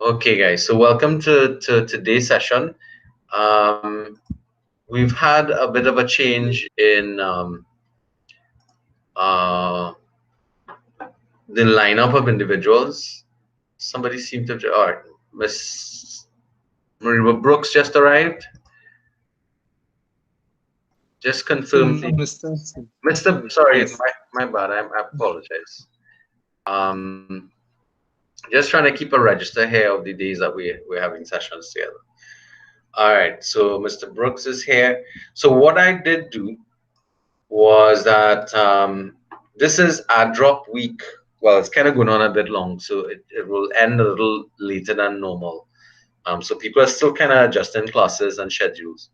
Okay, guys. So welcome to today's session. We've had a bit of a change in uh, the lineup of individuals. Somebody seemed to. All right, Miss Maria Brooks just arrived. Just So, confirm, please. Mr. Mr. Sorry, Yes. my bad. I apologize. Um, just trying to keep a register here of the days that we're having sessions together. All right, so Mr. Brooks is here. So what I did do was that this is ad drop week. Well, it's kind of going on a bit long, so it will end a little later than normal. So people are still kind of adjusting classes and schedules.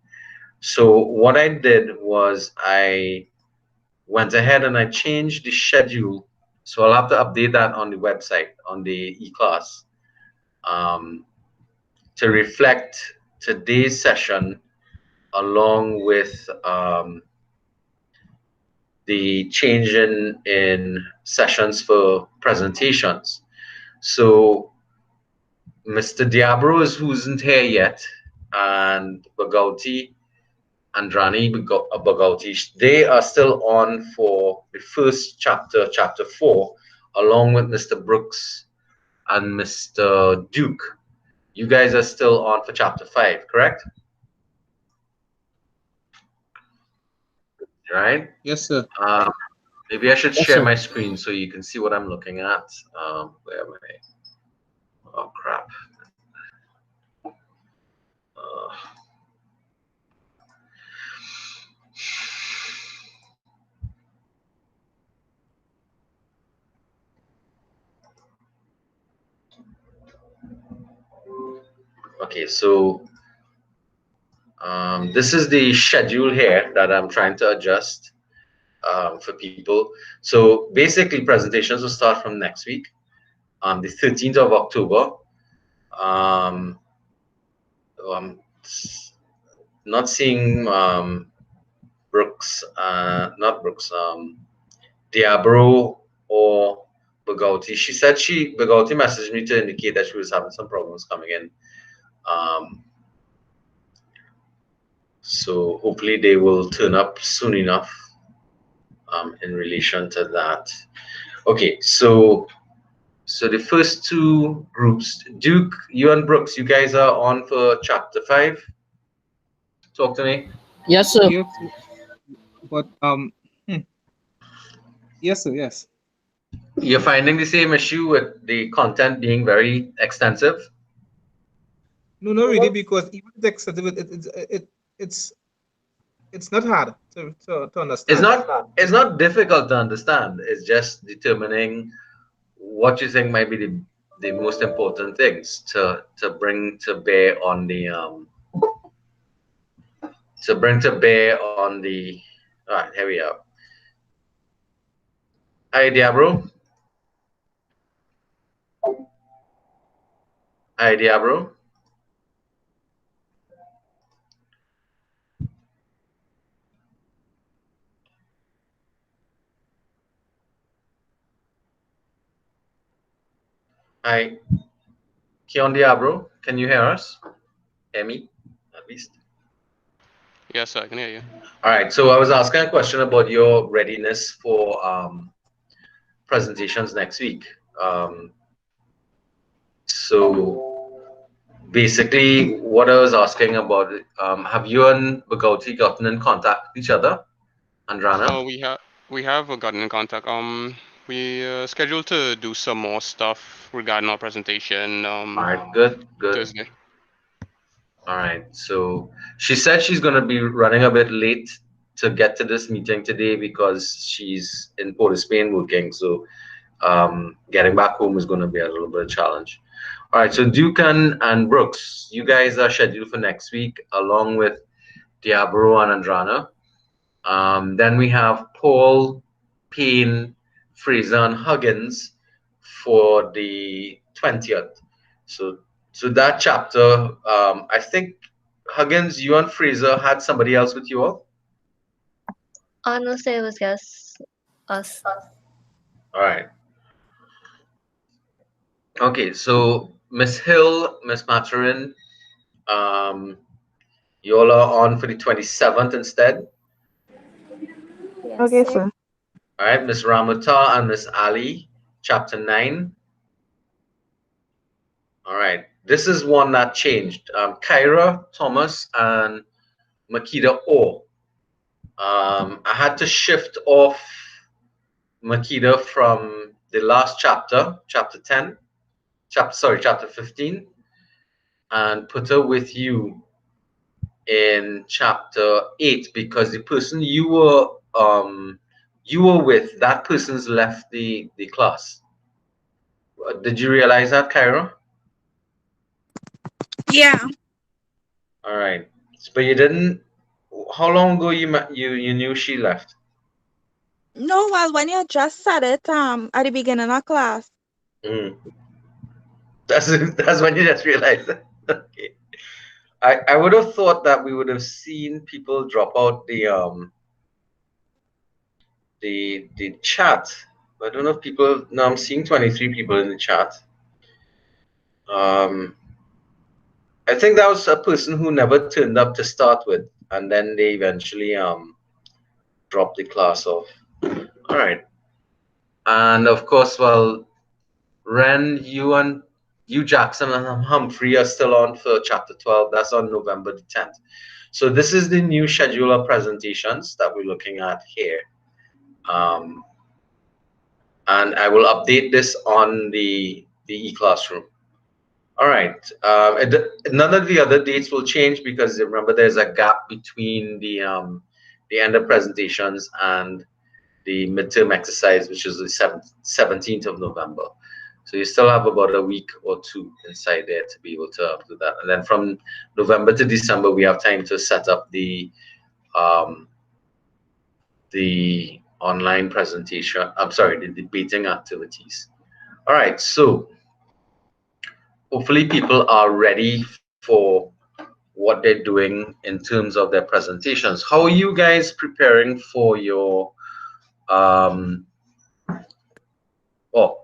So what I did was I went ahead and I changed the schedule. So I'll have to update that on the website on the e-class um, to reflect today's session along with the change in sessions for presentations. So Mr. Diabro is who isn't here yet, and Bagauti, Andrani Bagauti, they are still on for the first chapter, chapter 4, along with Mr. Brooks and Mr. Duke. You guys are still on for chapter 5, correct? Right? Yes, sir. Maybe I should Yes, share sir. my screen so you can see what I'm looking at. Where am I? Oh, crap. Uh, okay, so this is the schedule here that I'm trying to adjust for people. So basically, presentations will start from next week, the 13th of October. Um, I'm not seeing Brooks, not Brooks, Diabro or Bagauti. She said Bagauti messaged me to indicate that she was having some problems coming in. Um, so hopefully they will turn up soon enough in relation to that. Okay, so the first two groups, Duke, you and Brooks, you guys are on for chapter 5. Talk to me. Yes, sir. Yes, but hmm, yes, sir. Yes. You're finding the same issue with the content being very extensive? No, not really, because even the extent of it's it's not hard to It's understand. not difficult to understand. It's just determining what you think might be the most important things to bring to bear on the all right, here we are. Hi Diablo. Hi Diablo. Hi Kion Diablo. Can you hear us? Hear me at least. Yes, sir, I can hear you. All right. So I was asking a question about your readiness for presentations next week. Um, so basically, what I was asking about, have you and Bagauti gotten in contact with each other, Andrana? Oh, we have gotten in contact. We scheduled to do some more stuff regarding our presentation. All right, good, good. Thursday. All right. So she said she's going to be running a bit late to get to this meeting today because she's in Port of Spain working. So getting back home is going to be a little bit of a challenge. All right. So Dukan and Brooks, you guys are scheduled for next week along with Diabro and Andrana. Then we have Paul, Payne, Fraser, and Huggins for the 20th. So, so that chapter, I think Huggins, you and Fraser had somebody else with you all. No, sir, it was just us. All right. Okay. So Miss Hill, Miss Maturin, you all are on for the 27th instead. Yes, Okay, sir. sir. All right, Miss Ramata and Miss Ali, chapter 9. All right, this is one that changed. Kyra, Thomas, and Makita O. I had to shift off Makita from the last chapter, chapter 10, chapter 15, and put her with you in chapter 8 because the person you were with, that person's left the class. Did you realize that, Kyra? Yeah. All right, but you didn't. How long ago you knew she left? No, well, when you just said it, at the beginning of class. Mm. That's when you just realized it. Okay. I would have thought that we would have seen people drop out the chat. I don't know if people. No, I'm seeing 23 people in the chat. I think that was a person who never turned up to start with, and then they eventually dropped the class off. All right, and of course, well, Ren, you Jackson and Humphrey are still on for chapter 12. That's on November the 10th. So this is the new schedule of presentations that we're looking at here. And I will update this on the e-classroom. All right. None of the other dates will change because remember there's a gap between the end of presentations and the midterm exercise, which is the 17th of November. So you still have about a week or two inside there to be able to do that. And then from November to December, we have time to set up the online presentation. I'm sorry, the debating activities. All right, so hopefully people are ready for what they're doing in terms of their presentations. How are you guys preparing for your oh,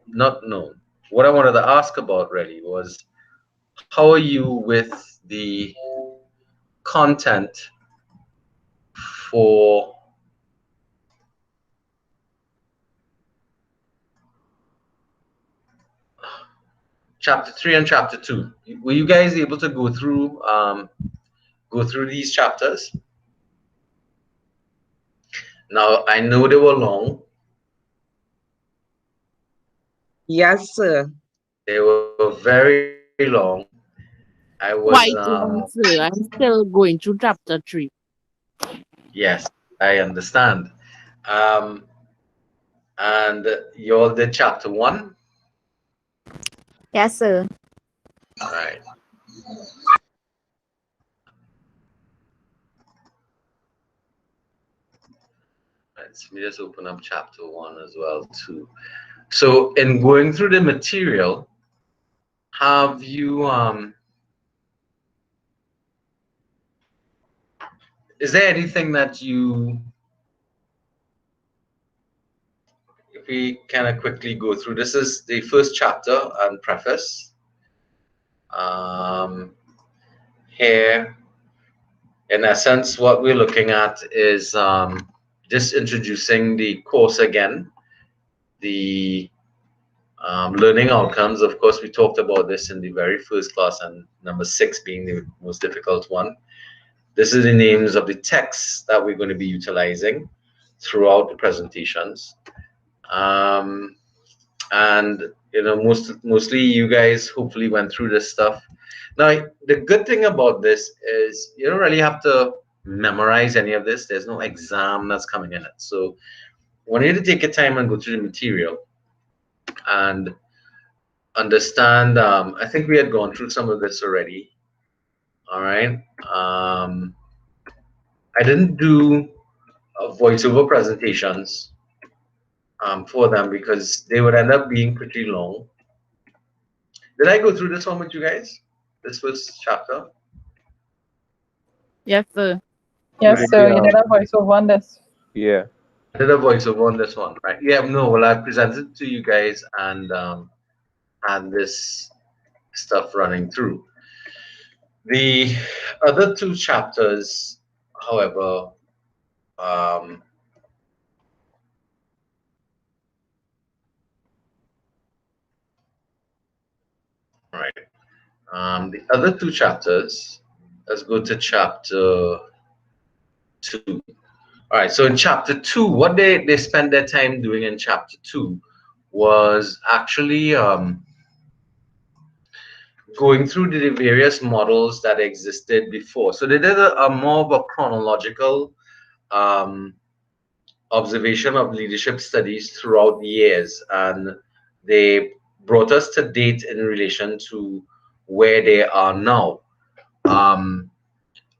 not no. What I wanted to ask about really was how are you with the content for chapter 3 and chapter 2? Were you guys able to go through these chapters? Now I know they were long. Yes, sir. They were very long. I was Quite long, sir. I'm still going through chapter 3. yes, I understand. Um, and you all did chapter 1. Yes, sir. All right. Let me just open up chapter 1 as well too. So in going through the material, have you is there anything that you, if we kind of quickly go through, this is the first chapter and preface. Here, in essence, what we're looking at is just introducing the course again, the learning outcomes. Of course, we talked about this in the very first class, and number 6 being the most difficult one. This is the names of the texts that we're going to be utilizing throughout the presentations. And you know, mostly you guys hopefully went through this stuff. Now, the good thing about this is you don't really have to memorize any of this. There's no exam that's coming in it. So I want you to take your time and go through the material and understand. I think we had gone through some of this already. All right. I didn't do voiceover presentations for them because they would end up being pretty long. Did I go through this one with you guys? This first chapter? Yes, sir. Yes, Right. sir. You did a voiceover on this. Yeah. I did a voiceover on this one, right? Yeah, no, well, I presented to you guys and had this stuff running through. The other two chapters, however, um, right. The other two chapters, let's go to chapter 2. All right, so in chapter 2, what they spent their time doing in chapter 2 was actually going through the various models that existed before. So they did a more of a chronological um, observation of leadership studies throughout the years, and they brought us to date in relation to where they are now.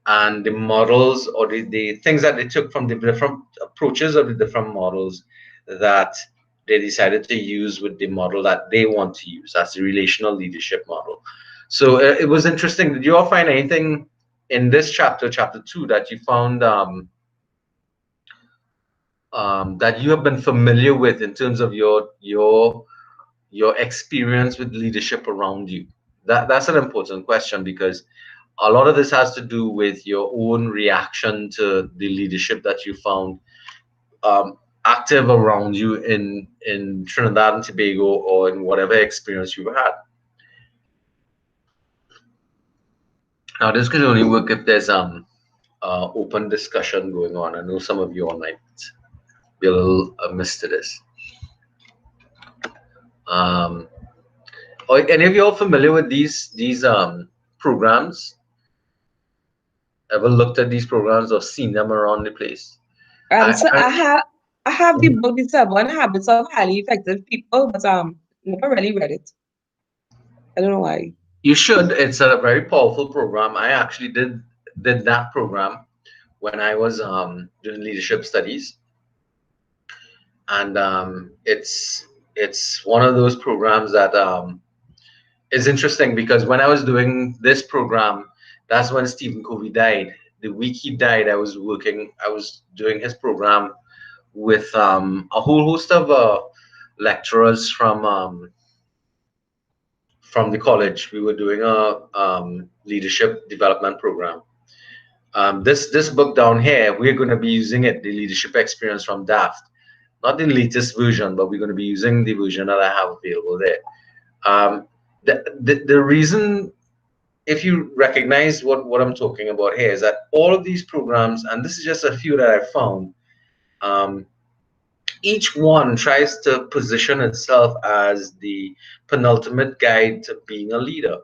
And the models or the things that they took from the different approaches of the different models that they decided to use with the model that they want to use. That's the relational leadership model. So it was interesting. Did you all find anything in this chapter, chapter 2, that you found that you have been familiar with in terms of your experience with leadership around you? That's an important question, because a lot of this has to do with your own reaction to the leadership that you found active around you in Trinidad and Tobago, or in whatever experience you had. Now, this can only work if there's open discussion going on. I know some of you all might be a little amiss to this. Are any of you all familiar with these programs? Ever looked at these programs or seen them around the place? So I have the book, The 7 Habits of Highly Effective People, but never really read it. I don't know why. You should. It's a very powerful program. I actually did that program when I was doing leadership studies, and it's one of those programs that is interesting, because when I was doing this program, that's when Stephen Covey died. The week he died, I was doing his program with a whole host of lecturers from the college. We were doing a leadership development program. This book down here, we're going to be using it, the leadership experience from Daft, not the latest version, but we're going to be using the version that I have available there. The reason, if you recognize what I'm talking about here, is that all of these programs, and this is just a few that I found, each one tries to position itself as the penultimate guide to being a leader.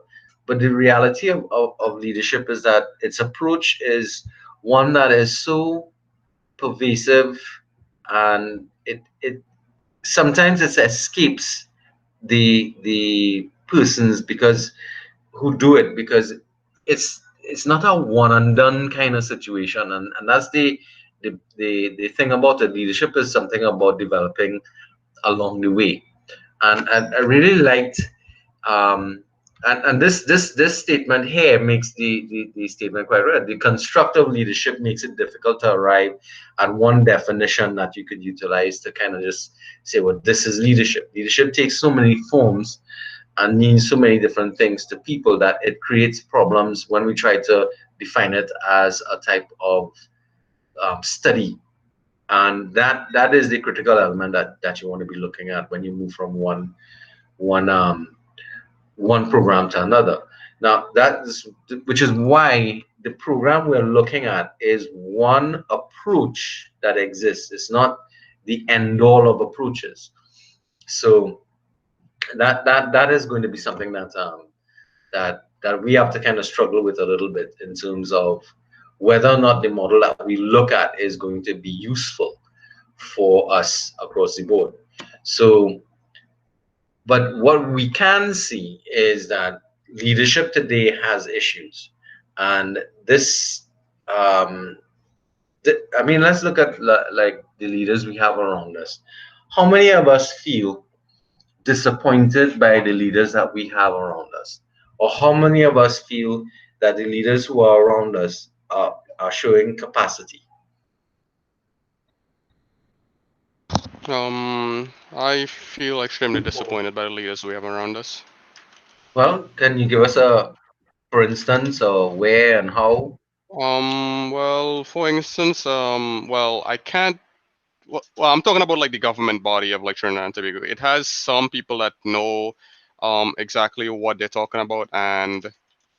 But the reality of leadership is that its approach is one that is so pervasive, and it sometimes it escapes the persons because who do it, because it's not a one and done kind of situation, and that's the thing about it. Leadership is something about developing along the way, and I really liked and this statement here makes the statement quite right. The constructive leadership makes it difficult to arrive at one definition that you could utilize to kind of just say, well, this is leadership. Leadership takes so many forms and means so many different things to people that it creates problems when we try to define it as a type of study. And that is the critical element that you want to be looking at when you move from one program to another. Now, which is why the program we're looking at is one approach that exists. It's not the end all of approaches. So that is going to be something that we have to kind of struggle with a little bit, in terms of whether or not the model that we look at is going to be useful for us across the board. So, but what we can see is that leadership today has issues, and this I mean, let's look at like the leaders we have around us. How many of us feel disappointed by the leaders that we have around us? Or how many of us feel that the leaders who are around us are showing capacity? I feel extremely disappointed by the leaders we have around us. Well, can you give us a, for instance, or where and how? Well, for instance, well, I can't. Well, I'm talking about like the government body of like Trinidad and Tobago. It has some people that know, exactly what they're talking about and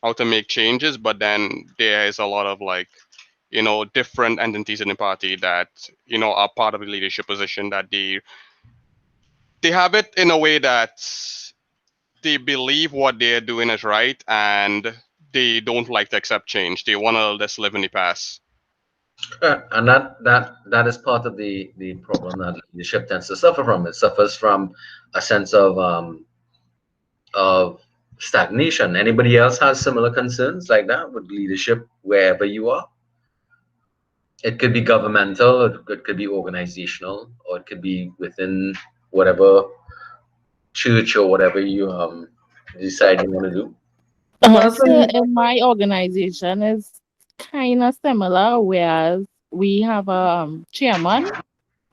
how to make changes. But then there is a lot of like, different entities in the party that are part of the leadership position that they have it in a way that they believe what they're doing is right and they don't like to accept change. They want to just live in the past. And that is part of the problem that leadership tends to suffer from. It suffers from a sense of stagnation. Anybody else has similar concerns like that with leadership wherever you are? It could be governmental, it could be organizational, or it could be within whatever church or whatever you decide you want to do. Well, for So me, in my organization is kind of similar, whereas we have a chairman and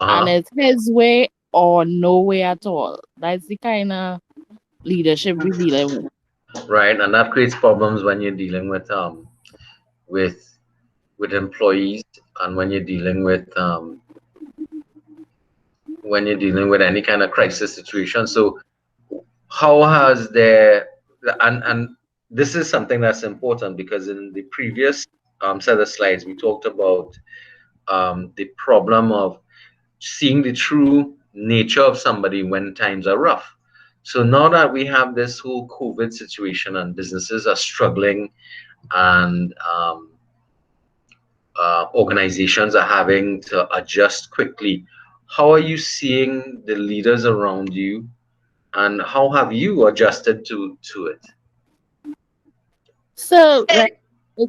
Uh-huh. it's his way or no way at all. That's the kind of leadership we dealing with. Right, and that creates problems when you're dealing with with employees, and when you're dealing with any kind of crisis situation. So how has there, and this is something that's important because in the previous set of slides we talked about the problem of seeing the true nature of somebody when times are rough. So now that we have this whole COVID situation and businesses are struggling, and organizations are having to adjust quickly, how are you seeing the leaders around you, and how have you adjusted to it? So like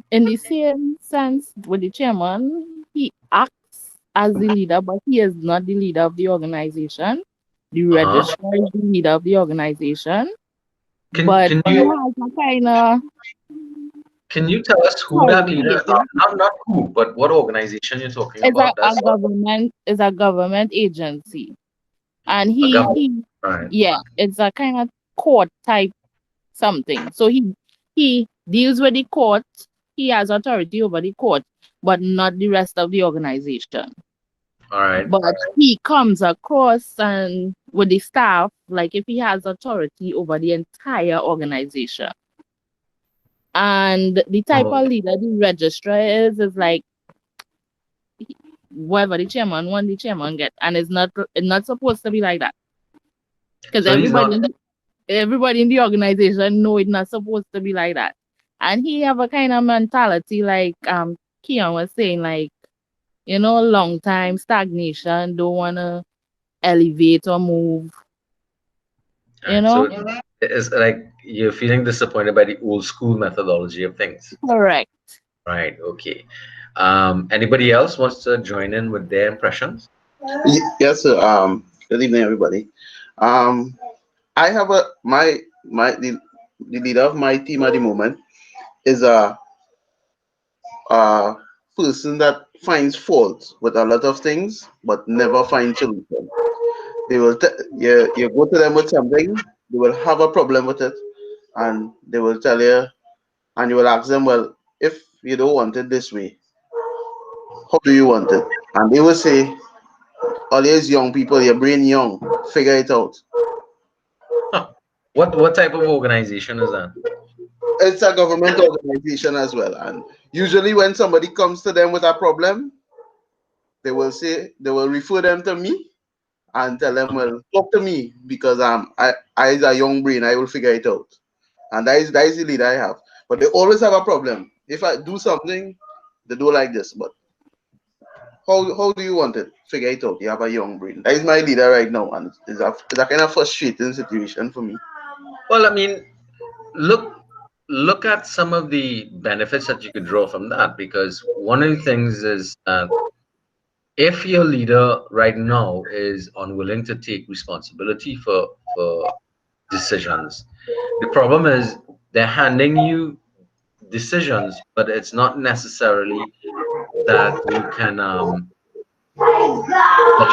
in the same sense with the chairman, he acts as the leader, but he is not the leader of the organization. The Uh-huh. registrar is the leader of the organization, Can but can he you has a kind of can you tell us who that leader? authoritative. Not who, but what organization you're talking It's about? a That's government is a government agency, and a he government. he Right. yeah, it's a kind of court type something. So he deals with the court. He has authority over the court, but not the rest of the organization. All right. But he comes across and with the staff, like if he has authority over the entire organization. And the type Oh, of leader the registrar is like whatever the chairman want, the chairman get. And it's not supposed to be like that. Because so he's not. everybody in the organization know it's not supposed to be like that. And he have a kind of mentality like Keon was saying, like, long time stagnation, don't wanna elevate or move, All you right. So know? it's like you're feeling disappointed by the old school methodology of things. Correct. Right. Okay. Anybody else wants to join in with their impressions? Yes, sir. Good evening, everybody. Um, I have the leader of my team at the moment is a person that finds fault with a lot of things, but never finds solution. You go to them with something, they will have a problem with it, and they will tell you, and you will ask them, well, if you don't want it this way, how do you want it? And they will say, always young people, your brain young, figure it out. Huh. What type of organization is that? It's a government organization as well. And usually when somebody comes to them with a problem, they will refer them to me and tell them, well, talk to me because I is a young brain, I will figure it out. And that is the lead I have. But they always have a problem. If I do something, they do like this. But how do you want it? Figure it out. You have a young brain. That is my leader right now, and it's a kind of frustrating situation for me. Well, I mean, look look at some of the benefits that you could draw from that, because one of the things is if your leader right now is unwilling to take responsibility for decisions, the problem is they're handing you decisions, but it's not necessarily that you can that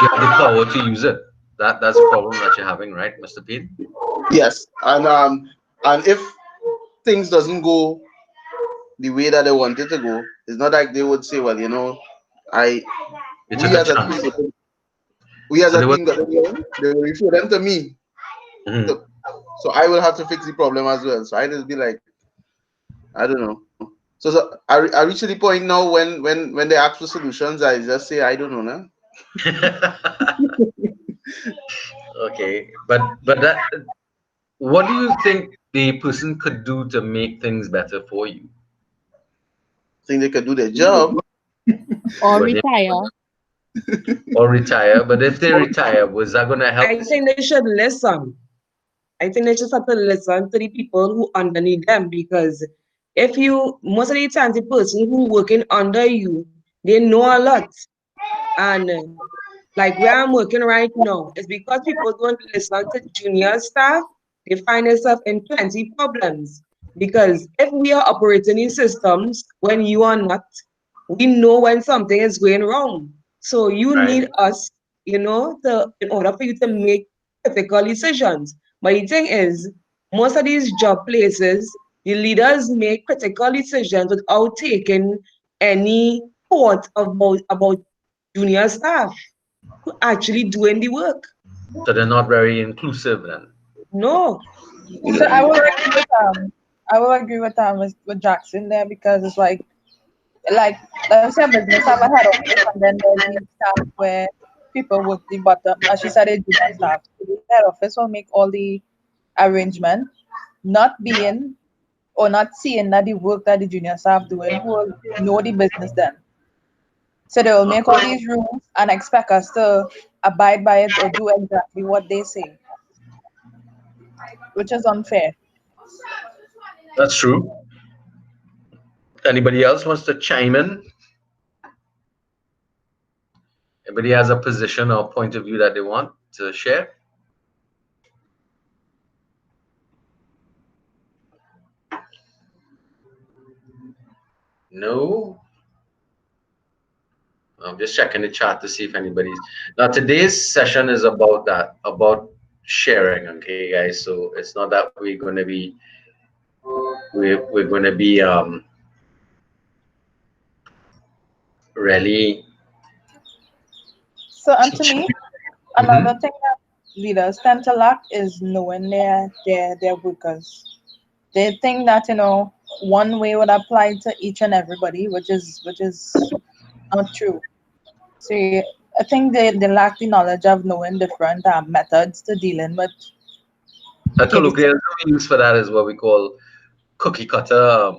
you have the power to use it. That's a problem that you're having, right, Mr. Pete? Yes, and And if things doesn't go the way that they wanted to go, it's not like they would say, well, you know, You took a chance. we as So a they were, team got it wrong. They will refer them to me. Mhm. So I will have to fix the problem as well. So I just be like, I don't know. So I reach to the point now when they ask for solutions, I just say I don't know now. Okay, but that, what do you think the person could do to make things better for you? Think they could do their job. Or But retire. or retire. But if they retire, was that gonna help? I think they should listen. I think they just have to listen to the people who underneath them, because if you most of the times the person who working under you, they know a lot. And like where I'm working right now, is because people don't listen to junior staff, they find themselves in plenty problems. Because if we are operating in systems when you are not, we know when something is going wrong. So you Right. need us, in order for you to make ethical decisions. But the thing is, most of these job places, the leaders make critical decisions without taking any thought about junior staff who actually doing the work. So they're not very inclusive then. No. So I will agree with Jackson there, because it's like let's say a business have a head office, and then there's the staff where people work the bottom, as she said, it's junior staff. So the head office will make all the arrangement, not being or not seeing that the work that the junior staff doing, who will know the business then. So they will make all these rules and expect us to abide by it or do exactly what they say, which is unfair. That's true. Anybody else wants to chime in? Anybody has a position or point of view that they want to share? No. I'm just checking the chat to see if anybody's. Now today's session is about that, about sharing. Okay, guys. So it's not that we're going to be really So, and to teaching. me, Mhm. another thing that leaders tend to lack is knowing their workers. They think that one way would apply to each and everybody, which is not true. So I think they lack the knowledge of knowing different methods to dealing with A behavior. colloquial we use for that is what we call cookie cutter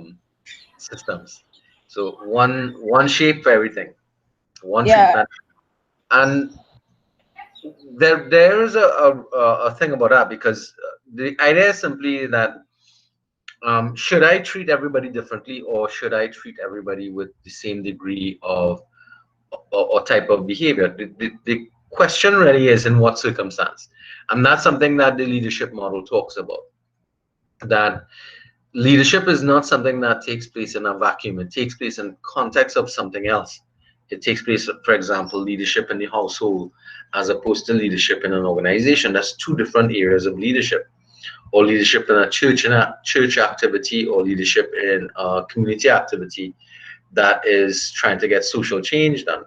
systems. So one shape for everything, one Yeah, treatment, and there is a thing about that because the idea is simply that should I treat everybody differently or should I treat everybody with the same degree of or type of behavior? The question really is in what circumstance, and that's something that the leadership model talks about. That leadership is not something that takes place in a vacuum. It takes place in context of something else. It takes place, for example, leadership in the household as opposed to leadership in an organization. That's two different areas of leadership. Or leadership in a church activity, or leadership in a community activity that is trying to get social change done.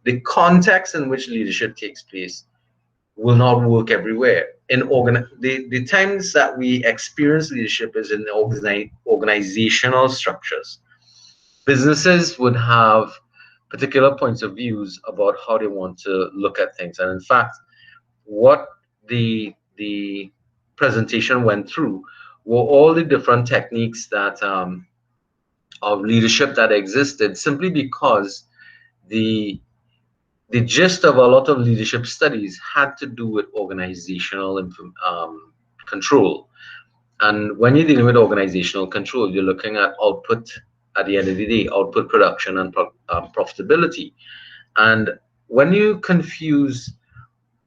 The context in which leadership takes place will not work everywhere. The times that we experience leadership is in organizational structures. Businesses would have particular points of views about how they want to look at things, and in fact, what the presentation went through were all the different techniques that of leadership that existed, simply because the the gist of a lot of leadership studies had to do with organizational control. And when you're dealing with organizational control, you're looking at output at the end of the day, output production and profitability. And when you confuse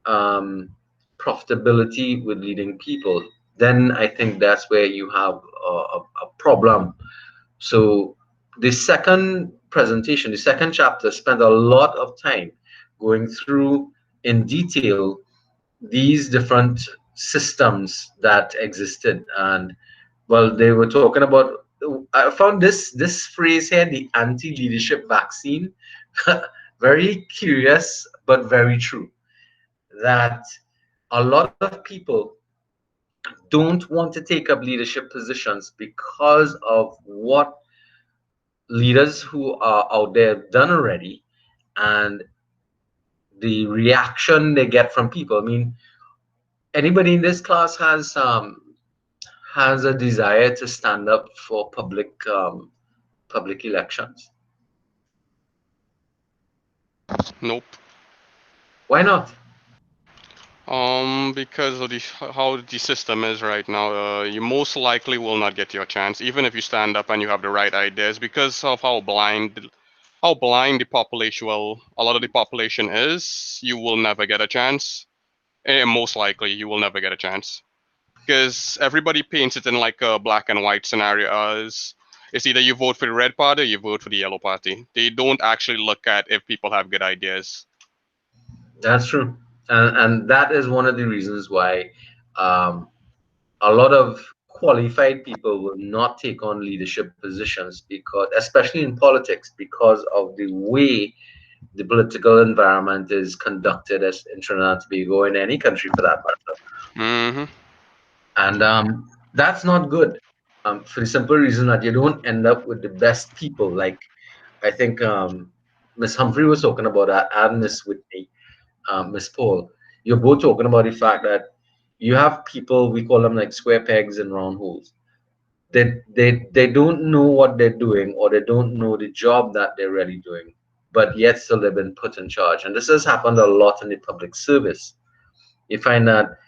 profitability with leading people, then I think that's where you have a problem. So the second presentation, the second chapter, spent a lot of time going through in detail these different systems that existed. And well, they were talking about, I found this phrase here, the anti-leadership vaccine, very curious but very true, that a lot of people don't want to take up leadership positions because of what leaders who are out there have done already, and the reaction they get from people. I mean, anybody in this class has a desire to stand up for public elections? Nope. Why not? Because of the how the system is right now, you most likely will not get your chance, even if you stand up and you have the right ideas, because of how blind the population, well, a lot of the population is. You will never get a chance. Most likely, you will never get a chance because everybody paints it in like a black and white scenario. As it's either you vote for the red party or you vote for the yellow party. They don't actually look at if people have good ideas. That's true, and that is one of the reasons why um, a lot of qualified people will not take on leadership positions, because, especially in politics, because of the way the political environment is conducted as in Trinidad and Tobago, in any country for that matter. Mm-hmm. And that's not good, for the simple reason that you don't end up with the best people. Like, I think Miss Humphrey was talking about that, and Miss Whitney, Miss Paul, you're both talking about the fact that you have people, we call them like square pegs and round holes. They don't know what they're doing, or they don't know the job that they're really doing, but yet still they've been put in charge. And this has happened a lot in the public service. You find that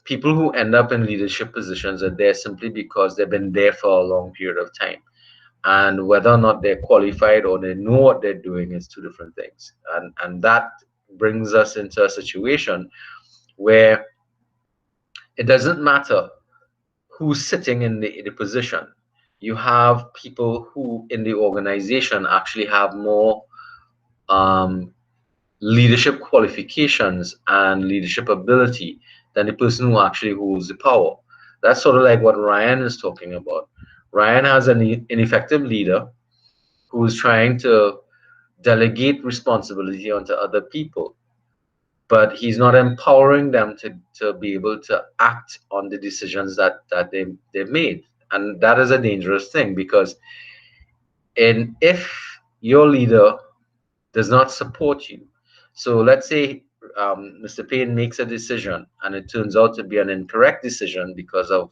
people who end up in leadership positions are there simply because they've been there for a long period of time. And whether or not they're qualified or they know what they're doing is two different things. And that brings us into a situation where it doesn't matter who's sitting in the position. You have people who in the organization actually have more um, leadership qualifications and leadership ability than the person who actually holds the power. That's sort of like what Ryan is talking about. Ryan has an ineffective leader who's trying to delegate responsibility onto other people, but he's not empowering them to be able to act on the decisions that they've made. And that is a dangerous thing, because if your leader does not support you, so let's say Mr. Payne makes a decision and it turns out to be an incorrect decision because of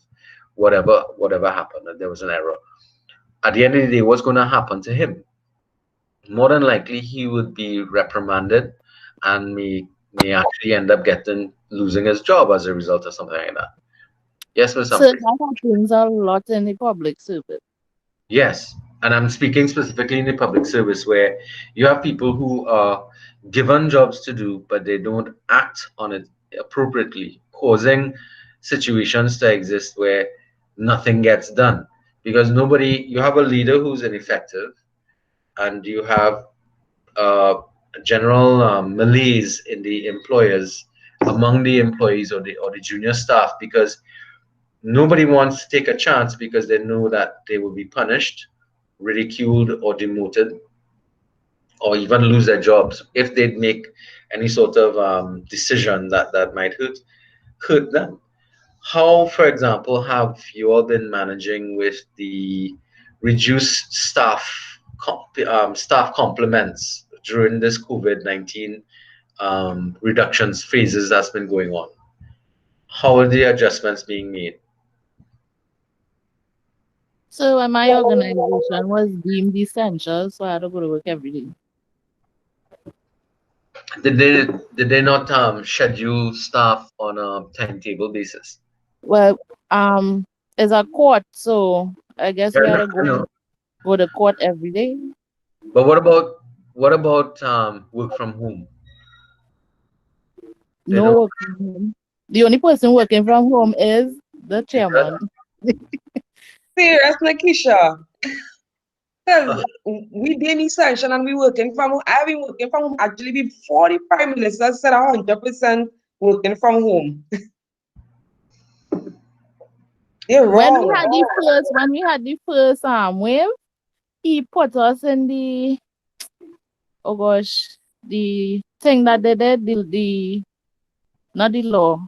whatever happened, that there was an error. At the end of the day, what's going to happen to him? More than likely, he would be reprimanded and may actually end up losing his job as a result of something like that. Yes, Ms. So Humphrey. that happens a lot in the public service. Yes, and I'm speaking specifically in the public service, where you have people who are given jobs to do, but they don't act on it appropriately, causing situations to exist where nothing gets done. Because you have a leader who's ineffective, and you have uh, general malaise in the employers, among the employees, or the junior staff, because nobody wants to take a chance, because they know that they will be punished, ridiculed, or demoted, or even lose their jobs if they make any sort of decision that might hurt them. How, for example, have you all been managing with the reduced staff complements during this COVID-19 reductions phases that's been going on? How are the adjustments being made? So when my organization was deemed essential, so I had to go to work every day. Did they not schedule staff on a timetable basis? Well, it's a court, so I guess Yeah, we had no, to I know. go to court every day. But what about work from home? They No don't. work from home. The only person working from home is the chairman. Serious, Nakisha. Because we did essential and we working from home. I've been working from home actually before the Prime Minister said 100% working from home. They're When we wrong. had the first wave, he put us in the, oh gosh, the thing that they did, the not the law.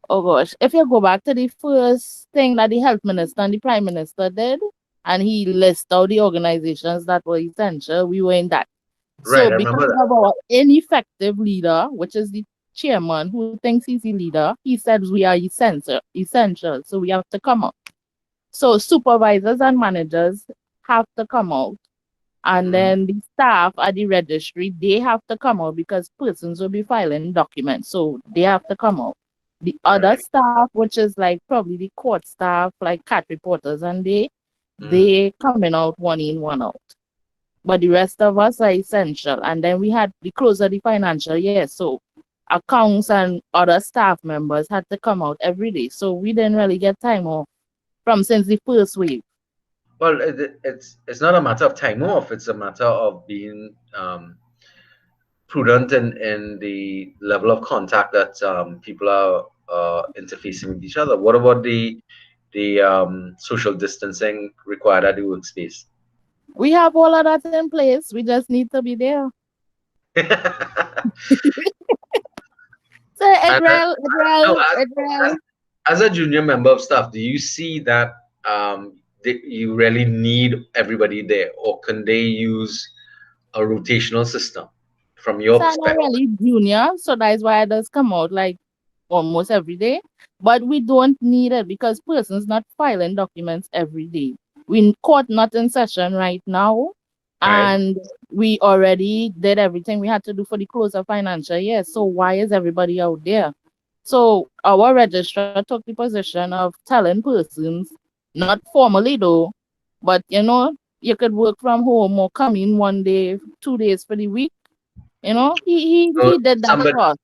Oh gosh, if you go back to the first thing that the health minister and the prime minister did, and he listed out the organizations that were essential, we were in that. Right, So I remember because that. of our ineffective leader, which is the chairman who thinks he's the leader, he said we are essential, so we have to come out. So supervisors and managers have to come out. And then the staff at the registry, they have to come out because persons will be filing documents. So they have to come out. The other Right. staff, which is like probably the court staff, like cat reporters, and Mm. they coming out one in, one out. But the rest of us are essential. And then we had the close of the financial year. So accounts and other staff members had to come out every day. So we didn't really get time off from since the first wave. Well, it's not a matter of time off. It's a matter of being prudent in the level of contact that people are interfacing with each other. What about the social distancing required at the workspace? We have all of that in place. We just need to be there. So And, no, Adriel. as a junior member of staff, do you see that you really need everybody there, or can they use a rotational system from your So I'm not perspective? really junior, so that's why it does come out like almost every day. But we don't need it because persons not filing documents every day. We court not in session right now, Right. and we already did everything we had to do for the close of financial year. So why is everybody out there? So our registrar took the position of telling persons, not formally though, but you could work from home or come in 1 day, 2 days for the week. So He did that for us.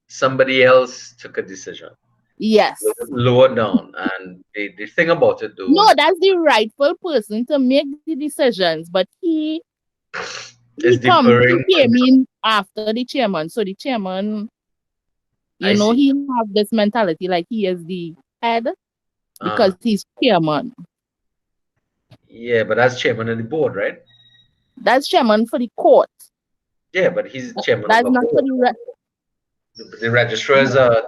somebody else took a decision Yes. lower down, and the thing about it though No, that's the rightful person to make the decisions, but is he deferring. came in after the chairman. So the chairman, I see. he have this mentality like he is the head because Uh, he's chairman. yeah, but as chairman of the board, right? That's chairman for the court. Yeah, but he's chairman of That's a not for board. The registrars are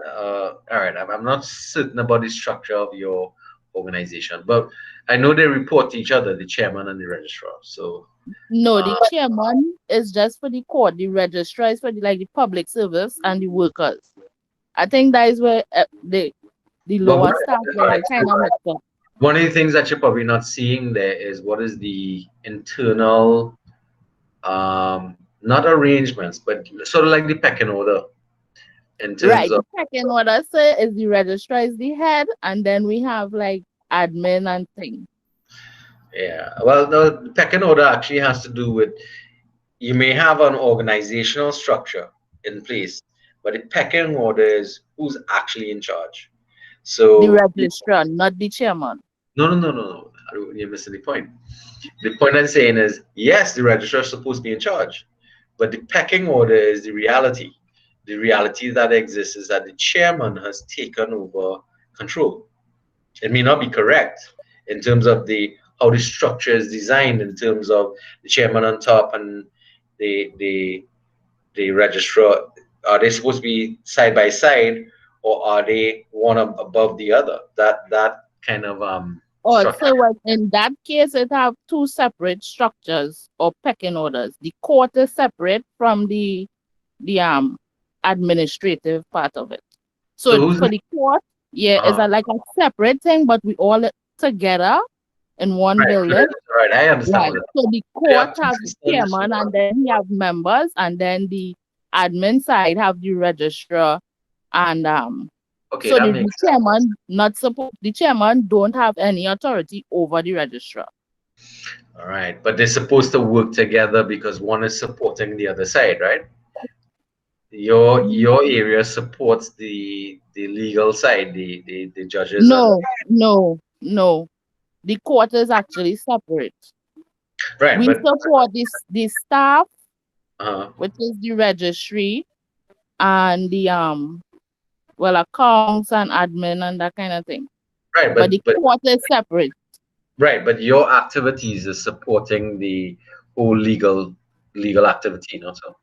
all right. I'm not certain about the structure of your organization, but I know they report to each other, the chairman and the registrar. So No, the uh, chairman is just for the court. The registrar is for the public service and the workers. I think that is where the but lower staff all get right, kind so of mixed up. one of the things that you're probably not seeing there is what is the internal, not arrangements, but sort of like the pecking order in terms Right. of. The second order, sir, is the registrar is the head, and then we have like admin and things. Yeah, well, the pecking order actually has to do with, you may have an organizational structure in place, but the pecking order is who's actually in charge. The So registrar, not the chairman. no. You're missing the point. The point I'm saying is, yes, the registrar is supposed to be in charge, but the pecking order is the reality. The reality that exists is that the chairman has taken over control. It may not be correct in terms of the how the structure is designed, in terms of the chairman on top and the registrar. Are they supposed to be side by side, or are they one above the other? That kind of Oh, structure. so what in that case it have two separate structures or pecking orders. The court is separate from the administrative part of it. So So who's for the court, yeah, it's uh, like a separate thing, but we all together in one right? building. Right, I understand Right. what it is. So the They court have two have the systems. chairman and then he have members, and then the admin side have the registrar, and Okay, so that the makes sense. chairman not supposed the chairman don't have any authority over the registrar. All right, but they're supposed to work together because one is supporting the other side, right? Your area supports the legal side, the judges and No. The court is actually separate. right, We but support the staff, uh, which is the registry, and the well, accounts and admin and that kind of thing. Right, But the court is separate. right, but your activities is supporting the whole legal activity, not so.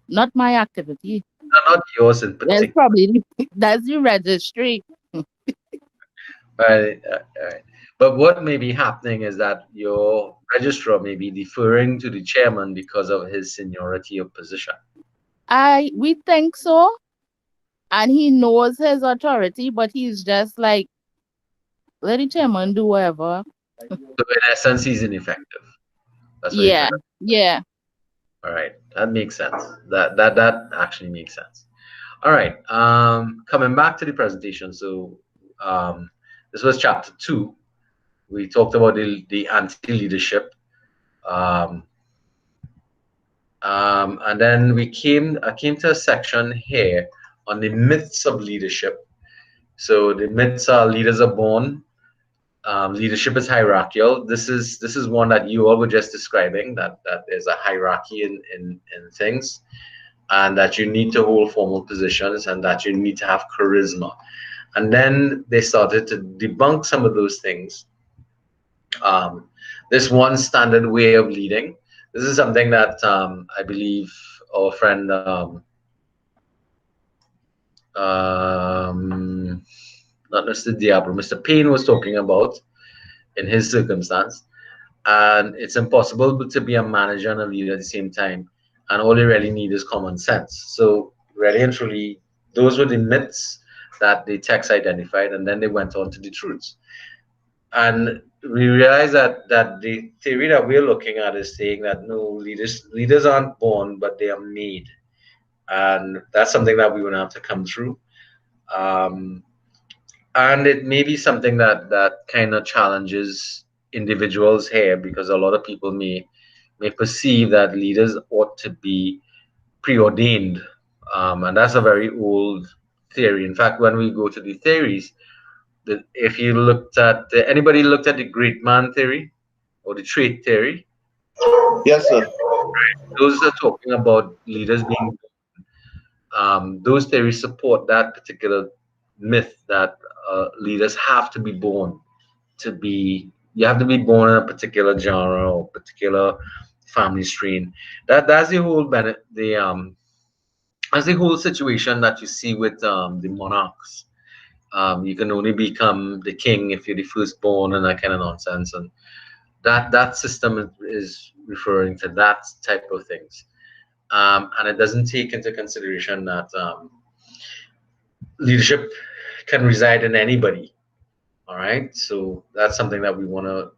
Not my activity. Not yours in That's particular. probably that's the registry. Right, right. But what may be happening is that your registrar may be deferring to the chairman because of his seniority of position. We think so, and he knows his authority, but he's just like, let the chairman do whatever. So in essence, he's ineffective. That's what Yeah, yeah. all right, that makes sense. That actually makes sense. All right. Coming back to the presentation. So this was chapter 2. We talked about the anti-leadership. And then I came to a section here on the myths of leadership. So the myths are leaders are born, leadership is hierarchical. This is one that you all were just describing, that there's a hierarchy in things, and that you need to hold formal positions, and that you need to have charisma. And then they started to debunk some of those things. This one standard way of leading. This is something that I believe our friend not Mr. Diablo, Mr. Payne was talking about in his circumstance. And it's impossible to be a manager and a leader at the same time. And all you really need is common sense. So really and truly, those were the myths that the text identified, and then they went on to the truths. And we realize that the theory that we're looking at is saying that no, leaders aren't born, but they are made. And that's something that we will have to come through. And it may be something that kind of challenges individuals here, because a lot of people may perceive that leaders ought to be preordained, and that's a very old theory. In fact, when we go to the theories, that if you looked at anybody looked at the great man theory or the trait theory, Yes, sir. those are talking about leaders being those theories support that particular myth that leaders have to be born to be. You have to be born in a particular genre or particular family strain. That's the whole that's the whole situation that you see with the monarchs. You can only become the king if you're the firstborn and that kind of nonsense, and that system is referring to that type of things. And it doesn't take into consideration that leadership can reside in anybody. All right, so that's something that we want to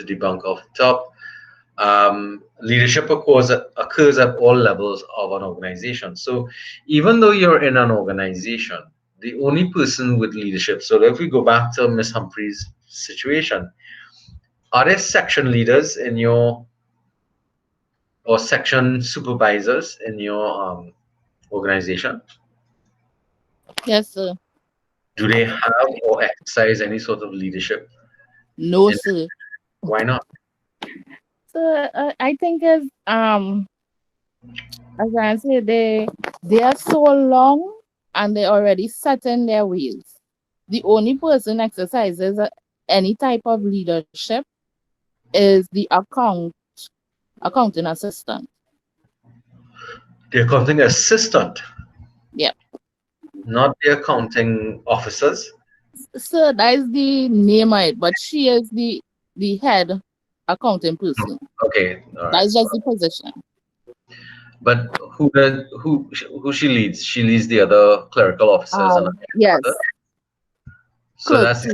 debunk off the top. Leadership occurs at all levels of an organization. So even though you're in an organization, the only person with leadership. So if we go back to Miss Humphrey's situation, are there section leaders in your or section supervisors in your organization? Yes, sir. Do they have or exercise any sort of leadership? No, sir. Why not? So I think as I say, they are so long and they already set in their ways. The only person exercises any type of leadership is the accounting assistant. The accounting assistant. Yep. Not the accounting officers. So that is the name of it, but she is the head accounting person. Okay, all right. That's just the position. But who she leads? She leads the other clerical officers and yes. other. So that's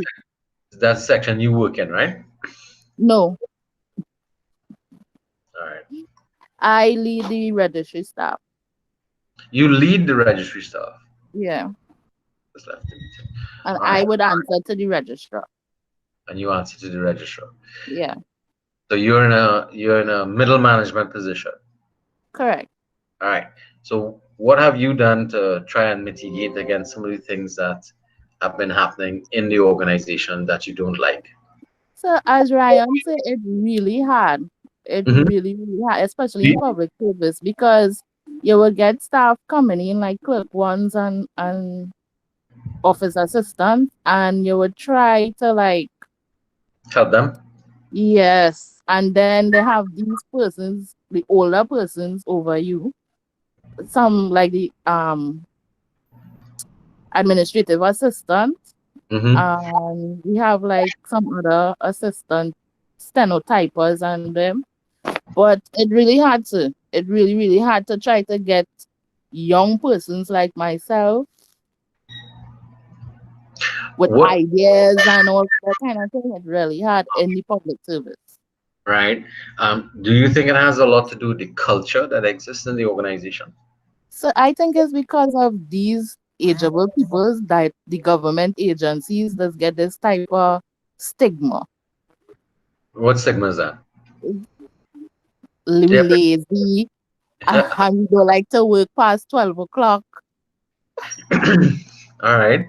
the section you work in, right? No. All right. I lead the registry staff. You lead the registry staff. Yeah. That's left. And I would answer to the registrar. And you answer to the registrar. Yeah. So you're in a middle management position. Correct. All right. So what have you done to try and mitigate against some of the things that have been happening in the organization that you don't like? So as Ryan said, it's really hard. It really hard, especially in public service, because you will get staff coming in like clerk ones and office assistants, and you would try to like, Help them. yes, and then they have these persons, the older persons over you, some like the administrative assistant, Mm-hmm. and we have like some other assistant stenotypers and them. But it really had to. It really had to try to get young persons like myself with What? ideas and all that kind of thing. It really hard in the public service. Right. Do you think it has a lot to do with the culture that exists in the organization? So I think it's because of these ageable peoples that the government agencies does get this type of stigma. What stigma is that? We Yeah, lazy, and we don't like to work past 12 o'clock. all right.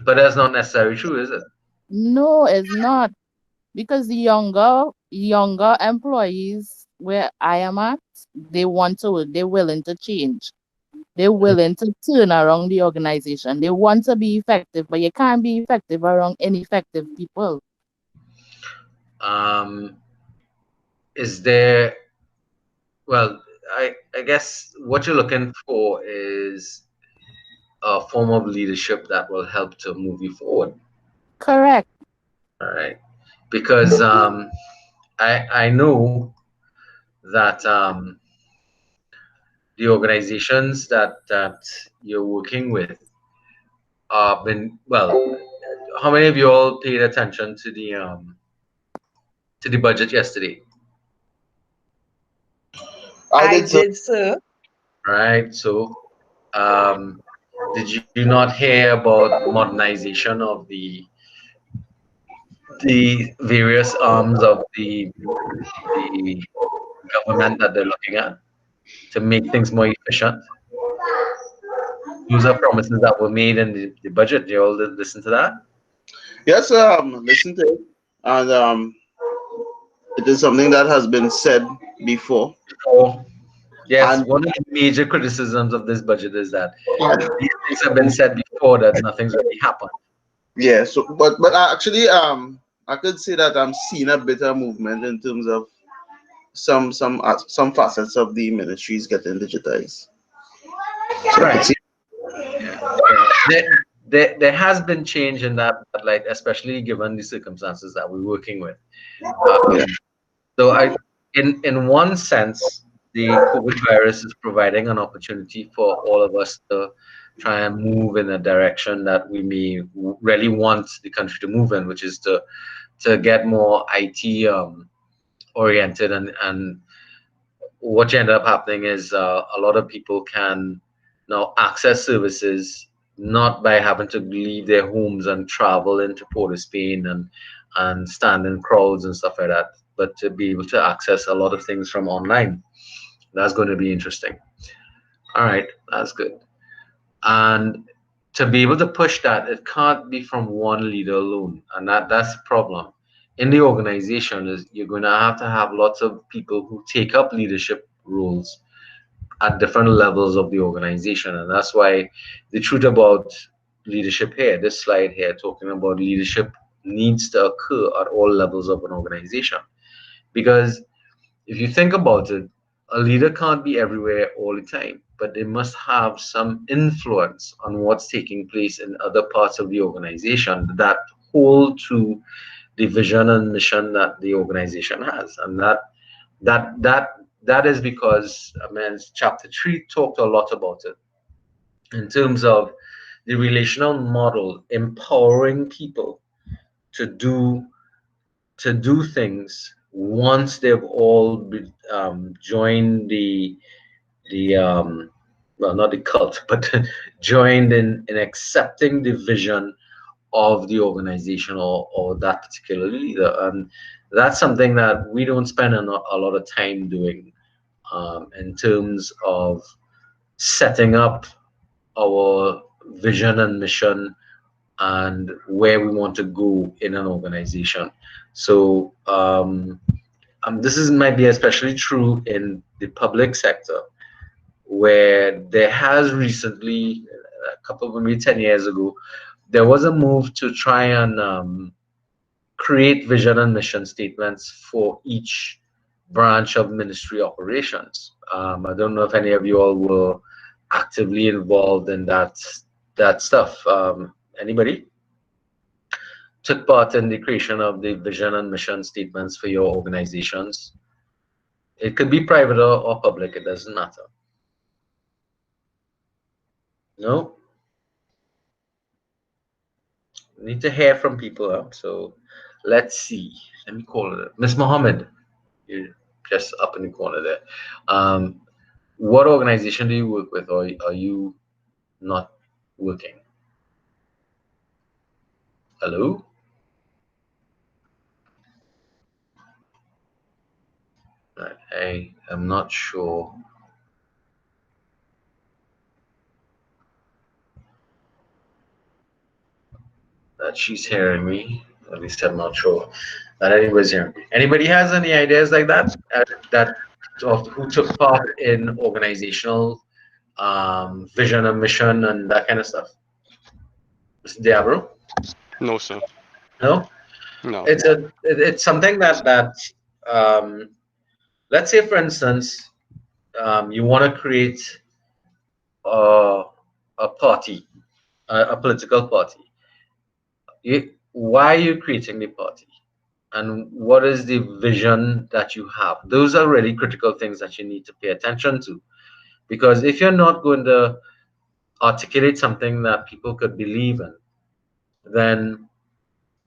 But that's not necessarily true, is it? No, it's not. Because the younger employees where I am at, they want to work, they're willing to change. They're willing to turn around the organization. They want to be effective, but you can't be effective around ineffective people. Um, is there, well, I guess what you're looking for is a form of leadership that will help to move you forward. Correct. All right. Because I know that the organizations that you're working with been well. How many of you all paid attention to the budget yesterday? I I did so. did, sir. Right. So, um, did you not hear about modernization of the various arms of the government that they're looking at to make things more efficient? Those are promises that were made in the budget. You all did listen to that? Yes, listen to it, and it is something that has been said before, Oh, yes. and One of the major criticisms of this budget is that these things have been said before that nothing's really happened. yeah. So, but actually, I could say that I'm seeing a bit of movement in terms of some facets of the ministries getting digitized. So I could Right. see. Yeah. There has been change in that light, especially given the circumstances that we're working with. Yeah. Um, so in one sense, the COVID virus is providing an opportunity for all of us to try and move in a direction that we may really want the country to move in, which is to get more IT oriented, and what end up happening is a lot of people can now access services not by having to leave their homes and travel into Port of Spain and stand in crowds and stuff like that, but to be able to access a lot of things from online. That's going to be interesting. All right, that's good. And to be able to push that, it can't be from one leader alone, and that's the problem. In the organization, is you're going to have lots of people who take up leadership roles at different levels of the organization. And that's why the truth about leadership here, this slide here, talking about leadership needs to occur at all levels of an organization. Because if you think about it, a leader can't be everywhere all the time, but they must have some influence on what's taking place in other parts of the organization that hold to the vision and mission that the organization has. And that that that is because, I mean, chapter 3 talked a lot about it in terms of the relational model empowering people to do things once they've all joined the well, not the cult, but joined in accepting the vision of the organization, or that particular leader. And that's something that we don't spend a lot of time doing in terms of setting up our vision and mission and where we want to go in an organization. So this is might be especially true in the public sector, where there has recently, a couple of maybe 10 years ago, there was a move to try and create vision and mission statements for each branch of ministry operations. I don't know if any of you all were actively involved in that stuff. Anybody took part in the creation of the vision and mission statements for your organizations? It could be private or public, it doesn't matter. No? Need to hear from people, huh? So let's see. Let me call it. Miss Mohammed, you're just up in the corner there. What organization do you work with, or are you not working? Hello? I am not sure. That she's hearing me. At least I'm not sure that anybody's hearing me. Anybody has any ideas like that? That of who took part in organizational vision and mission and that kind of stuff? Mr. Diablo? No, sir. No? No. It's something that let's say, for instance, you want to create a party, a political party. Why are you creating the party? And what is the vision that you have? Those are really critical things that you need to pay attention to. Because if you're not going to articulate something that people could believe in, then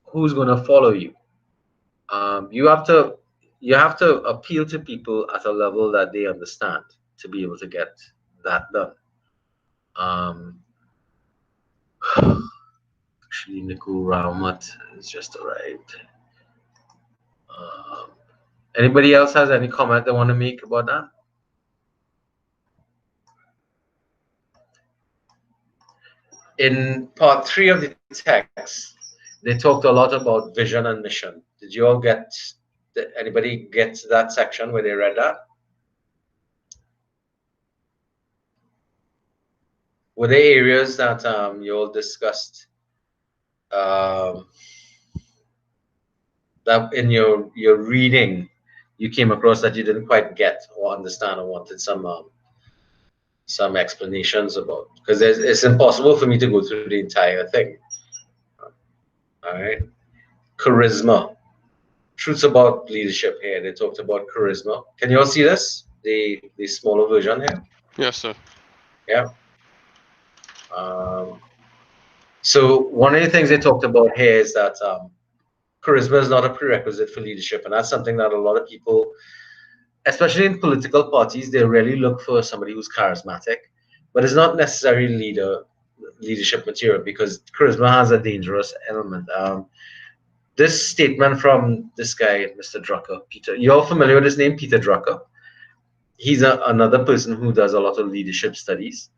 who's going to follow you? You have to appeal to people at a level that they understand to be able to get that done. Actually, Nicole Raumat has just arrived. Anybody else has any comment they want to make about that? In part 3 of the text, they talked a lot about vision and mission. Did you all get, anybody get to that section where they read that? Were there areas that you all discussed that in your reading you came across that you didn't quite get or understand or wanted some explanations about? Because it's impossible for me to go through the entire thing. All right. Charisma. Truths about leadership here. They talked about charisma. Can you all see this? The smaller version here? Yes, sir. Yeah. So one of the things they talked about here is that charisma is not a prerequisite for leadership, and that's something that a lot of people, especially in political parties, they really look for somebody who's charismatic, but it's not necessarily leadership material, because charisma has a dangerous element. This statement from this guy, Mr. Drucker, Peter, you're familiar with his name, Peter Drucker? He's another person who does a lot of leadership studies.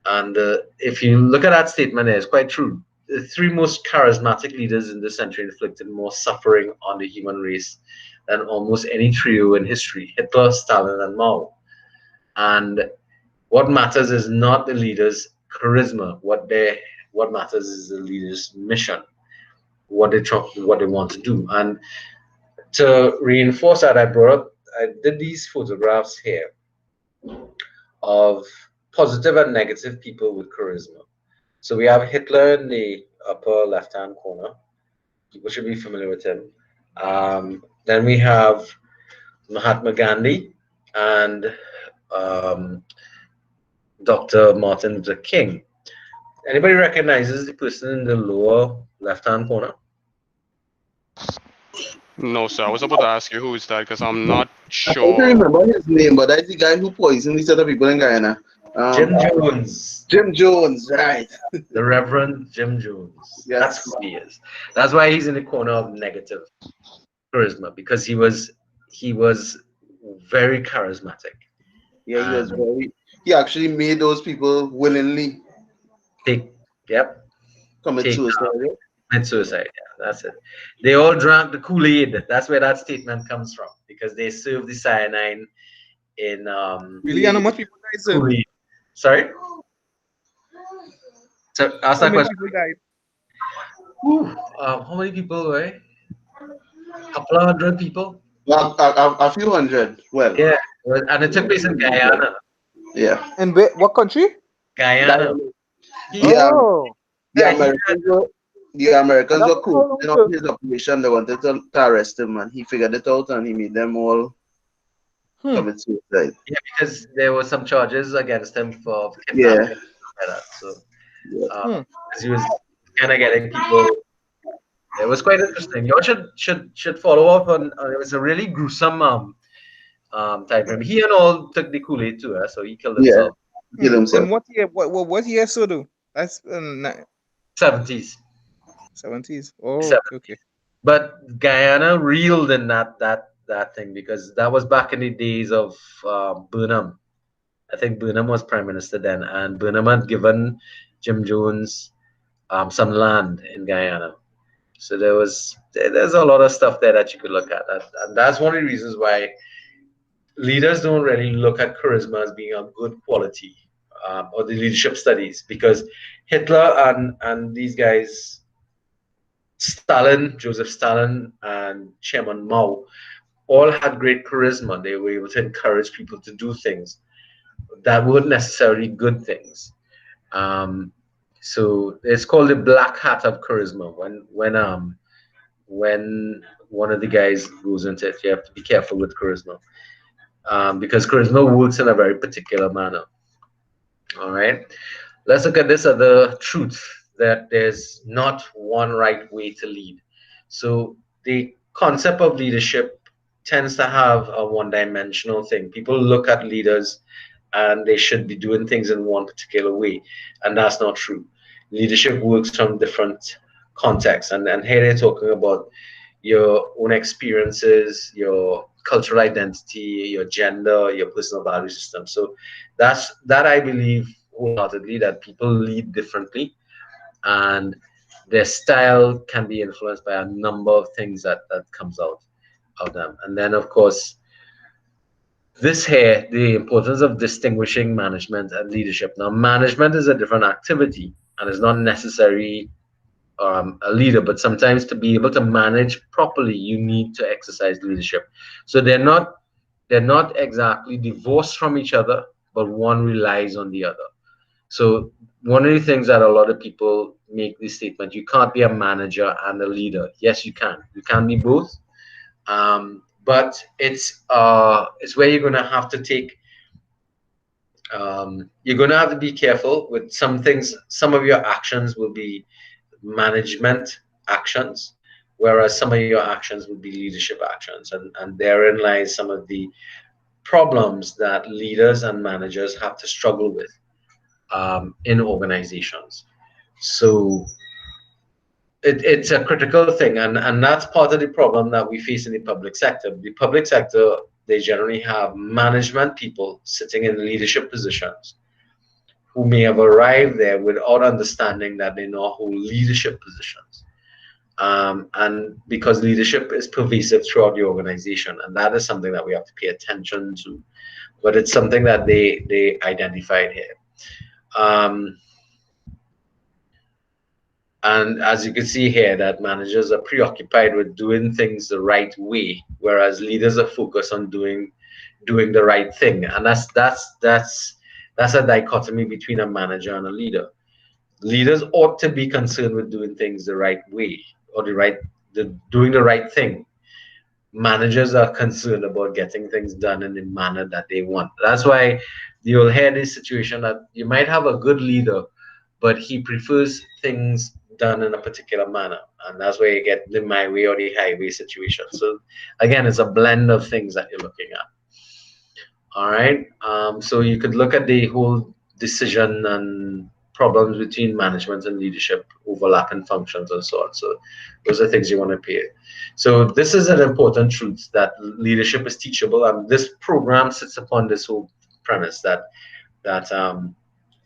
And if you look at that statement, it's quite true. The 3 most charismatic leaders in this century inflicted more suffering on the human race than almost any trio in history: Hitler, Stalin, and Mao. And what matters is not the leader's charisma. What matters is the leader's mission, what they want to do. And to reinforce that, I did these photographs here of positive and negative people with charisma. So we have Hitler in the upper left-hand corner. People should be familiar with him. Then we have Mahatma Gandhi and Dr. Martin Luther King. Anybody recognizes the person in the lower left-hand corner? No, sir. I was about to ask you who is that, because I'm not I don't sure. remember his name, but that's the guy who poisoned these other people in Guyana. Jim Jones. Jim Jones, right. The Reverend Jim Jones. Yes. That's who he is. That's why he's in the corner of negative charisma, because he was very charismatic. Yeah, he was he actually made those people willingly commit suicide. Commit suicide, yeah, that's it. They all drank the Kool-Aid. That's where that statement comes from, because they served the cyanide in Really, and how much people died, sir? Cooley. Sorry. So ask How that many question. people died? Whew, how many people were? Couple of hundred people. A few hundred. Well, Yeah, and it took place in Guyana. yeah. And where, what country? Guyana. He, Oh, The yeah, he, and Americans that were was how long, closing up sir? his operation. They wanted to arrest him, and he figured it out, and he made them all Hmm. commit suicide. yeah, because there were some charges against him for Yeah, kidnapping and stuff like that. So, yeah. Hmm. because he was kind of getting people. It was quite interesting. You all should follow up on. It was a really gruesome time frame. He and all took the Kool-Aid too, so he killed Yeah, himself. kill In himself. what year? What year, sir? Do that's 70s. 70s. Oh, okay, okay. But Guyana reeled in that thing because that was back in the days of Burnham. I think Burnham was prime minister then, and Burnham had given Jim Jones some land in Guyana. So there's a lot of stuff there that you could look at, and that's one of the reasons why leaders don't really look at charisma as being a good quality, or the leadership studies, because Hitler and these guys, Stalin, Joseph Stalin, and Chairman Mao, all had great charisma. They were able to encourage people to do things that weren't necessarily good things. Um, so it's called the black hat of charisma. When one of the guys goes into it, you have to be careful with charisma, because charisma works in a very particular manner. All right. Let's look at this other truth, that there's not one right way to lead. So the concept of leadership tends to have a one-dimensional thing. People look at leaders and they should be doing things in one particular way, and that's not true. Leadership works from different contexts, and here they're talking about your own experiences, your cultural identity, your gender, your personal value system. So that I believe wholeheartedly, that people lead differently, and their style can be influenced by a number of things that comes out of them. And then of course, this here, the importance of distinguishing management and leadership. Now, management is a different activity and is not necessarily a leader, but sometimes to be able to manage properly, you need to exercise leadership. So they're not exactly divorced from each other, but one relies on the other. So one of the things that a lot of people make this statement: you can't be a manager and a leader. Yes, you can. You can be both, but it's where you're going to have to take. You're going to have to be careful with some things. Some of your actions will be management actions, whereas some of your actions would be leadership actions, and therein lies some of the problems that leaders and managers have to struggle with in organizations. So it's a critical thing, and that's part of the problem that we face in the public sector. The public sector, they generally have management people sitting in leadership positions who may have arrived there without understanding that they now hold leadership positions. And because leadership is pervasive throughout the organization, and that is something that we have to pay attention to. But it's something that they identified here. Um, and as you can see here, that managers are preoccupied with doing things the right way, whereas leaders are focused on doing the right thing. And that's a dichotomy between a manager and a leader. Leaders ought to be concerned with doing things the right way, or doing the right thing. Managers are concerned about getting things done in the manner that they want. That's why you'll hear this situation that you might have a good leader, but he prefers things done in a particular manner, and that's where you get the my way or the highway situation. So again, it's a blend of things that you're looking at. All right. So you could look at the whole decision and problems between management and leadership, overlapping functions, and so on. So those are things you want to pay. So this is an important truth, that leadership is teachable, and this program sits upon this whole premise that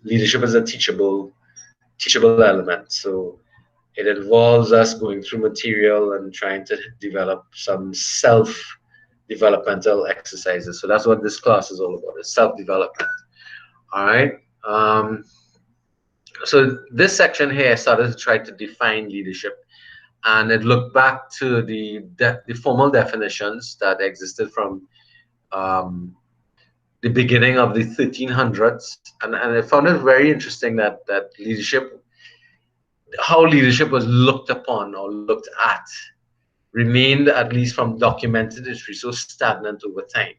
leadership is a teachable element. So it involves us going through material and trying to develop some self developmental exercises. So that's what this class is all about, it's self-development. All right. So this section here started to try to define leadership, and it looked back to the formal definitions that existed from the beginning of the 1300s, and I found it very interesting that leadership, how leadership was looked upon or looked at, remained, at least from documented history, so stagnant over time.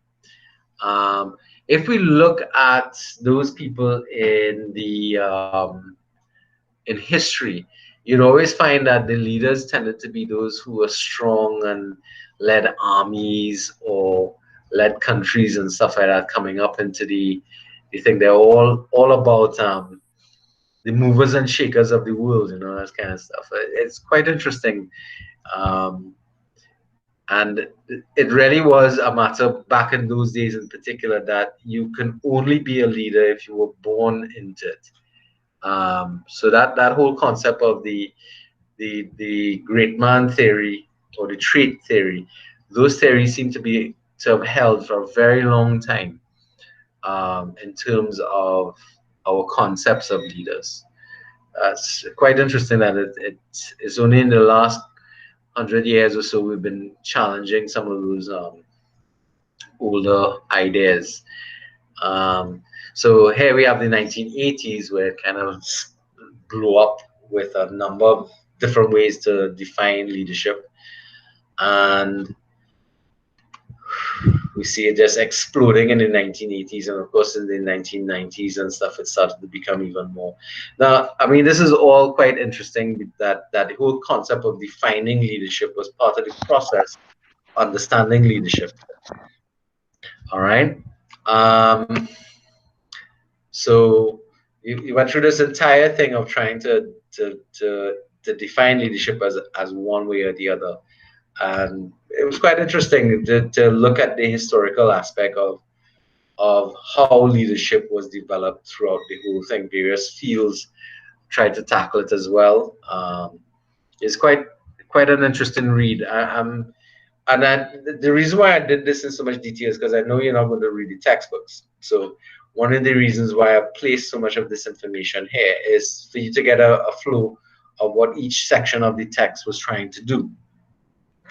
If we look at those people in history, you'd always find that the leaders tended to be those who were strong and led armies or led countries and stuff like that coming up into the thing. They're all about the movers and shakers of the world, that kind of stuff. It's quite interesting. Um, and it really was a matter back in those days in particular that you can only be a leader if you were born into it. So that whole concept of the great man theory or the trait theory, those theories seem to have held for a very long time, in terms of our concepts of leaders. It's quite interesting that it's only in the last 100 years or so we've been challenging some of those older ideas. So here we have the 1980s, where it kind of blew up with a number of different ways to define leadership, and we see it just exploding in the 1980s, and of course in the 1990s and stuff, it started to become even more. Now, I mean, this is all quite interesting, that the whole concept of defining leadership was part of the process, understanding leadership. All right. So you went through this entire thing of trying to define leadership as one way or the other. And it was quite interesting to look at the historical aspect of how leadership was developed throughout the whole thing. Various fields tried to tackle it as well. It's quite an interesting read. The reason why I did this in so much detail is because I know you're not going to read the textbooks. So one of the reasons why I placed so much of this information here is for you to get a flow of what each section of the text was trying to do.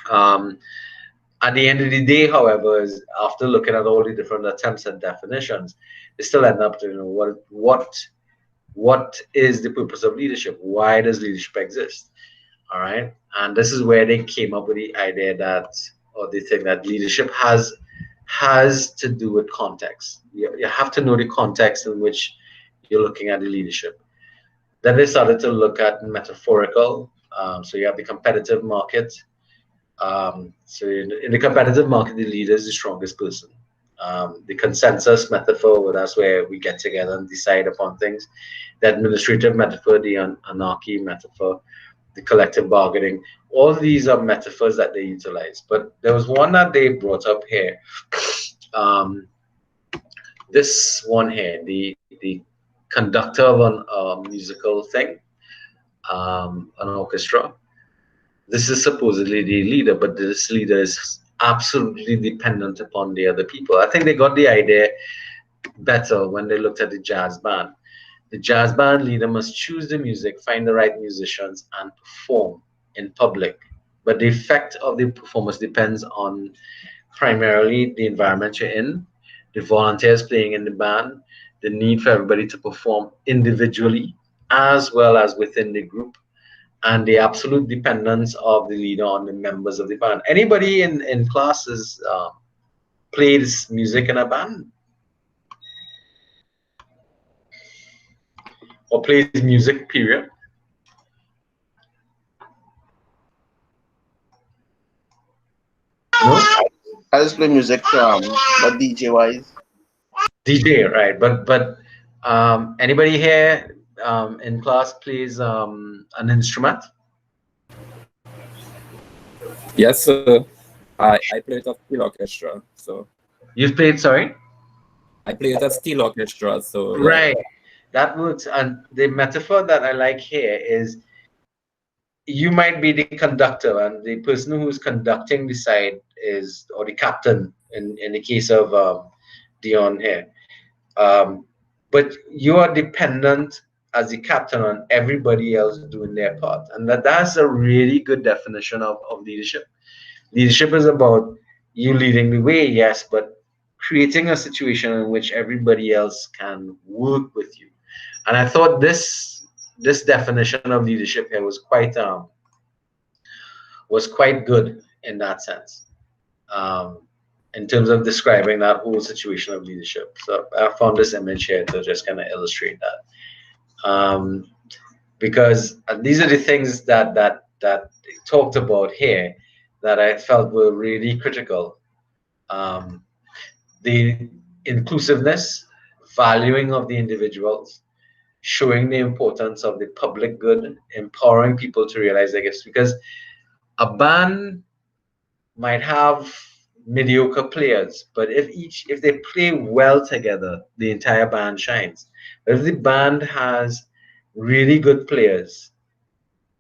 At the end of the day, however, is after looking at all the different attempts at definitions, they still end up to what is the purpose of leadership? Why does leadership exist? All right, and this is where they came up with the idea that, or the thing that leadership has to do with context. You have to know the context in which you're looking at the leadership. Then they started to look at metaphorical. So you have the competitive market. So in the competitive market, the leader is the strongest person. The consensus metaphor, well, that's where we get together and decide upon things. The administrative metaphor, the anarchy metaphor, the collective bargaining. All these are metaphors that they utilize. But there was one that they brought up here. This one here, the conductor of a musical thing, an orchestra. This is supposedly the leader, but this leader is absolutely dependent upon the other people. I think they got the idea better when they looked at the jazz band. The jazz band leader must choose the music, find the right musicians, and perform in public. But the effect of the performance depends on primarily the environment you're in, the volunteers playing in the band, the need for everybody to perform individually as well as within the group, and the absolute dependence of the leader on the members of the band. Anybody in classes plays music in a band? Or plays music, period? No? I just play music, but DJ wise. DJ, right? But anybody here in class plays an instrument? Yes, sir. I play with a steel orchestra, so. You've played, sorry? I play with a steel orchestra, so. Right, that works. And the metaphor that I like here is you might be the conductor, and the person who's conducting the side is, or the captain in the case of Dion here. But you are dependent as the captain on everybody else doing their part, and that's a really good definition of leadership. Leadership is about you leading the way, yes, but creating a situation in which everybody else can work with you. And I thought this definition of leadership here was quite good in that sense, um, in terms of describing that whole situation of leadership. So I found this image here to just kind of illustrate that, because these are the things that they talked about here that I felt were really critical. Um, the inclusiveness, valuing of the individuals, showing the importance of the public good, empowering people to realize their gifts. Because a band might have mediocre players, but if they play well together, the entire band shines. But if the band has really good players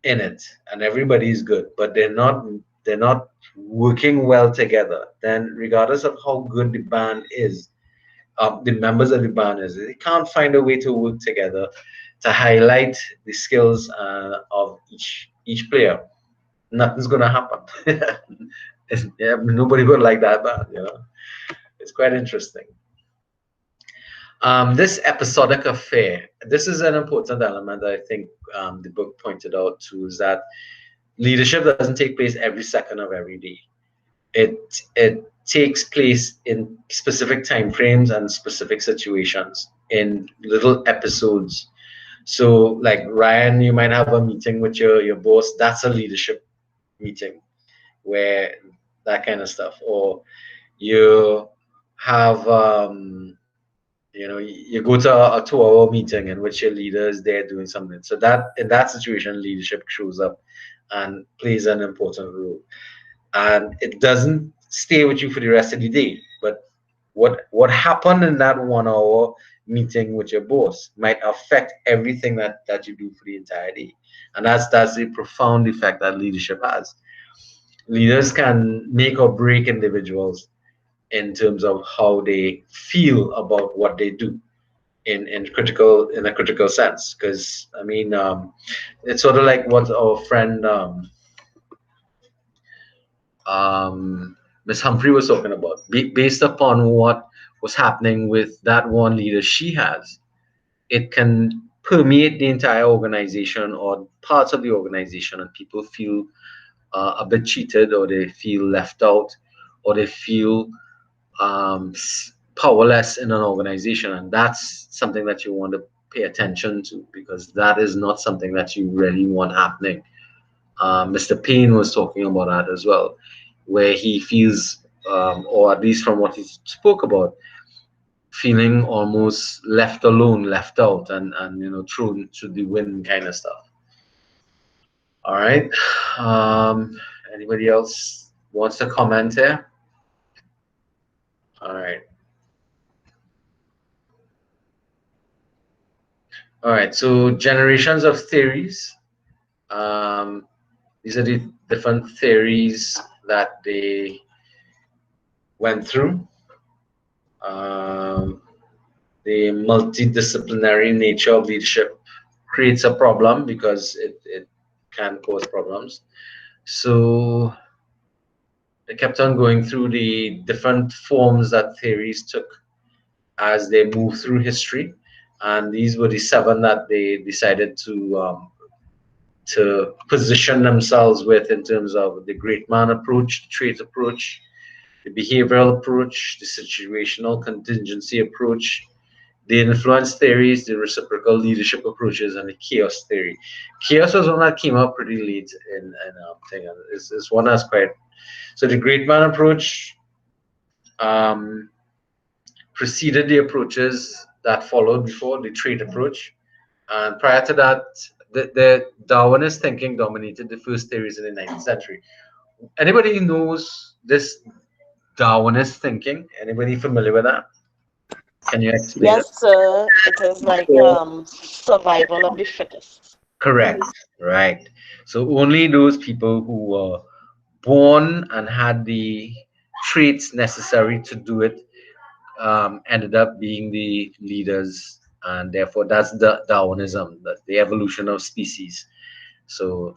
in it and everybody's good, but they're not working well together, then regardless of how good the band is, the members of the band is, they can't find a way to work together to highlight the skills of each player. Nothing's gonna happen. Yeah, nobody would like that band, you know. It's quite interesting. This episodic affair. This is an important element that I think the book pointed out too, is that leadership doesn't take place every second of every day. It takes place in specific time frames and specific situations in little episodes. So like Ryan, you might have a meeting with your boss. That's a leadership meeting where that kind of stuff. Or you have you go to a 2 hour meeting in which your leader is there doing something. So that in that situation, leadership shows up and plays an important role. And it doesn't stay with you for the rest of the day. But what happened in that 1 hour meeting with your boss might affect everything that you do for the entire day. And that's the profound effect that leadership has. Leaders can make or break individuals in terms of how they feel about what they do in a critical sense. Because I mean, it's sort of like what our friend Miss Humphrey was talking about. Based upon what was happening with that one leader she has, it can permeate the entire organization or parts of the organization, and people feel a bit cheated, or they feel left out, or they feel powerless in an organization. And that's something that you want to pay attention to, because that is not something that you really want happening. Mr. Payne was talking about that as well, where he feels, or at least from what he spoke about, feeling almost left alone, left out, and thrown to the wind kind of stuff. All right. Anybody else wants to comment here? All right. All right. So generations of theories. These are the different theories that they went through. The multidisciplinary nature of leadership creates a problem because it can cause problems. So they kept on going through the different forms that theories took as they moved through history, and these were the 7 that they decided to position themselves with in terms of the great man approach, the trait approach, the behavioral approach, the situational contingency approach, the influence theories, the reciprocal leadership approaches, and the chaos theory. Chaos was one that came up pretty late in thing. It's one that's quite. So the great man approach preceded the approaches that followed before, the trait approach, and prior to that, the Darwinist thinking dominated the first theories in the 19th century. Anybody knows this Darwinist thinking? Anybody familiar with that? Can you explain it? Yes, sir. It is like survival of the fittest. Correct. Right. So only those people who were born and had the traits necessary to do it ended up being the leaders, and therefore that's the Darwinism, the evolution of species. So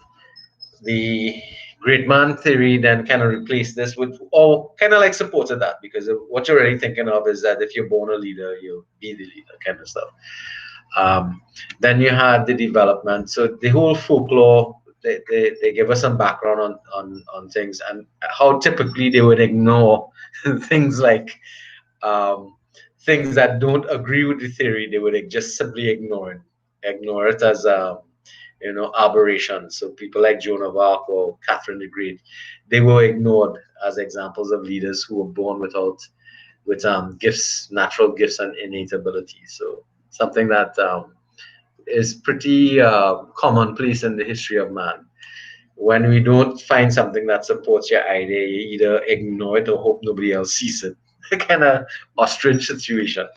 the great man theory then kind of replaced this with, or kind of like supported that, because what you're really thinking of is that if you're born a leader, you'll be the leader, kind of stuff. Um, then you had the development. So the whole folklore, they give us some background on things and how typically they would ignore things like um, things that don't agree with the theory. They would just simply ignore it as aberration. So people like Joan of Arc or Catherine the Great, they were ignored as examples of leaders who were born with gifts, natural gifts, and innate abilities. So something that is pretty commonplace in the history of man. When we don't find something that supports your idea, you either ignore it or hope nobody else sees it. Kind of ostrich situation.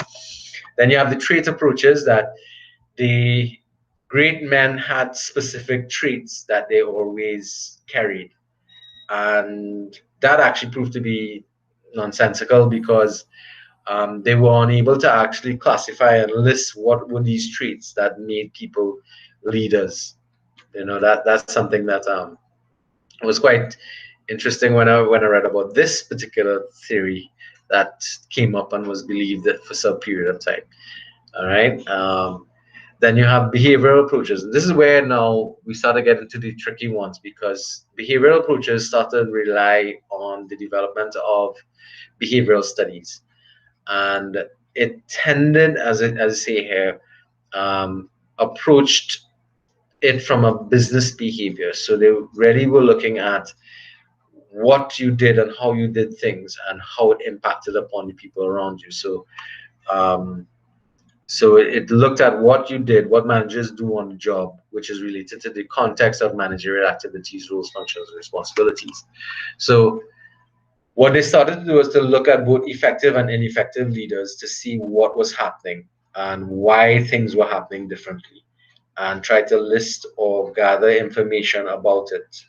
Then you have the trait approaches that the great men had specific traits that they always carried. And that actually proved to be nonsensical because they were unable to actually classify and list what were these traits that made people leaders. That's something that was quite interesting when I read about this particular theory that came up and was believed that for some period of time. All right. Then you have behavioral approaches. This is where now we start to get into the tricky ones, because behavioral approaches started to rely on the development of behavioral studies, and it tended, as I say here, approached it from a business behavior. So they really were looking at what you did and how you did things and how it impacted upon the people around you. Um, so it looked at what you did, what managers do on the job, which is related to the context of managerial activities, roles, functions, and responsibilities. So what they started to do was to look at both effective and ineffective leaders to see what was happening and why things were happening differently, and try to list or gather information about it.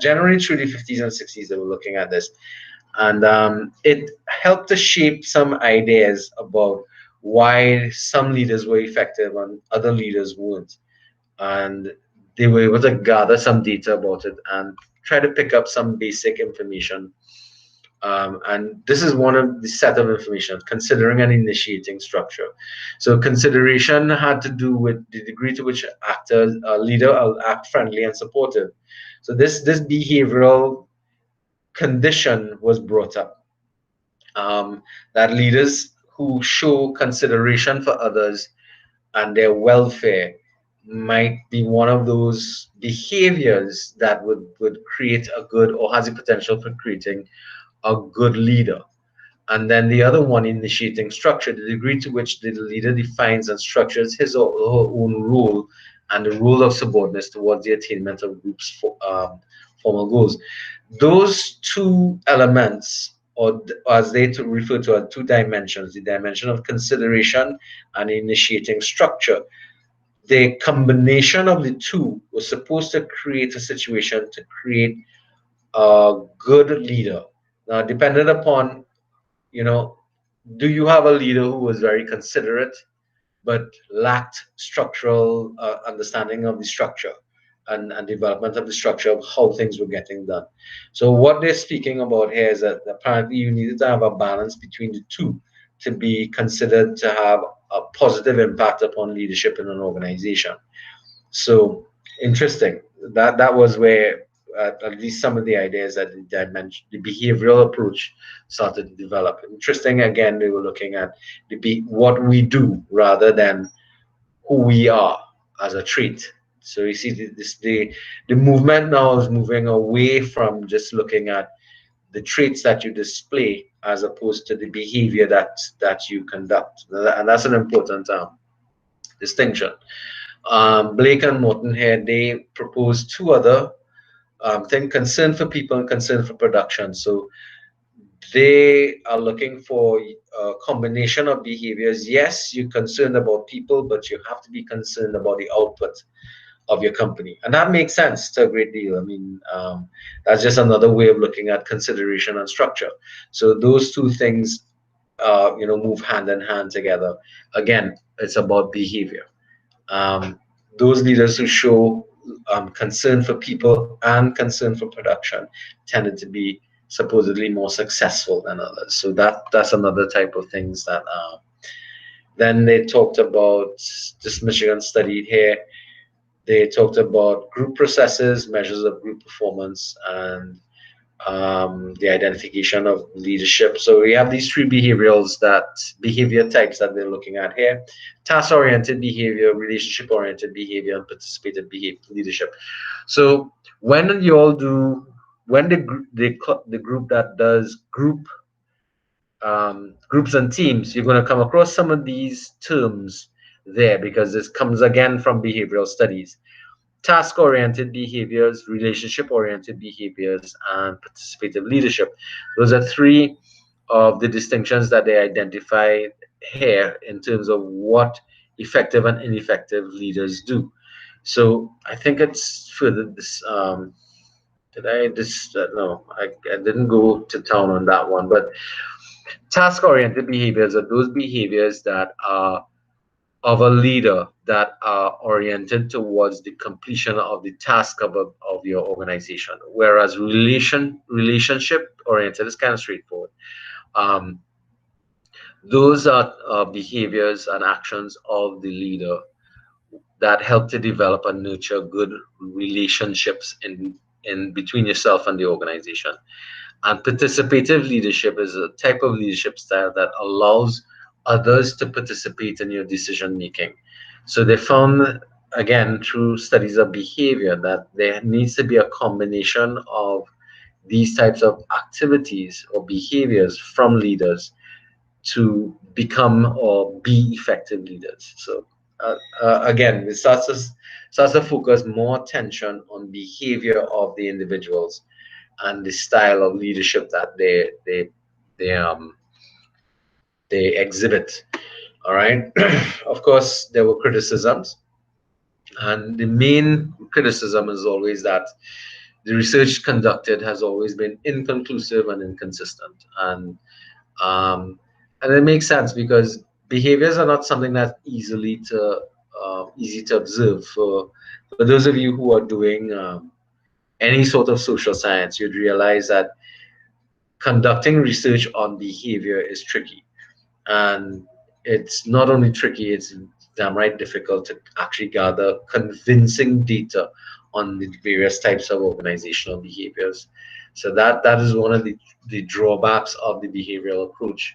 Generally, through the 50s and 60s, they were looking at this, and it helped to shape some ideas about why some leaders were effective and other leaders weren't. And they were able to gather some data about it and try to pick up some basic information. And this is one of the set of information, considering and initiating structure. So consideration had to do with the degree to which a leader will act friendly and supportive. So this behavioral condition was brought up, that leaders who show consideration for others and their welfare might be one of those behaviors that would create a good, or has the potential for creating a good leader. And then the other one, initiating structure, the degree to which the leader defines and structures his or her own role and the role of subordinates towards the attainment of groups' formal goals. Those two elements, or as they refer to as two dimensions, the dimension of consideration and initiating structure, the combination of the two was supposed to create a situation to create a good leader. Now, dependent upon, you know, do you have a leader who was very considerate but lacked structural understanding of the structure and development of the structure of how things were getting done? So what they're speaking about here is that apparently you needed to have a balance between the two to be considered to have a positive impact upon leadership in an organization. So interesting. That was where at least some of the ideas that I mentioned, the behavioral approach started to develop. Interesting. Again, they were looking at what we do rather than who we are as a trait. So you see, the movement now is moving away from just looking at the traits that you display as opposed to the behavior that you conduct, and that's an important distinction. Blake and Morton here, they proposed two other things: concern for people and concern for production. So they are looking for a combination of behaviors. Yes, you're concerned about people, but you have to be concerned about the output of your company, and that makes sense to a great deal. I mean, that's just another way of looking at consideration and structure. So those two things, move hand in hand together. Again, it's about behavior. Um, those leaders who show concern for people and concern for production tended to be supposedly more successful than others. So that's another type of things that. Then they talked about this Michigan study here. They talked about group processes, measures of group performance, and the identification of leadership. So we have these three behavior types that they're looking at here: task-oriented behavior, relationship-oriented behavior, and participative behavior leadership. So when you all do, when the group that does groups and teams, you're going to come across some of these terms there because this comes again from behavioral studies: task-oriented behaviors, relationship-oriented behaviors, and participative leadership. Those are three of the distinctions that they identify here in terms of what effective and ineffective leaders do. So I think it's further this. Did I this? No, I didn't go to town on that one. But task-oriented behaviors are those behaviors that are of a leader that are oriented towards the completion of the task of your organization, whereas relationship oriented is kind of straightforward. um, those are behaviors and actions of the leader that help to develop and nurture good relationships in between yourself and the organization. And participative leadership is a type of leadership style that allows others to participate in your decision making. So they found, again, through studies of behavior, that there needs to be a combination of these types of activities or behaviors from leaders to become or be effective leaders. So again, it starts to focus more attention on behavior of the individuals and the style of leadership that they um they exhibit. All right. Of course, there were criticisms, and the main criticism is always that the research conducted has always been inconclusive and inconsistent, um, and it makes sense because behaviors are not something that's easy to observe. For those of you who are doing any sort of social science, you'd realize that conducting research on behavior is tricky. And it's not only tricky, it's damn right difficult to actually gather convincing data on the various types of organizational behaviors. So that is one of the drawbacks of the behavioral approach,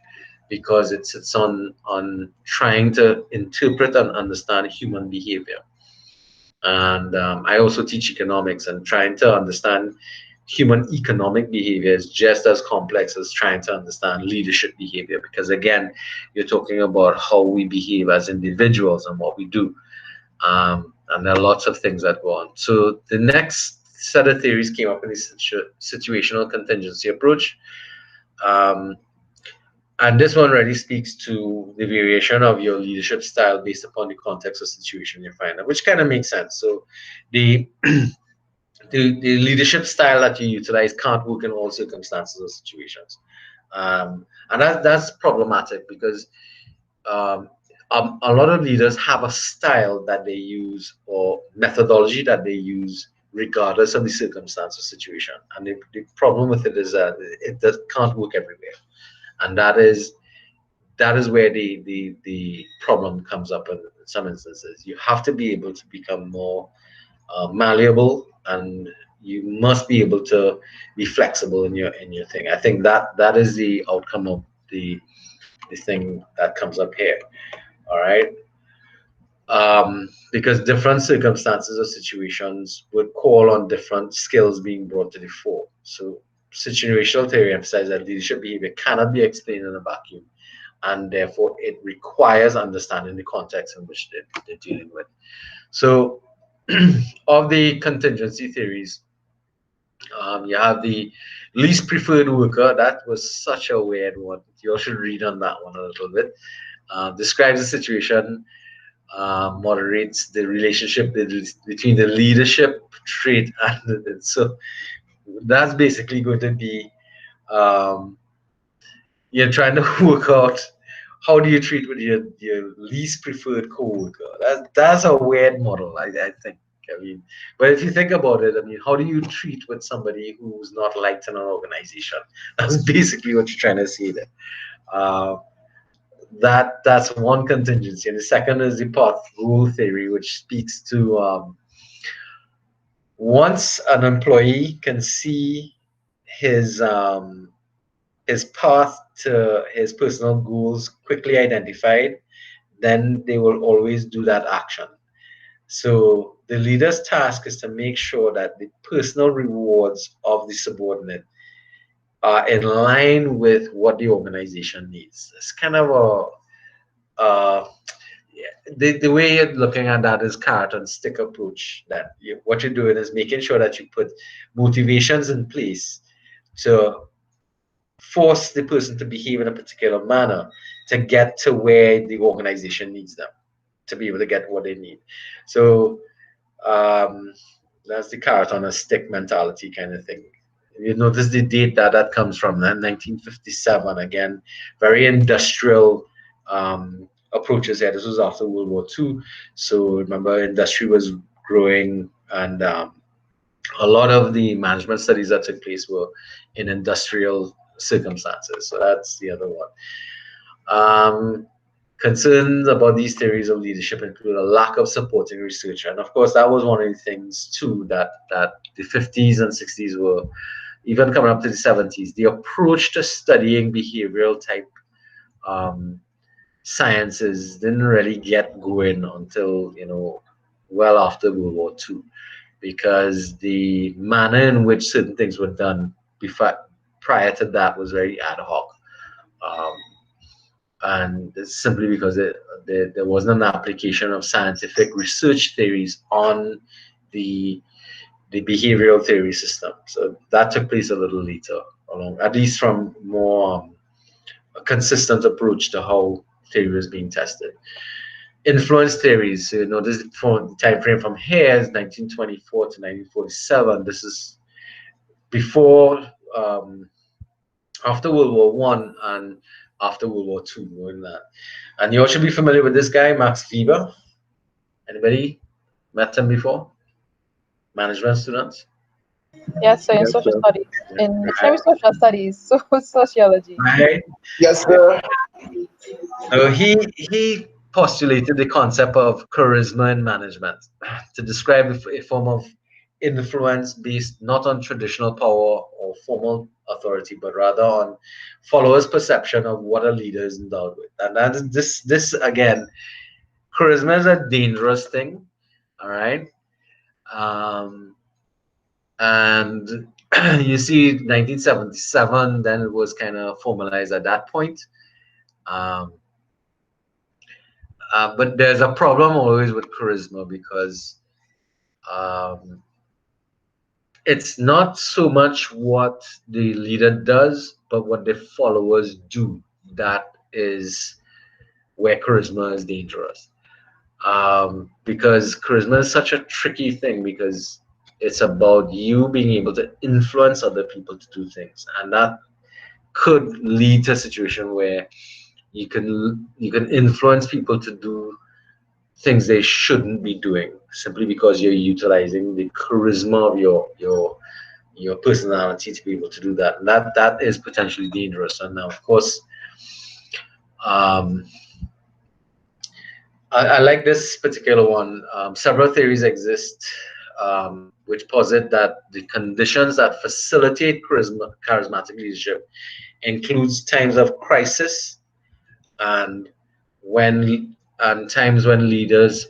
because it's on trying to interpret and understand human behavior. And I also teach economics, and trying to understand human economic behavior is just as complex as trying to understand leadership behavior, because again, you're talking about how we behave as individuals and what we do. And there are lots of things that go on. So the next set of theories came up in the situational contingency approach. Um, and this one really speaks to the variation of your leadership style based upon the context or situation you find, which kind of makes sense. So the the leadership style that you utilize can't work in all circumstances or situations. And that's problematic because um, a lot of leaders have a style that they use or methodology that they use regardless of the circumstance or situation. And the problem with it is that can't work everywhere. And that is where the problem comes up in some instances. You have to be able to become more malleable, and you must be able to be flexible in your thing. I think that is the outcome of the thing that comes up here. All right. Because different circumstances or situations would call on different skills being brought to the fore. So situational theory emphasizes that leadership behavior cannot be explained in a vacuum, and therefore it requires understanding the context in which they're dealing with. So of the contingency theories, You have the least preferred worker. That was such a weird one. You all should read on that one a little bit. Describes the situation, moderates the relationship between the leadership trait and so that's basically going to be um, you're trying to work out how do you treat with your least preferred coworker. That's a weird model, I think. I mean, but if you think about it, I mean, how do you treat with somebody who's not liked in an organization? That's basically what you're trying to say there. Uh, that's one contingency, and the second is the path rule theory, which speaks to once an employee can see his his path to his personal goals quickly identified, then they will always do that action. So the leader's task is to make sure that the personal rewards of the subordinate are in line with what the organization needs. It's kind of the way you're looking at that is carrot and stick approach. That what you're doing is making sure that you put motivations in place to force the person to behave in a particular manner to get to where the organization needs them to be able to get what they need. So um, that's the carrot on a stick mentality kind of thing. You notice the date that comes from, 1957. Again, very industrial approaches here. This was after World War II. So remember, industry was growing, and a lot of the management studies that took place were in industrial circumstances. So that's the other one. Um, Concerns about these theories of leadership include a lack of supporting research, and of course, that was one of the things too that the 50s and 60s were, even coming up to the 70s. The approach to studying behavioral type um, sciences didn't really get going until well after World War II, because the manner in which certain things were done before prior to that was very ad hoc. Um, and it's simply because there wasn't an application of scientific research theories on the the behavioral theory system. So that took place a little later, along at least from more a consistent approach to how theory was being tested. Influence theories, this from time frame from here is 1924 to 1947. This is before, after World War One and after World War Two, knowing that. And you all should be familiar with this guy, Max Weber. Anybody met him before? Management students? Yes, so in Yes, social sir. studies, in it's not social studies, so sociology. Right. Yes, sir. So he postulated the concept of charisma in management to describe a form of influence based not on traditional power or formal authority, but rather on followers' perception of what a leader is endowed with. And that is this again, charisma is a dangerous thing. All right. Um, and you see 1977, then it was kind of formalized at that point. Um, but there's a problem always with charisma because um, it's not so much what the leader does, but what the followers do. That is where charisma is dangerous. Because charisma is such a tricky thing because it's about you being able to influence other people to do things, and that could lead to a situation where you can influence people to do things they shouldn't be doing simply because you're utilizing the charisma of your personality to be able to do that. And that is potentially dangerous. And now, of course, um, I like this particular one. Several theories exist which posit that the conditions that facilitate charismatic leadership includes times of crisis and when and times when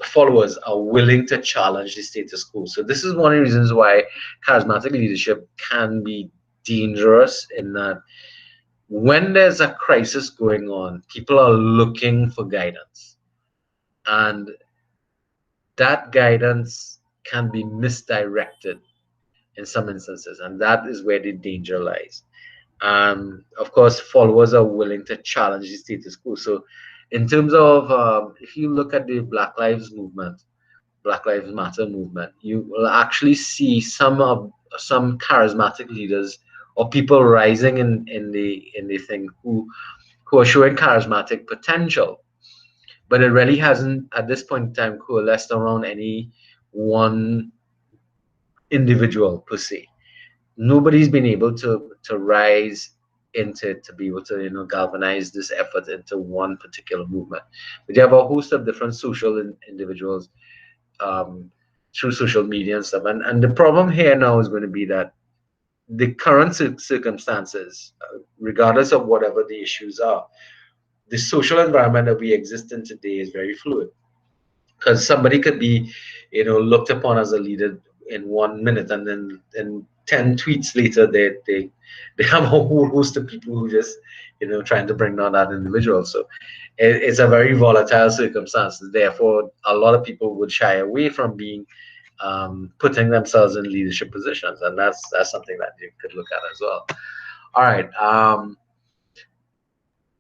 followers are willing to challenge the status quo. So this is one of the reasons why charismatic leadership can be dangerous, in that when there's a crisis going on, people are looking for guidance, and that guidance can be misdirected in some instances, and that is where the danger lies. Of course, followers are willing to challenge the status quo. So, in terms of if you look at the Black Lives Matter movement, you will actually see some charismatic leaders or people rising in the thing who are showing charismatic potential, but it really hasn't at this point in time coalesced around any one individual per se. Nobody's been able to rise into to be able to galvanize this effort into one particular movement. But you have a host of different social individuals um, through social media and stuff. And the problem here now is going to be that the current circumstances, regardless of whatever the issues are, the social environment that we exist in today is very fluid. Because somebody could be, looked upon as a leader in 1 minute, and then 10 tweets later, they have a whole host of people who just, trying to bring down that individual. So it's a very volatile circumstance. Therefore, a lot of people would shy away from being putting themselves in leadership positions, and that's something that you could look at as well. All right.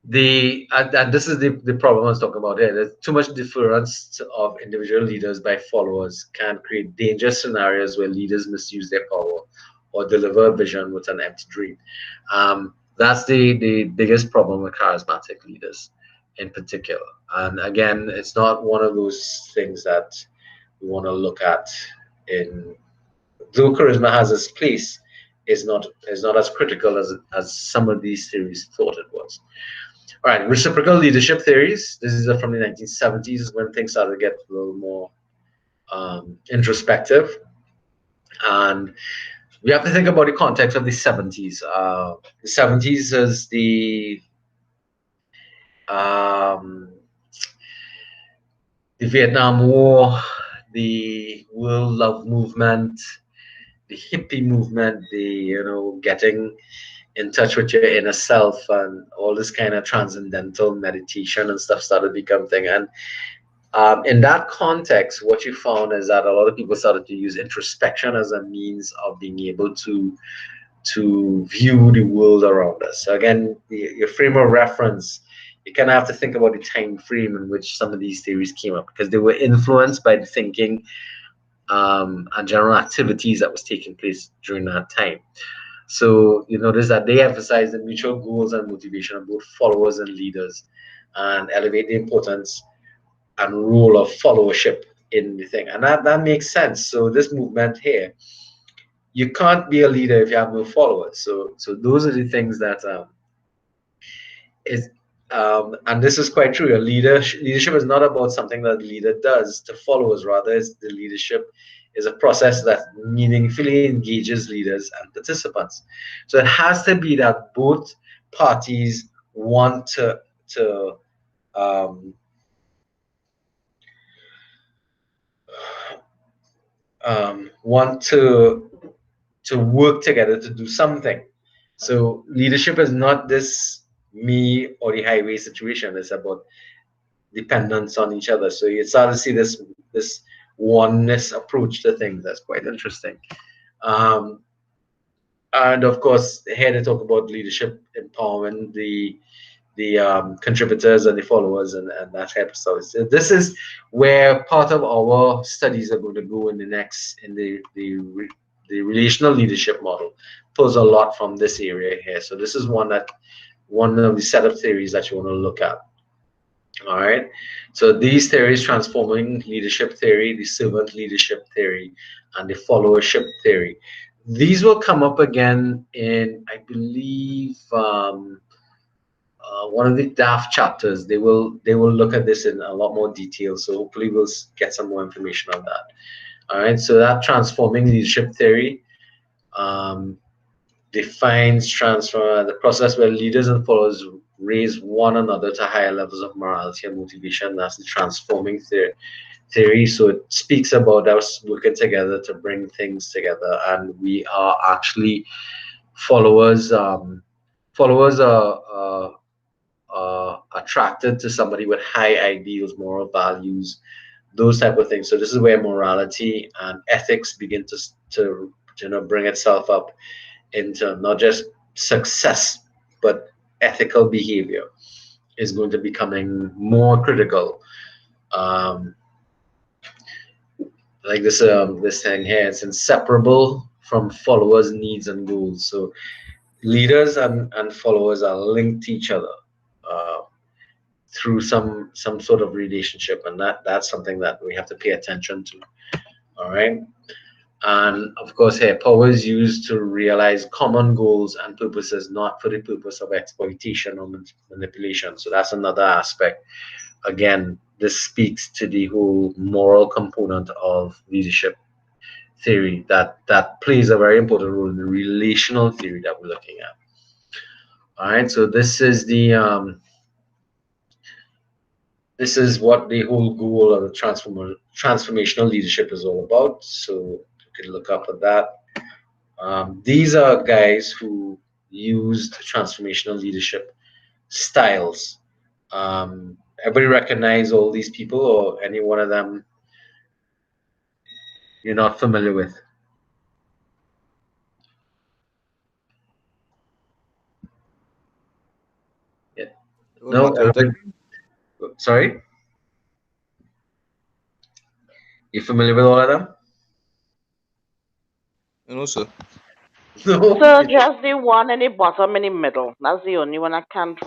And this is the problem I was talking about here. There's too much difference of individual leaders by followers can create dangerous scenarios where leaders misuse their power or deliver a vision with an empty dream. That's the biggest problem with charismatic leaders in particular. And again, it's not one of those things that we want to look at in, though charisma has its place, is not as critical as some of these theories thought it was. All right, reciprocal leadership theories. This is from the 1970s, when things started to get a little more introspective. And we have to think about the context of the 70s. The 70s is the Vietnam War, the world love movement, the hippie movement, the getting in touch with your inner self, and all this kind of transcendental meditation and stuff started to become thing. And in that context, what you found is that a lot of people started to use introspection as a means of being able to view the world around us. So again, your frame of reference, you kind of have to think about the time frame in which some of these theories came up, because they were influenced by the thinking and general activities that was taking place during that time. So you notice that they emphasize the mutual goals and motivation of both followers and leaders, and elevate the importance and role of followership in the thing. And that makes sense. So this movement here, you can't be a leader if you have no followers. So those are the things that is and this is quite true. Leadership is not about something that the leader does to followers. Rather, the leadership is a process that meaningfully engages leaders and participants. So it has to be that both parties want to want to work together to do something. So leadership is not this me or the highway situation. It's about dependence on each other. So you start to see this oneness approach to things. That's quite interesting. And of course, here they talk about leadership empowering the contributors and the followers, and that type of stuff. So this is where part of our studies are going to go in the relational leadership model. Pulls a lot from this area here. So this is one of the set of theories that you want to look at. All right. So these theories: transforming leadership theory, the servant leadership theory, and the followership theory. These will come up again in, I believe, one of the DAF chapters. They will look at this in a lot more detail. So hopefully we'll get some more information on that. All right. So that transforming leadership theory defines the process where leaders and followers raise one another to higher levels of morality and motivation. That's the transforming theory. So it speaks about us working together to bring things together, and we are actually followers. Followers are attracted to somebody with high ideals, moral values, those type of things. So this is where morality and ethics begin to to bring itself up into not just success but ethical behavior is going to be becoming more critical. Um, like this thing here, it's inseparable from followers' needs and goals. So leaders and followers are linked to each other uh, through some sort of relationship, and that's something that we have to pay attention to. All right. And of course, here, power is used to realize common goals and purposes, not for the purpose of exploitation or manipulation. So that's another aspect. Again, this speaks to the whole moral component of leadership theory that plays a very important role in the relational theory that we're looking at. All right, so this is what the whole goal of the transformational leadership is all about. So you can look up at that. These are guys who used transformational leadership styles. Everybody recognize all these people, or any one of them you're not familiar with? Yeah. No. Sorry. You familiar with all of them? No, sir. No. So just the one in the bottom in the middle. That's the only one I don't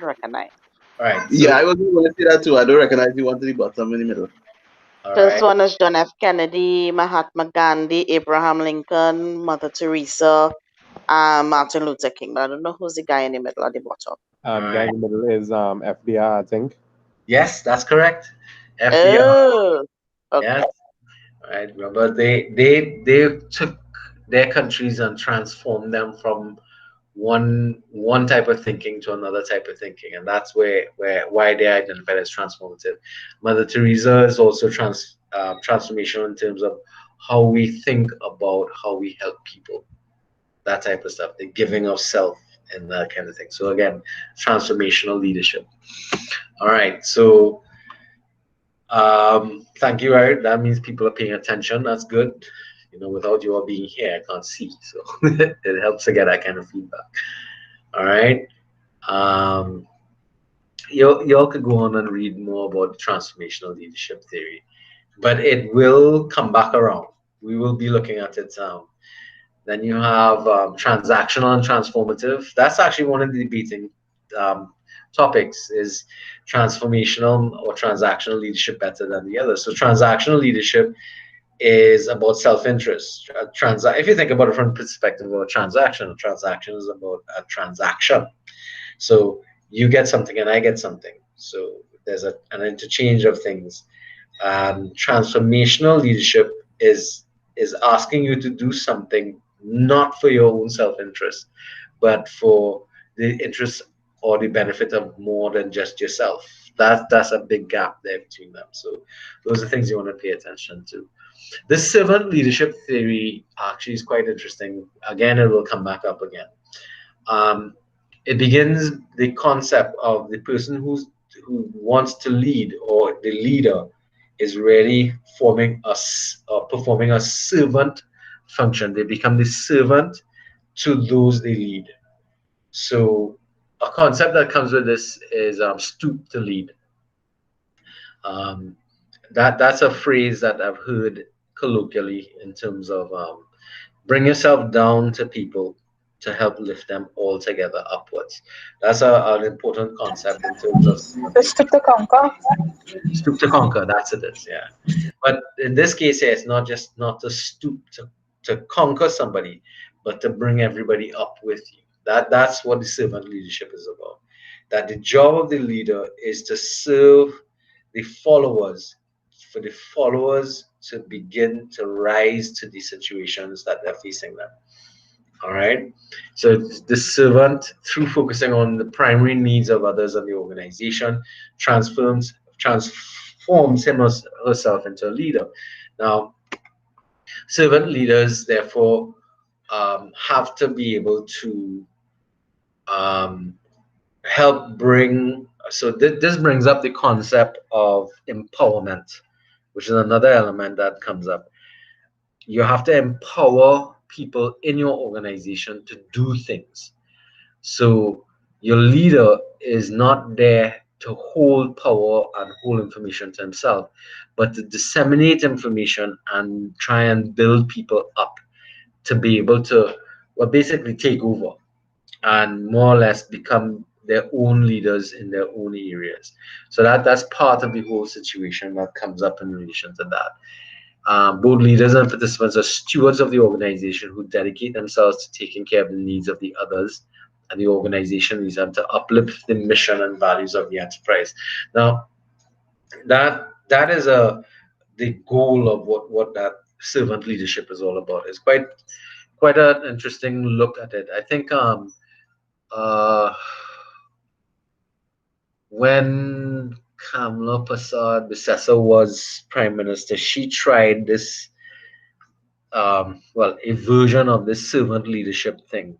recognize. All right. So, Yeah, I was going to say that too. I don't recognize the one to the bottom in the middle. all First right. one is John F. Kennedy, Mahatma Gandhi, Abraham Lincoln, Mother Teresa, Martin Luther King. I don't know who's the guy in the middle at the bottom. All Guy right. in the middle is FDR, I think. Yes, that's correct. FDR. Oh, okay. Yes. All right. Remember, they took their countries and transformed them from one type of thinking to another type of thinking, and that's why they are identified as transformative. Mother Teresa is also transformational in terms of how we think about how we help people, that type of stuff, the giving of self and that kind of thing. So again, transformational leadership. All right, so thank you, Eric. That means people are paying attention. That's good. Without you all being here, I can't see, so it helps to get that kind of feedback. All right. Um, y'all could go on and read more about transformational leadership theory, but it will come back around. We will be looking at it. Then you have transactional and transformative. That's actually one of the debating topics. Is transformational or transactional leadership better than the other? So transactional leadership is about self-interest. If you think about it from the perspective of a transaction is about a transaction. So you get something and I get something. So there's an interchange of things. Transformational leadership is asking you to do something not for your own self-interest, but for the interest or the benefit of more than just yourself. That's a big gap there between them. So those are things you want to pay attention to. This servant leadership theory actually is quite interesting. Again, it will come back up again. It begins the concept of the person who wants to lead, or the leader is really performing a servant function. They become the servant to those they lead. So a concept that comes with this is stoop to lead. That's a phrase that I've heard colloquially in terms of bring yourself down to people to help lift them all together upwards. That's an important concept in terms of Stoop to conquer. stoop to conquer. That's it is, yeah. But in this case, yeah, it's not to stoop to conquer somebody, but to bring everybody up with you. That's what the servant leadership is about. That the job of the leader is to serve the followers, for the followers to begin to rise to the situations that they're facing them. All right. So the servant, through focusing on the primary needs of others in the organization, transforms him or herself into a leader. Now, servant leaders, therefore, have to be able to help bring. So this brings up the concept of empowerment, which is another element that comes up. You have to empower people in your organization to do things. So your leader is not there to hold power and hold information to himself, but to disseminate information and try and build people up to be able to, well, basically take over and more or less become their own leaders in their own areas. So that's part of the whole situation that comes up in relation to that. Both leaders and participants are stewards of the organization who dedicate themselves to taking care of the needs of the others, and the organization needs them to uplift the mission and values of the enterprise. Now, that is the goal of what that servant leadership is all about. It's quite an interesting look at it. I think uh, when Kamala Prasad Bissessa was prime minister, she tried this well, a version of this servant leadership thing.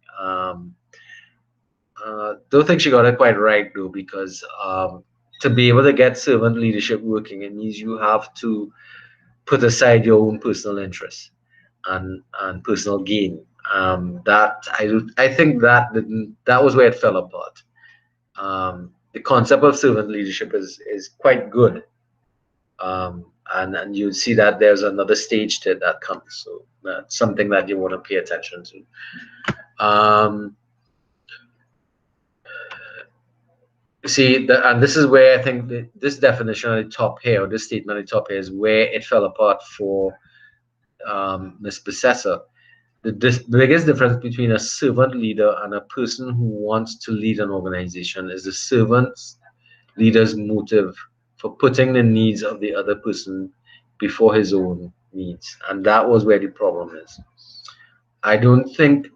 Don't think she got it quite right though, because to be able to get servant leadership working, it means you have to put aside your own personal interests and personal gain. That I think that was where it fell apart. The concept of servant leadership is quite good, and you see that there's another stage to it that comes. So that's something that you want to pay attention to. See, and this is where I think this definition at the top here, or this statement at the top here, is where it fell apart for Ms. Bissessa. The biggest difference between a servant leader and a person who wants to lead an organization is the servant leader's motive for putting the needs of the other person before his own needs. And that was where the problem is. I don't think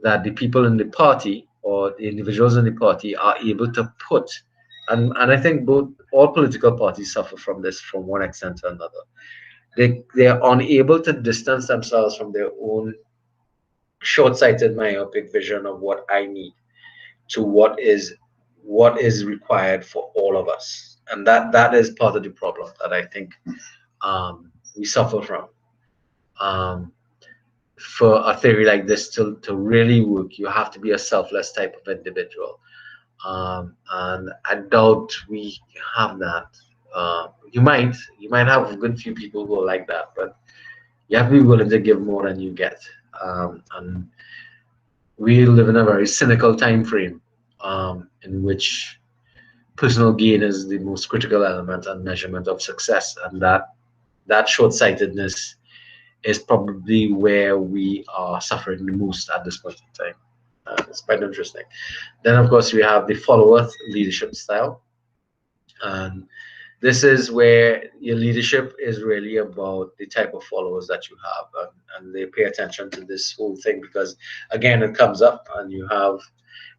that the people in the party or the individuals in the party are able to put, and I think all political parties suffer from this from one extent to another. They are unable to distance themselves from their own short-sighted, myopic vision of what I need to what is required for all of us, and that is part of the problem that I think we suffer from. For a theory like this to really work, you have to be a selfless type of individual, and I doubt we have that. You might have a good few people who are like that, but you have to be willing to give more than you get. And we live in a very cynical time frame, in which personal gain is the most critical element and measurement of success, and that short-sightedness is probably where we are suffering the most at this point in time. It's quite interesting. Then, of course, we have the follower leadership style, and this is where your leadership is really about the type of followers that you have, and they pay attention to this whole thing because, again, it comes up, and you have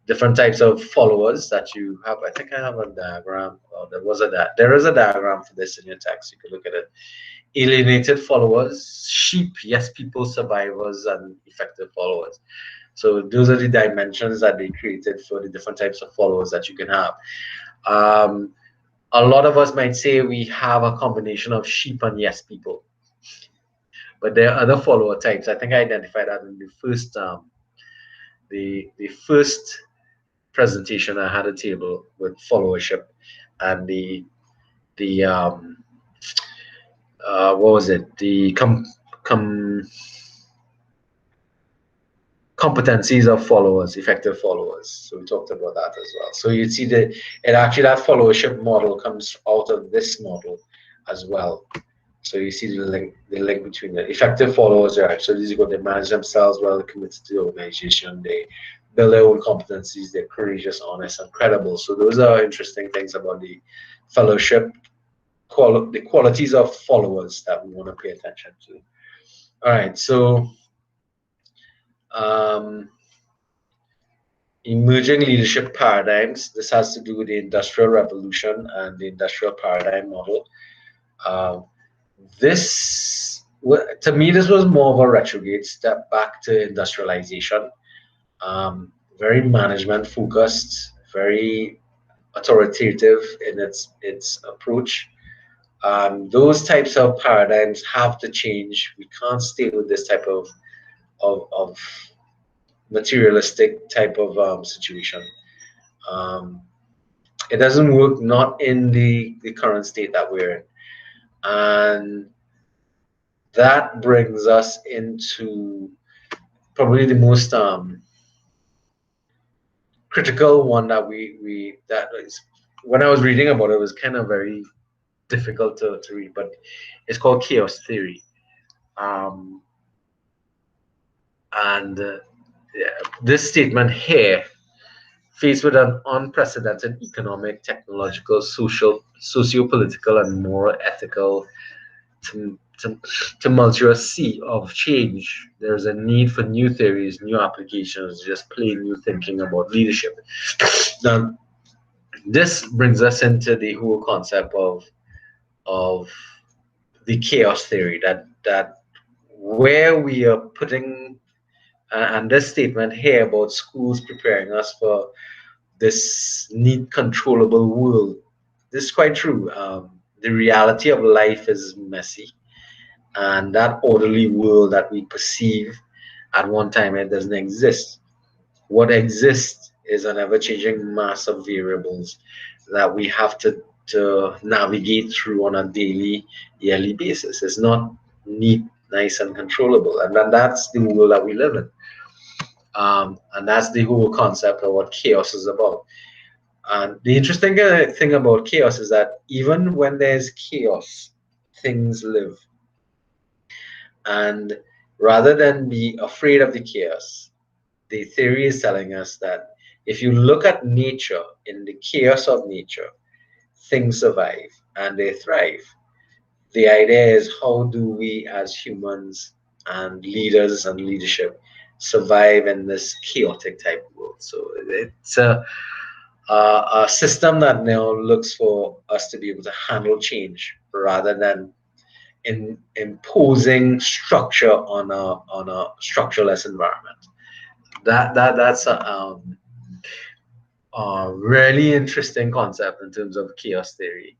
different types of followers that you have. I think I have a diagram, or there is a diagram for this in your text. You can look at it. Alienated followers, sheep, yes people, survivors, and effective followers. So those are the dimensions that they created for the different types of followers that you can have. A lot of us might say we have a combination of sheep and yes people, but there are other follower types. I think I identified that in the first presentation. I had a table with followership and the what was it? The competencies of followers, effective followers. So we talked about that as well. So you see that it actually, that followership model comes out of this model as well. So you see the link between the effective followers are actually these they manage themselves well, committed to the organization, they build their own competencies, they're courageous, honest, and credible. So those are interesting things about the fellowship. The qualities of followers that we want to pay attention to. All right, so emerging leadership paradigms. This has to do with the Industrial Revolution and the industrial paradigm model. This, to me, this was more of a retrograde step back to industrialization. Very management focused, very authoritative in its approach. Those types of paradigms have to change. We can't stay with this type of of materialistic type of situation. Um, it doesn't work, not in the current state that we're in. And that brings us into probably the most critical one that we that is, when I was reading about it, it was kind of very difficult to read, but it's called chaos theory. Um, and yeah, this statement here, faced with an unprecedented economic, technological, social, socio-political, and moral, ethical tumultuous sea of change, there's a need for new theories, new applications, just plain new thinking about leadership. Now, this brings us into the whole concept of the chaos theory, that where we are putting, and this statement here about schools preparing us for this neat, controllable world. This is quite true. The reality of life is messy, and that orderly world that we perceive at one time, it doesn't exist. What exists is an ever-changing mass of variables that we have to navigate through on a daily, yearly basis. It's not neat, nice, and controllable, and then that's the world that we live in. And that's the whole concept of what chaos is about. And the interesting thing about chaos is that even when there's chaos, things live. And rather than be afraid of the chaos, the theory is telling us that if you look at nature, in the chaos of nature, things survive and they thrive. The idea is, how do we as humans and leaders and leadership survive in this chaotic type world? So it's a system that now looks for us to be able to handle change rather than imposing structure on a structureless environment. That's a really interesting concept in terms of chaos theory,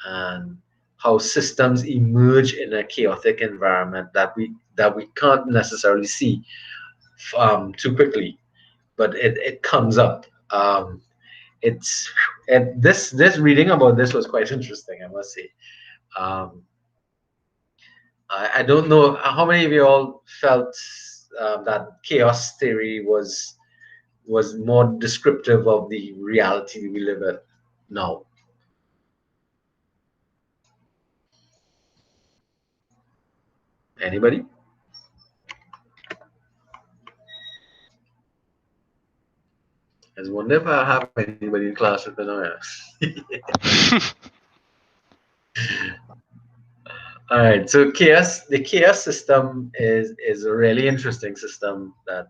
and how systems emerge in a chaotic environment that we can't necessarily see too quickly, but it comes up. It's and this reading about this was quite interesting, I must say. Um, I don't know how many of you all felt that chaos theory was more descriptive of the reality we live in now. Anybody? I was wondering if I have anybody in class with an All right, so the chaos system is a really interesting system that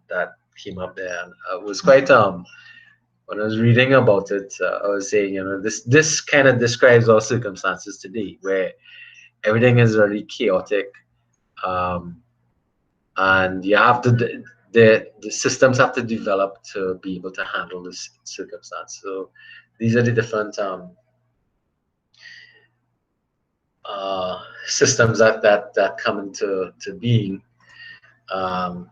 came up there, and it was quite when I was reading about it, I was saying, this kind of describes our circumstances today, where everything is very chaotic, um, and you have to the systems have to develop to be able to handle this circumstance. So these are the different systems that come into being, um,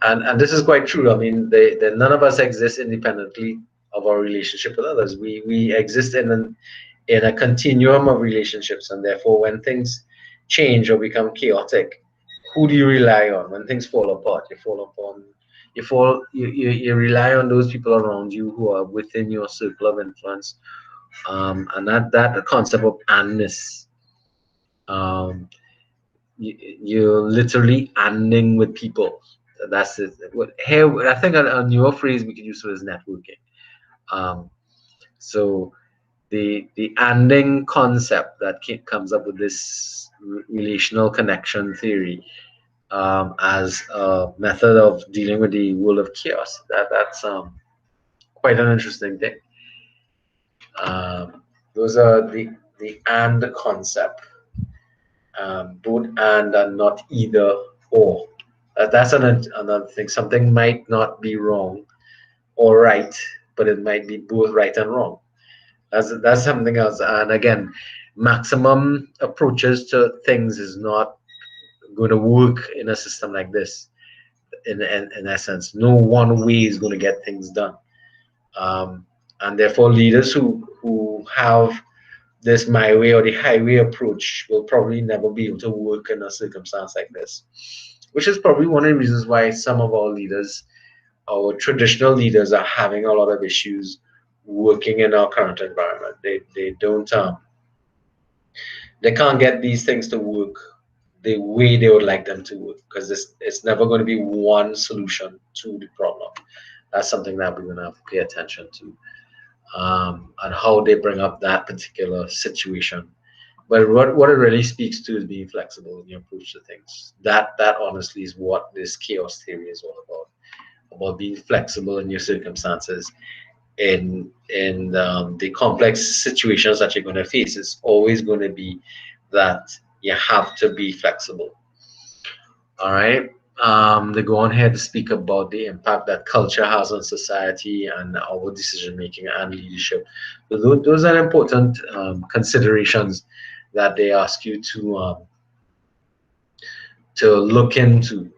and this is quite true. I mean, none of us exist independently of our relationship with others. We exist in a continuum of relationships, and therefore, when things change or become chaotic, who do you rely on? When things fall apart, you rely on those people around you who are within your circle of influence, and that concept of anness. You're literally anding with people. That's it. Here, I think a newer phrase we could use is networking. Um, so the anding concept that comes up with this relational connection theory, as a method of dealing with the world of chaos. That's quite an interesting thing. Those are the and concept. Both and not either or. That's another thing. Something might not be wrong or right, but it might be both right and wrong. That's something else. And again, maximum approaches to things is not going to work in a system like this. In essence, no one way is going to get things done, and therefore leaders who have this my way or the highway approach will probably never be able to work in a circumstance like this, which is probably one of the reasons why some of our leaders, our traditional leaders, are having a lot of issues working in our current environment. They don't they can't get these things to work the way they would like them to work, because it's never going to be one solution to the problem. That's something that we're going to have to pay attention to, and how they bring up that particular situation. But what it really speaks to is being flexible in your approach to things. That honestly is what this chaos theory is all about being flexible in your circumstances, in the complex situations that you're going to face. It's always going to be that you have to be flexible. All right. They go on here to speak about the impact that culture has on society and our decision making and leadership. So those are important considerations that they ask you to look into,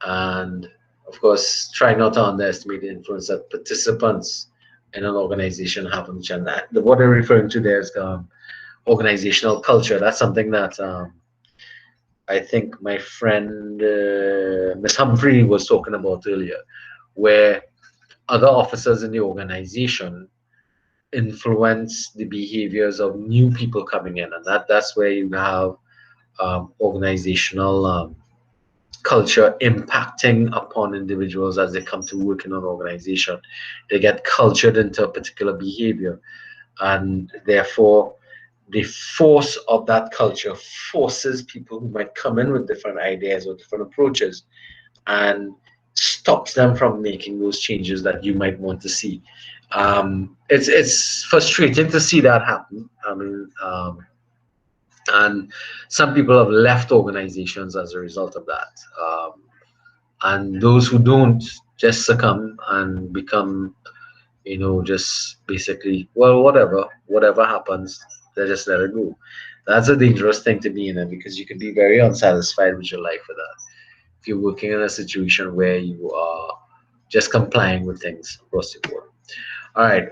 and of course, try not to underestimate the influence that participants in an organization have on each other. What they're referring to there is organizational culture. That's something that I think my friend Miss Humphrey was talking about earlier, where other officers in the organization influence the behaviors of new people coming in, and that's where you have organizational culture impacting upon individuals as they come to work in an organization. They get cultured into a particular behavior, and therefore the force of that culture forces people who might come in with different ideas or different approaches, and stops them from making those changes that you might want to see. It's frustrating to see that happen. I mean, and some people have left organizations as a result of that. And those who don't just succumb and become, just basically, well, whatever happens, they just let it go. That's a dangerous thing to be in, because you can be very unsatisfied with your life with that. If you're working in a situation where you are just complying with things across the board. All right,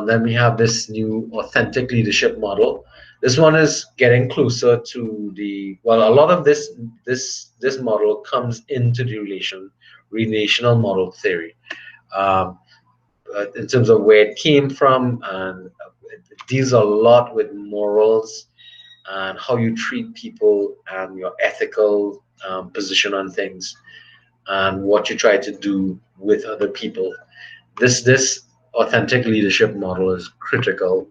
then we have this new authentic leadership model. This one is getting closer to a lot of this model comes into the relational model theory, in terms of where it came from, and it deals a lot with morals and how you treat people and your ethical position on things and what you try to do with other people. This authentic leadership model is critical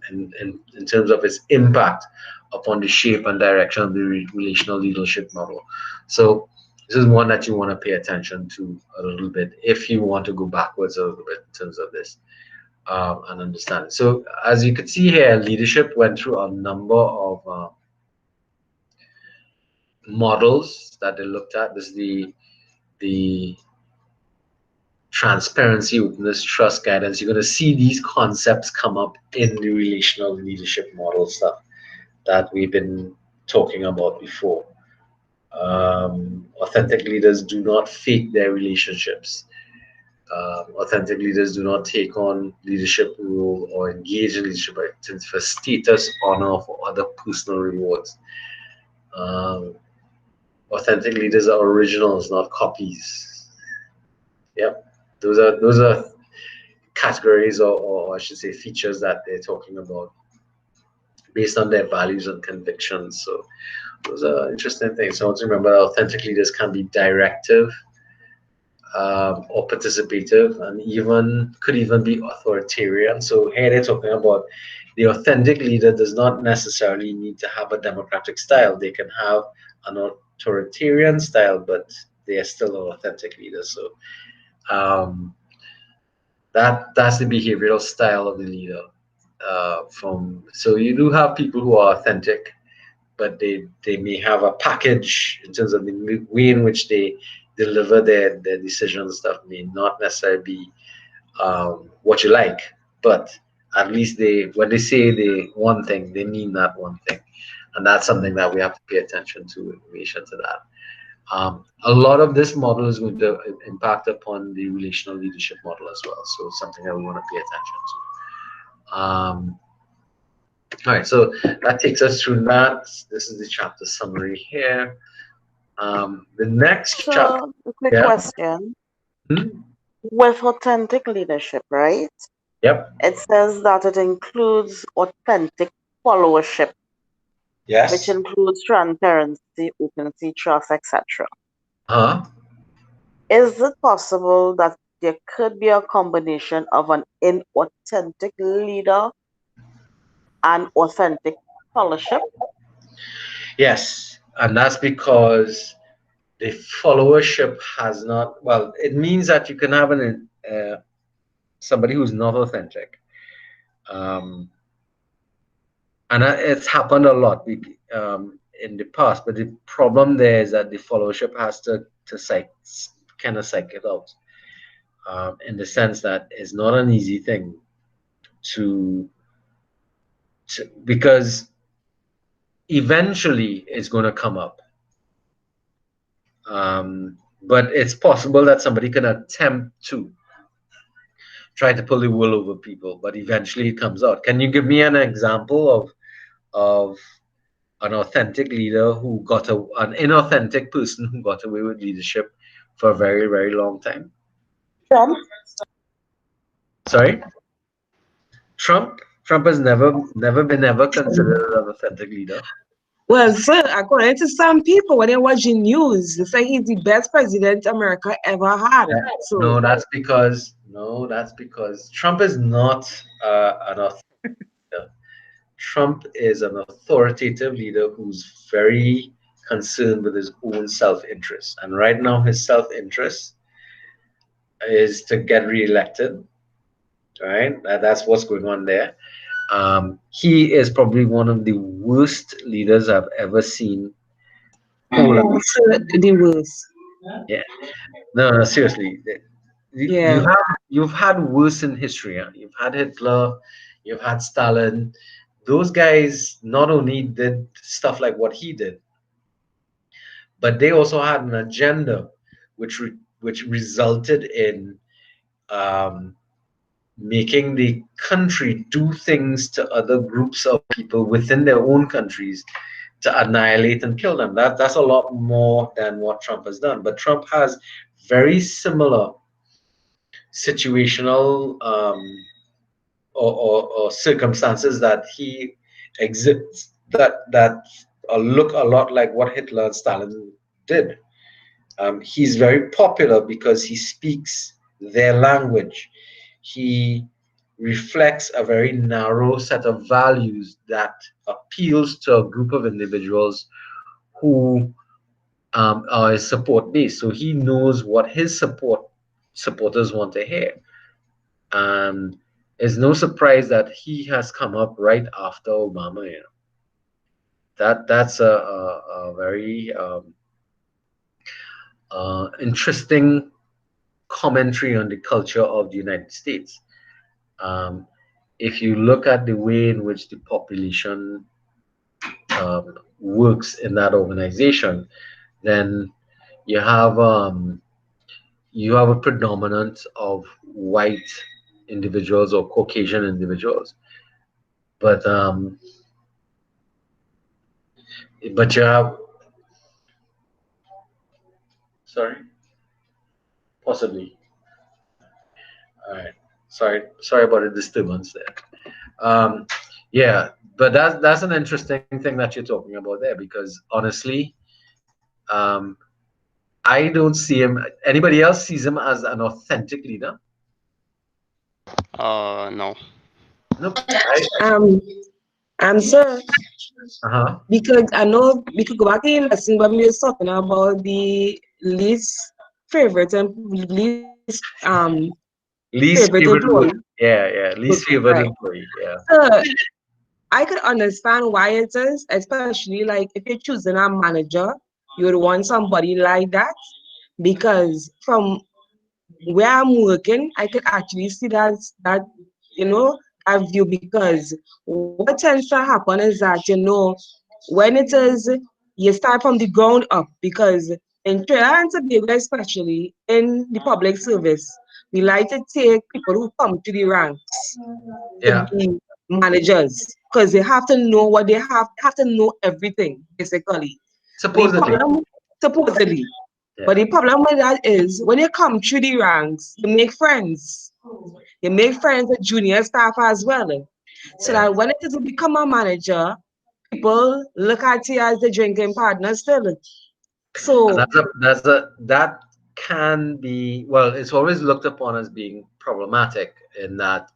in terms of its impact upon the shape and direction of the relational leadership model. So this is one that you want to pay attention to a little bit if you want to go backwards a little bit in terms of this, and understand it. So as you can see here, leadership went through a number of models that they looked at. This is the transparency, openness, trust, guidance. You're going to see these concepts come up in the relational leadership model stuff that we've been talking about before. Authentic leaders do not fake their relationships. Authentic leaders do not take on leadership role or engage in leadership activities for status, honor, or for other personal rewards. Authentic leaders are originals, not copies. Yep, those are categories, or I should say features, that they're talking about based on their values and convictions. So those are interesting things. So I want to remember that authentic leaders can be directive, or participative, and could even be authoritarian. So here they're talking about the authentic leader does not necessarily need to have a democratic style. They can have an authoritarian style, but they are still an authentic leader. So that's the behavioral style of the leader. So you do have people who are authentic, but they may have a package in terms of the way in which they deliver their decisions and stuff may not necessarily be what you like, but at least when they say one thing, they mean that one thing. and that's something that we have to pay attention to in relation to that. A lot of this model is going to impact upon the relational leadership model as well. So it's something that we want to pay attention to. All right, so that takes us through that. This is the chapter summary here. The next chapter. So, a quick Yeah. question. Hmm? With authentic leadership, right? Yep. It says that it includes authentic followership, which Yes. includes transparency, openness, trust, etc. Huh? Is it possible that there could be a combination of an inauthentic leader and authentic followership? Yes, and that's because the followership has not. Well, it means that you can have somebody who's not authentic. Um, and it's happened a lot in the past. But the problem there is that the followership has to kind of psych it out, in the sense that it's not an easy thing to because eventually it's going to come up. But it's possible that somebody can attempt to try to pull the wool over people, but eventually it comes out. Can you give me an example of an authentic leader who got an inauthentic person who got away with leadership for a very, very long time? Trump. Sorry? Trump? Trump has never been ever considered an authentic leader. Well, sir, according to some people, when they watch the news, they say he's the best president America ever had. So No, that's because Trump is not an authentic leader. Trump is an authoritative leader who's very concerned with his own self-interest. And right now, his self-interest is to get reelected. Right? That's what's going on there. He is probably one of the worst leaders I've ever seen. the worst. Yeah. No, seriously. Yeah. You've had worse in history. Huh? You've had Hitler, you've had Stalin. Those guys not only did stuff like what he did, but they also had an agenda which resulted in making the country do things to other groups of people within their own countries to annihilate and kill them. That's a lot more than what Trump has done. But Trump has very similar situational or circumstances that he exhibits that look a lot like what Hitler and Stalin did. He's very popular because he speaks their language. He reflects a very narrow set of values that appeals to a group of individuals who are his support base. So he knows what his supporters want to hear. And it's no surprise that he has come up right after Obama. You know, that's a very interesting commentary on the culture of the United States. If you look at the way in which the population works in that organization, then you have a predominance of white individuals or Caucasian individuals, but you have possibly. All right, sorry about the disturbance there. Yeah, but that's an interesting thing that you're talking about there, because honestly, I don't see him. Anybody else sees him as an authentic leader? No. Nope. Sir, Uh-huh. because I know we could go back in the lesson, but we were talking about the least favorite and Least favorite favorite employee. word. Yeah. Least favorite Right. employee. Yeah. So I could understand why it is, especially like if you're choosing a manager, you would want somebody like that, because from where I'm working, I could actually see that that view, because what tends to happen is that when it is, you start from the ground up, because in Trinidad and Tobago, especially in the public service, we like to take people who come to the ranks to Yeah. be managers, because they have to know what they have to know everything, basically. The Supposedly. problem, supposedly, but Yeah. the problem with that is when you come through the ranks, you make friends. You make friends with junior staff as well. So Yeah. that when it is to become a manager, people look at you as the drinking partner still. And So that can be, well, it's always looked upon as being problematic in that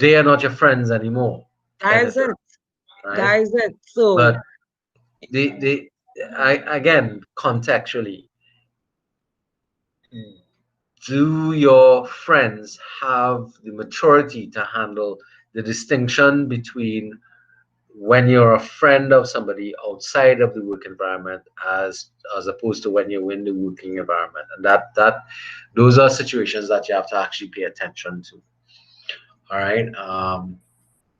they are not your friends anymore, that kind of is thing, it. right? That is it. So But I again, contextually, do your friends have the maturity to handle the distinction between when you're a friend of somebody outside of the work environment as opposed to when you're in the working environment? And that those are situations that you have to actually pay attention to. All right.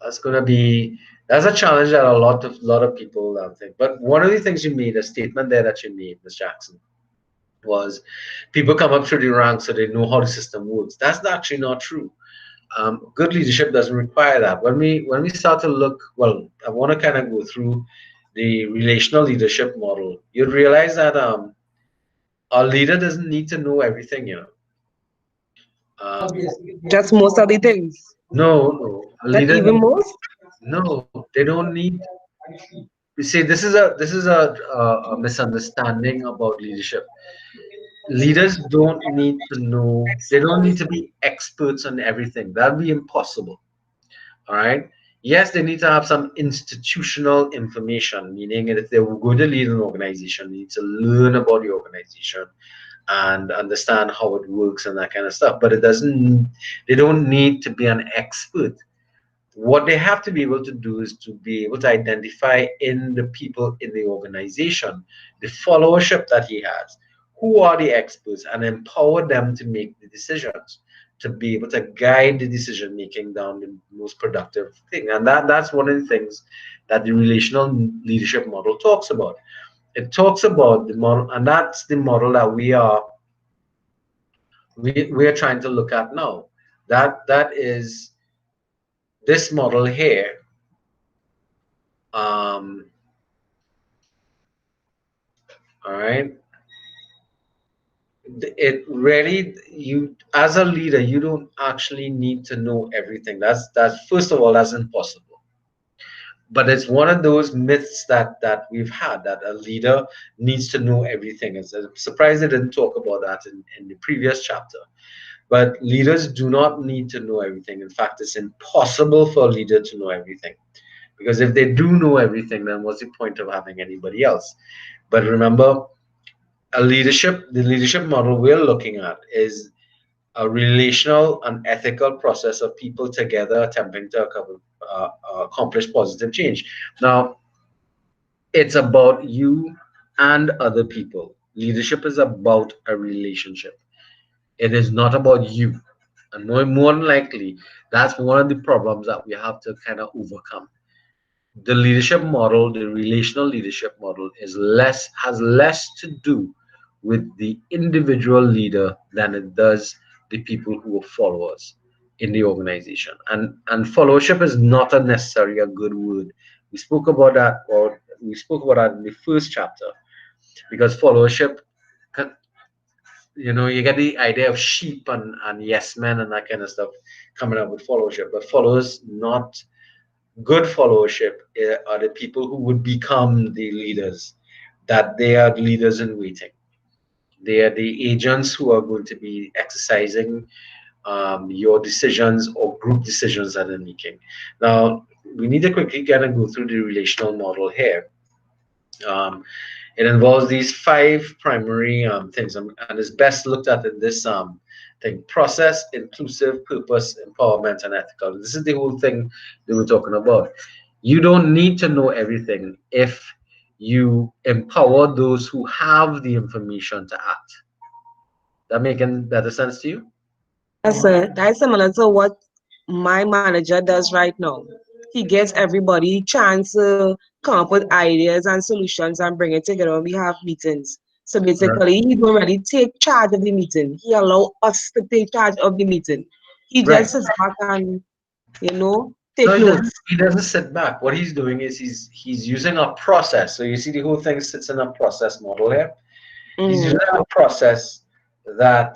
That's gonna be that's a challenge that a lot of people think. But one of the things you made, a statement there that you made, Ms. Jackson, was people come up through the ranks so they know how the system works. That's actually not true. Good leadership doesn't require that. When we start to look, well, I want to kind of go through the relational leadership model. You'd realize that our leader doesn't need to know everything, you know. just most of the things. No, a Not leader. even most. No, they don't need. You see, this is a misunderstanding about leadership. Leaders don't need to know. They don't need to be experts on everything. That'd be impossible. All right. Yes, they need to have some institutional information, meaning that if they were going to lead an organization, they need to learn about the organization and understand how it works and that kind of stuff. But it doesn't. They don't need to be an expert. What they have to be able to do is to be able to identify in the people in the organization the followership that he has, who are the experts, and empower them to make the decisions, to be able to guide the decision making down the most productive thing. And that's one of the things that the relational leadership model talks about. It talks about the model, and that's the model that we are trying to look at now. That is this model here. Um, all right. It really, you as a leader, you don't actually need to know everything. That's first of all, that's impossible. But it's one of those myths that we've had, that a leader needs to know everything. I'm surprised they didn't talk about that in the previous chapter. But leaders do not need to know everything. In fact, it's impossible for a leader to know everything. Because if they do know everything, then what's the point of having anybody else? But remember, the leadership model we're looking at is a relational and ethical process of people together attempting to accomplish positive change. Now, it's about you and other people. Leadership is about a relationship. It is not about you. And more than likely, that's one of the problems that we have to kind of overcome. The leadership model, the relational leadership model, has less to do with the individual leader than it does the people who are followers in the organization. And followership is not a necessarily a good word. We spoke about that in the first chapter, because followership, you get the idea of sheep and yes men and that kind of stuff coming up with followership, but followers not good followership are the people who would become the leaders, that they are leaders in waiting. They are the agents who are going to be exercising your decisions or group decisions that they're making. Now, we need to quickly kind of go through the relational model here. Um, it involves these five primary things, and is best looked at in this thing: process, inclusive, purpose, empowerment, and ethical. This is the whole thing that we're talking about. You don't need to know everything if you empower those who have the information to act. That making better sense to you? That's similar to what my manager does right now. he gets everybody chance to come up with ideas and solutions and bring it together when we have meetings. So basically, he don't really take charge of the meeting. He allow us to take charge of the meeting. He Right. just sits back and, take No, he doesn't. notes. He doesn't sit back. What he's doing is he's using a process. So you see, the whole thing sits in a process model here. He's using a process that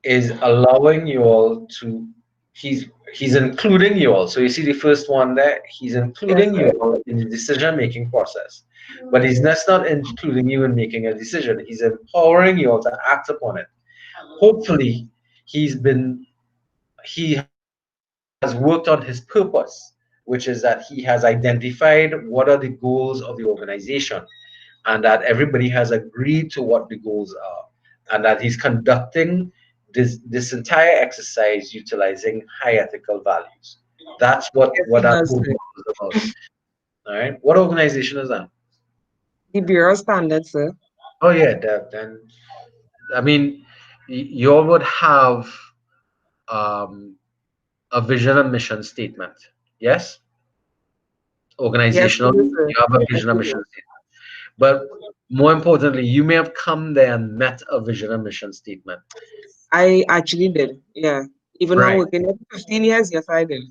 is allowing you all to. He's including you all. So you see the first one there. He's including you all in the decision-making process, but he's just not including you in making a decision. He's empowering you all to act upon it. Hopefully, he has worked on his purpose, which is that he has identified what are the goals of the organization, and that everybody has agreed to what the goals are, and that he's conducting this entire exercise utilizing high ethical values. That's what that whole model is about. All right. What organization is that? The Bureau Standards, sir. Oh yeah, then I mean, you all would have a vision and mission statement. Yes? Organizational, you have a vision and mission statement. But more importantly, you may have come there and met a vision and mission statement. I actually did, yeah. Even Right. though working there for 15 years, yes, I did.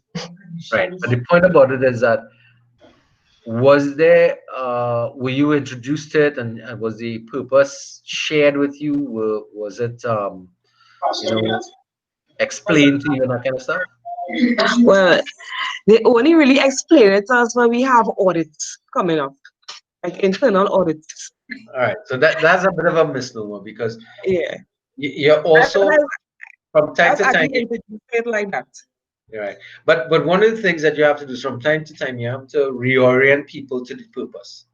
Right. But the point about it is that were you introduced to it, and was the purpose shared with you? Was it explained to you and that kind of stuff? Well, they only really explain it to us when we have audits coming up, like internal audits. All right, so that's a bit of a misnomer, because Yeah, you're also from time to time. actually introduced it like that. Right, but one of the things that you have to do is from time to time, you have to reorient people to the purpose.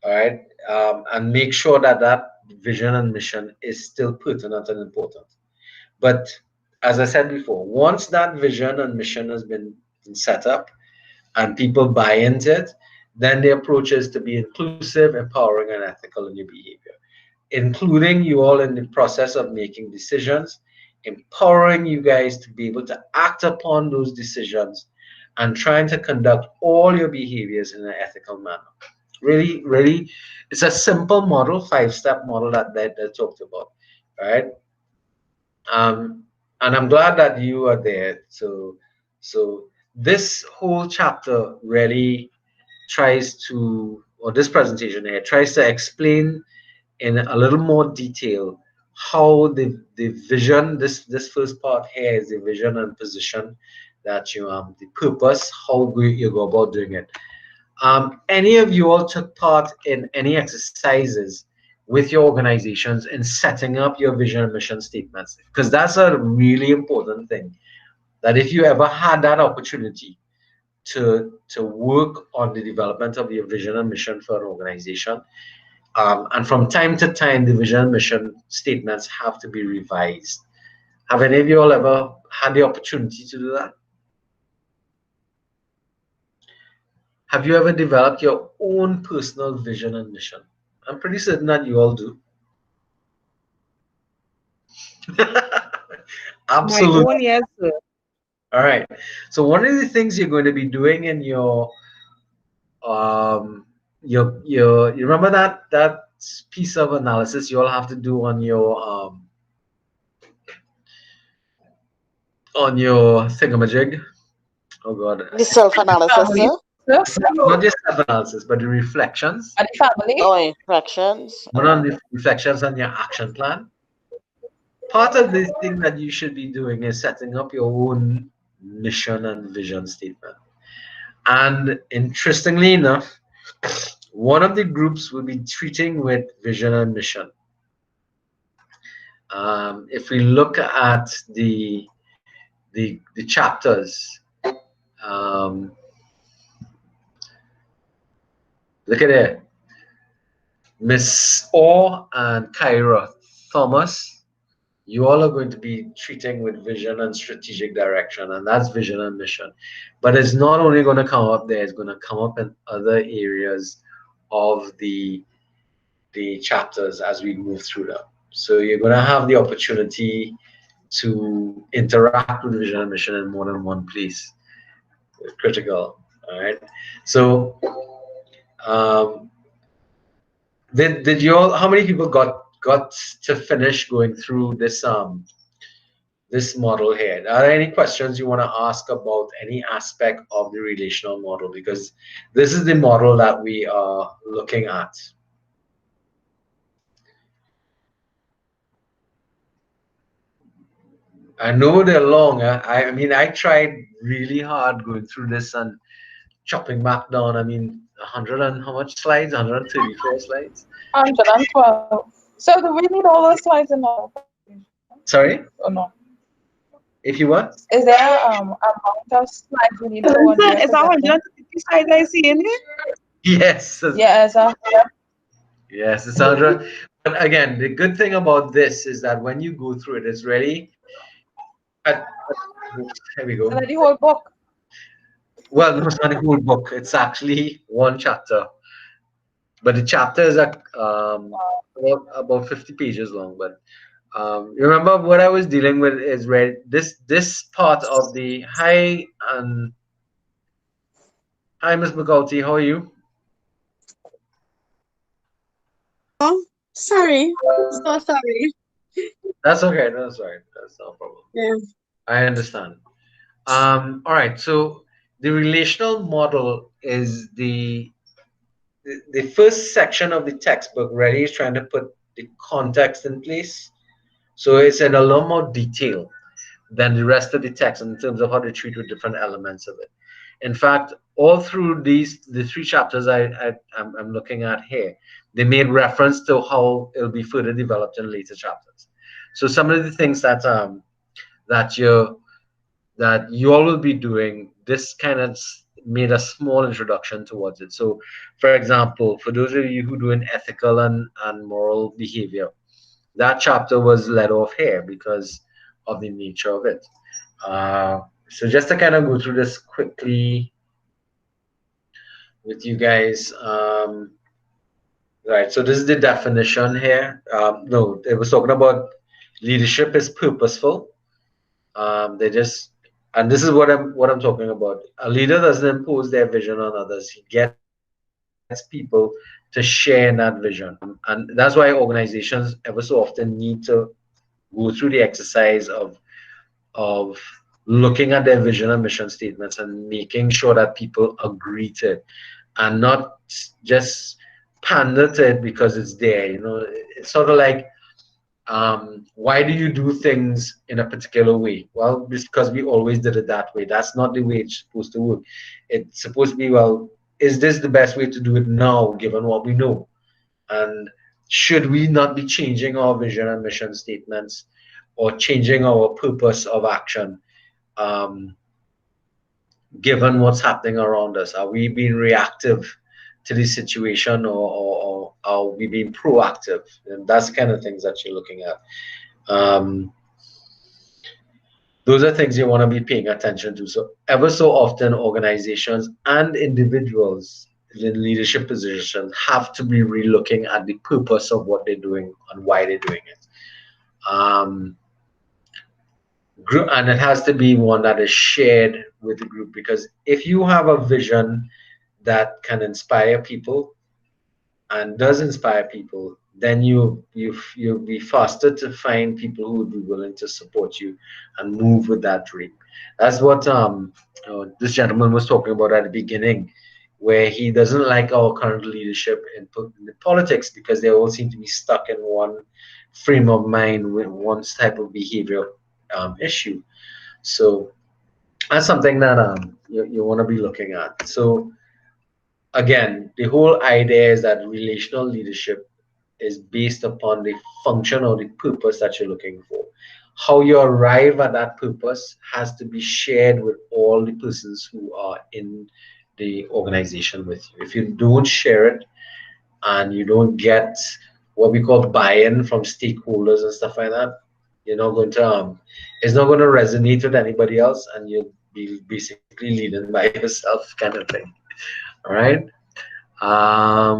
All right, and make sure that that vision and mission is still pertinent and important. But as I said before, once that vision and mission has been set up and people buy into it, then the approach is to be inclusive, empowering, and ethical in your behavior, including you all in the process of making decisions, empowering you guys to be able to act upon those decisions, and trying to conduct all your behaviors in an ethical manner. Really, really, it's a simple model, 5-step model that talked about, right? And I'm glad that you are there. So this whole chapter really tries to, or this presentation here tries to explain in a little more detail how the vision, this first part here is the vision and position that you the purpose, how you go about doing it. Any of you all took part in any exercises with your organizations in setting up your vision and mission statements? Because that's a really important thing, that if you ever had that opportunity to work on the development of your vision and mission for an organization, and from time to time the vision and mission statements have to be revised. Have any of you all ever had the opportunity to do that? Have you ever developed your own personal vision and mission? I'm pretty certain that you all do. Absolutely. My own, yes, sir. All right. So one of the things you're going to be doing in your you remember that piece of analysis you all have to do on your thingamajig? Oh God. The self-analysis, sir? Not just self-analysis, but the reflections. And the family. Oh, reflections. One on the reflections on your action plan. Part of the thing that you should be doing is setting up your own mission and vision statement. And interestingly enough, one of the groups will be treating with vision and mission. If we look at the chapters, look at it. Miss Orr and Kyra Thomas, you all are going to be treating with vision and strategic direction, and that's vision and mission. But it's not only going to come up there, it's going to come up in other areas of the chapters as we move through them. So you're going to have the opportunity to interact with vision and mission in more than one place. Critical. All right. So, um, did you all? How many people got to finish going through this model here? Are there any questions you want to ask about any aspect of the relational model? Because this is the model that we are looking at. I know they're long. I mean, I tried really hard going through this and chopping back down. I mean, 100 and how much slides? 134 slides. 112. So do we need all those slides in our Sorry? or no? If you what? Is there amount of slides we need for So, what we sir, are it's presenting? 150 slides I see in here. Yes. Yeah, yeah. Yes, it's 100. But again, the good thing about this is that when you go through it, it's really. There we So go. that the whole book. Well, no, it's not a whole book. It's actually one chapter. But the chapters are about 50 pages long. But remember what I was dealing with is where this part of the hi, Miss McCulty, how are you? Oh, sorry. So sorry. That's okay. That's all right. That's no problem. Yeah. I understand. All right. So the relational model is the first section of the textbook. Really is trying to put the context in place. So it's in a lot more detail than the rest of the text in terms of how they treat with different elements of it. In fact, all through the three chapters I'm looking at here, they made reference to how it'll be further developed in later chapters. So some of the things that you all will be doing, this kind of made a small introduction towards it. So, for example, for those of you who do an ethical and moral behavior, that chapter was led off here because of the nature of it. So just to kind of go through this quickly with you guys. Right, so this is the definition here. No, it was talking about leadership is purposeful. They just, and this is what I'm talking about. A leader doesn't impose their vision on others. He gets people to share in that vision, and that's why organizations ever so often need to go through the exercise of looking at their vision and mission statements and making sure that people agree to it and not just pander to it because it's there. You know, it's sort of like, why do you do things in a particular way? Well, because we always did it that way. That's not the way it's supposed to work. It's supposed to be, well, is this the best way to do it now, given what we know? And should we not be changing our vision and mission statements or changing our purpose of action, um, given what's happening around us? Are we being reactive to the situation, or are we being proactive? And that's the kind of things that you're looking at. Those are things you want to be paying attention to. So ever so often, organizations and individuals in leadership positions have to be relooking at the purpose of what they're doing and why they're doing it. And it has to be one that is shared with the group, because if you have a vision that can inspire people and does inspire people, then you'll be faster to find people who would be willing to support you and move with that dream. That's what this gentleman was talking about at the beginning, where he doesn't like our current leadership in the politics because they all seem to be stuck in one frame of mind with one type of behavior issue. So that's something that you want to be looking at. So again, the whole idea is that relational leadership is based upon the function or the purpose that you're looking for. How you arrive at that purpose has to be shared with all the persons who are in the organization with you. If you don't share it and you don't get what we call buy-in from stakeholders and stuff like that, you're not going to it's not going to resonate with anybody else, and you'll be basically leading by yourself, kind of thing. All right.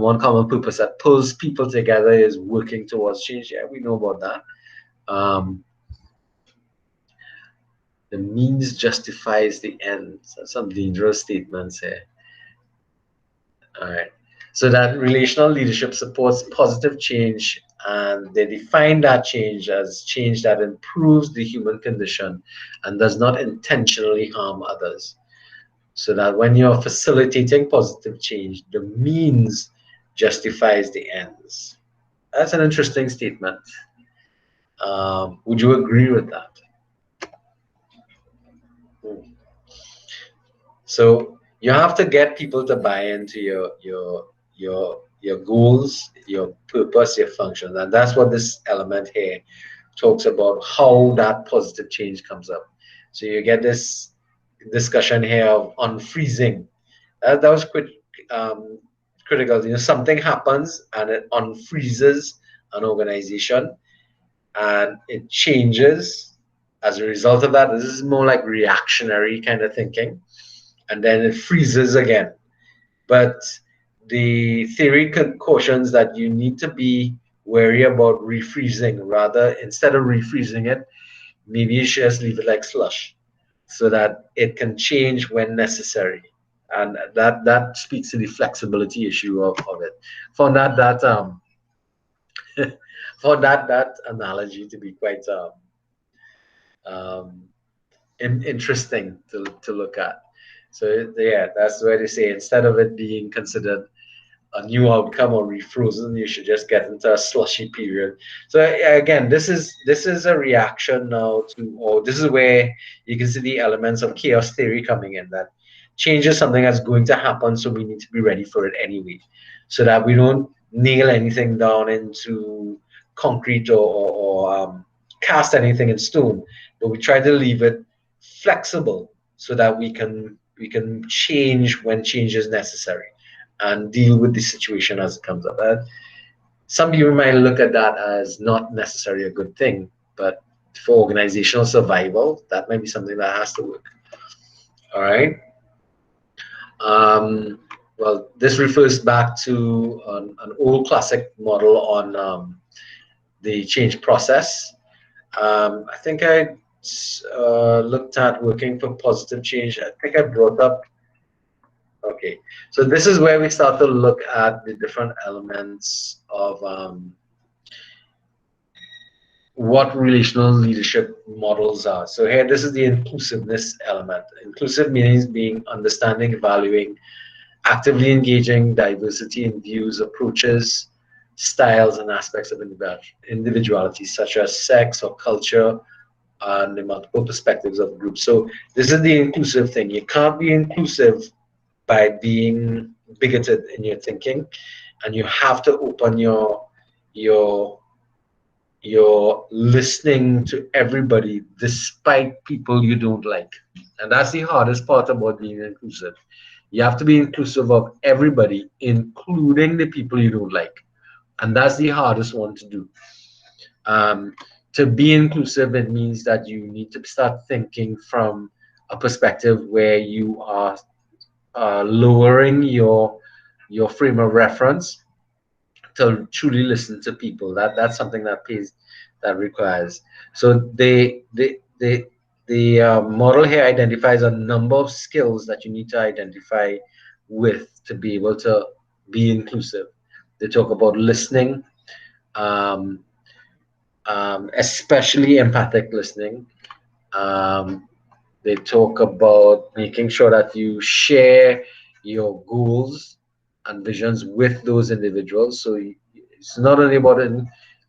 One common purpose that pulls people together is working towards change. Yeah, we know about that. The means justifies the ends. That's some dangerous statements here. All right. So that relational leadership supports positive change, and they define that change as change that improves the human condition and does not intentionally harm others. So that when you're facilitating positive change, the means justifies the ends. That's an interesting statement. Would you agree with that? Hmm. So you have to get people to buy into your goals, your purpose, your function, and that's what this element here talks about. How that positive change comes up. So you get this discussion here of unfreezing. That was critical. You know, something happens and it unfreezes an organization and it changes as a result of that. This is more like reactionary kind of thinking, and then it freezes again. But the theory cautions that you need to be wary about refreezing. Rather, instead of refreezing it, maybe you should just leave it like slush so that it can change when necessary. And that speaks to the flexibility issue of it. Found that found that analogy to be quite um, interesting to look at. So yeah, that's where they say instead of it being considered a new outcome or refrozen, you should just get into a slushy period. So yeah, again, this is a reaction now to, or this is where you can see the elements of chaos theory coming in. That change is something that's going to happen, so we need to be ready for it anyway, so that we don't nail anything down into concrete or cast anything in stone, but we try to leave it flexible so that we can change when change is necessary and deal with the situation as it comes up. Some people might look at that as not necessarily a good thing, but for organizational survival, that might be something that has to work. All right. Well, this refers back to an old classic model on the change process. I think I looked at working for positive change. I think I brought up. Okay, so this is where we start to look at the different elements of what relational leadership models are. So here, this is the inclusiveness element. Inclusive means being understanding, valuing, actively engaging diversity in views, approaches, styles, and aspects of individuality, such as sex or culture, and the multiple perspectives of groups. So this is the inclusive thing. You can't be inclusive by being bigoted in your thinking, and you have to open your your listening to everybody despite people you don't like. And that's the hardest part about being inclusive. You have to be inclusive of everybody, including the people you don't like. And that's the hardest one to do. Um, to be inclusive, it means that you need to start thinking from a perspective where you are lowering your frame of reference to truly listen to people. That's something that requires. So the model here identifies a number of skills that you need to identify with to be able to be inclusive. They talk about listening, um, especially empathic listening. Um, they talk about making sure that you share your goals and visions with those individuals. So it's not only about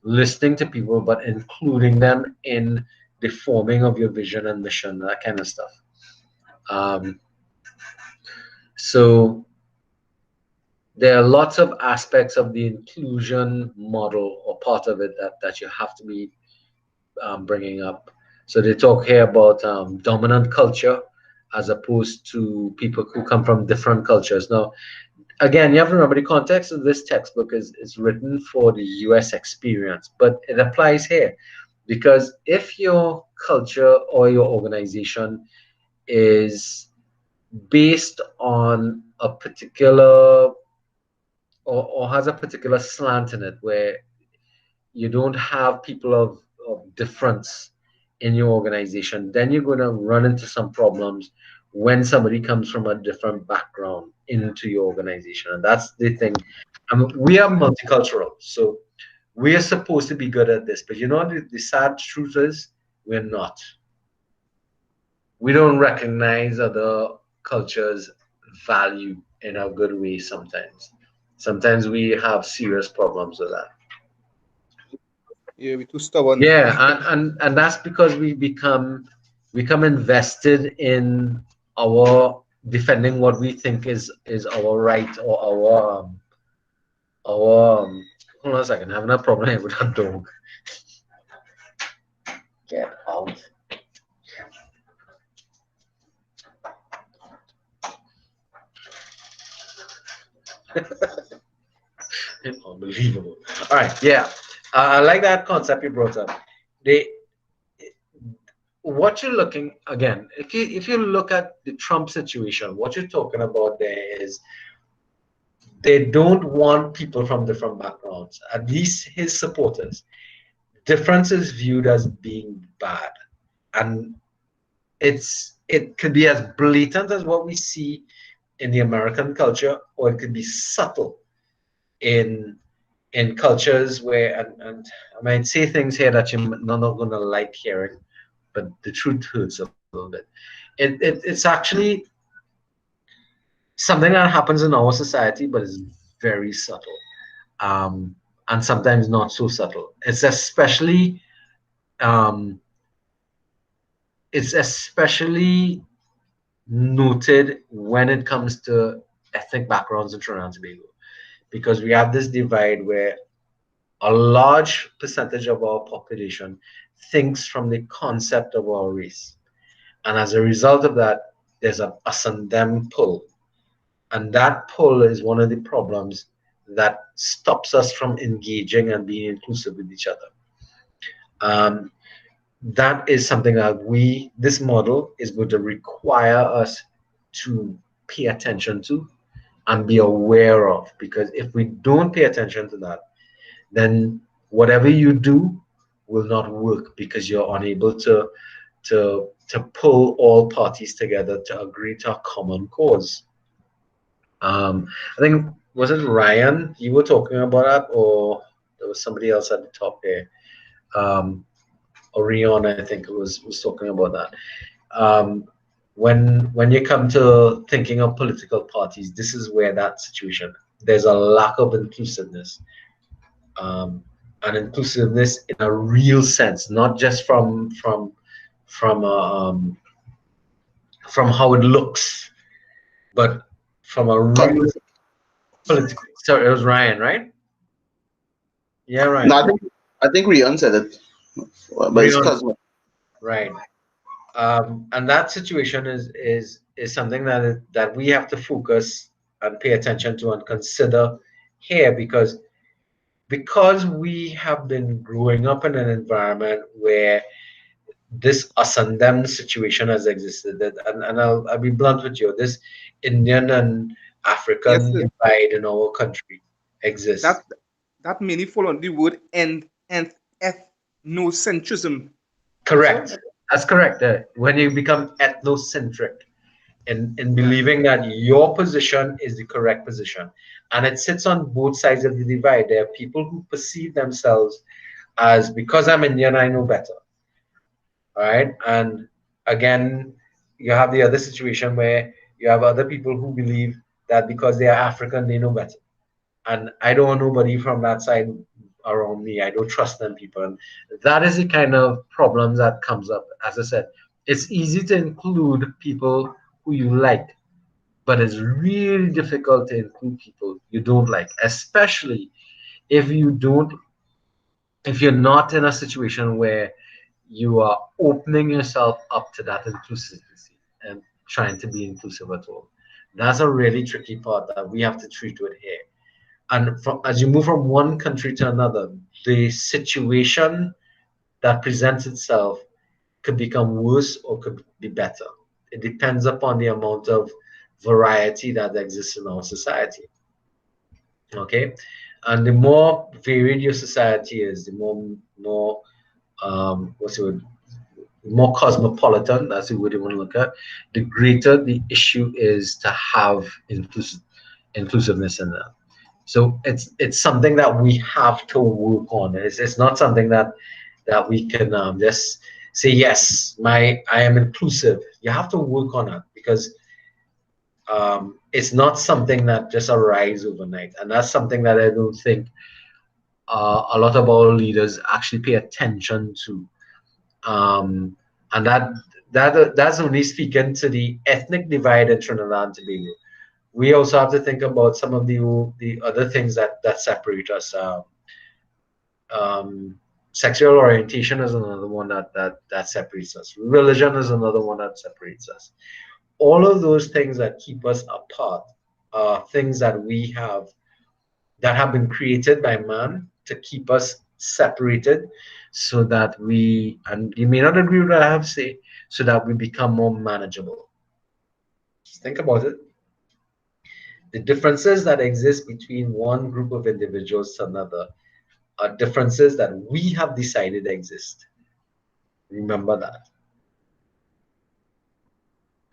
listening to people, but including them in the forming of your vision and mission, that kind of stuff. Um, so there are lots of aspects of the inclusion model or part of it that you have to be bringing up. So they talk here about dominant culture as opposed to people who come from different cultures. Now, again, you have to remember the context of this textbook is written for the US experience, but it applies here because if your culture or your organization is based on a particular or has a particular slant in it where you don't have people of difference in your organization, then you're going to run into some problems when somebody comes from a different background into your organization. And that's the thing. We are multicultural, so we are supposed to be good at this. But you know, the sad truth is, we're not. We don't recognize other cultures' value in a good way sometimes. Sometimes we have serious problems with that. Yeah, we're too stubborn. Yeah, and that's because we become invested in our defending what we think is our right or our hold on a second, I'm having a problem here with that dog. Get out. Unbelievable. All right, yeah. I like that concept you brought up. They what you're looking again, if you look at the Trump situation, what you're talking about there is they don't want people from different backgrounds. At least his supporters. Difference is viewed as being bad, and it could be as blatant as what we see in the American culture, or it could be subtle in cultures where and I might say things here that you're not gonna like hearing, but the truth hurts a little bit. It's actually something that happens in our society, but it's very subtle, um, and sometimes not so subtle. Um, it's especially noted when it comes to ethnic backgrounds in Trinidad and Tobago, because we have this divide where a large percentage of our population thinks from the concept of our race. And as a result of that, there's a us and them pull. And that pull is one of the problems that stops us from engaging and being inclusive with each other. Um, that is something that this model is going to require us to pay attention to and be aware of. Because if we don't pay attention to that, then whatever you do will not work because you're unable to pull all parties together to agree to a common cause. I think was it Ryan you were talking about that, or there was somebody else at the top here. Orion, I think, was talking about that. Um, when you come to thinking of political parties, this is where that situation there's a lack of inclusiveness, um, and inclusiveness in a real sense, not just from from how it looks, but from a real political. Sorry, it was Ryan, right? Yeah, No, Ryan. I think Rian said it, but it's Rion, cousin. right. And that situation is something that we have to focus and pay attention to and consider here, because we have been growing up in an environment where this us and them situation has existed. And I'll be blunt with you, this Indian and Yes, African sir. divide in our country exists. That mainly fall on the word and ethnocentrism. So Correct. That's correct. When you become ethnocentric in believing that your position is the correct position, and it sits on both sides of the divide. There are people who perceive themselves as, because I'm Indian, I know better. All right. And again, you have the other situation where you have other people who believe that because they are African, they know better. And I don't want nobody from that side around me. I don't trust them people. And that is the kind of problems that comes up. As I said, it's easy to include people who you like, but it's really difficult to include people you don't like, especially if you don't if you're not in a situation where you are opening yourself up to that inclusivity and trying to be inclusive at all. That's a really tricky part that we have to treat with here. And as you move from one country to another, the situation that presents itself could become worse or could be better. It depends upon the amount of variety that exists in our society. Okay, and the more varied your society is, the more what's the word? more cosmopolitan, that's the word you want to look at, the greater the issue is to have inclusiveness in that. So it's something that we have to work on. It's not something that we can just say yes, I am inclusive. You have to work on it because it's not something that just arrives overnight, and that's something that I don't think a lot of our leaders actually pay attention to. And that's only speaking to the ethnic divide in Trinidad and Tobago. We also have to think about some of the other things that separate us. Sexual orientation is another one that separates us. Religion is another one that separates us. All of those things that keep us apart are things that have been created by man to keep us separated so that we, and you may not agree with what I have to say, so that we become more manageable. Just think about it. The differences that exist between one group of individuals to another are differences that we have decided exist. Remember that.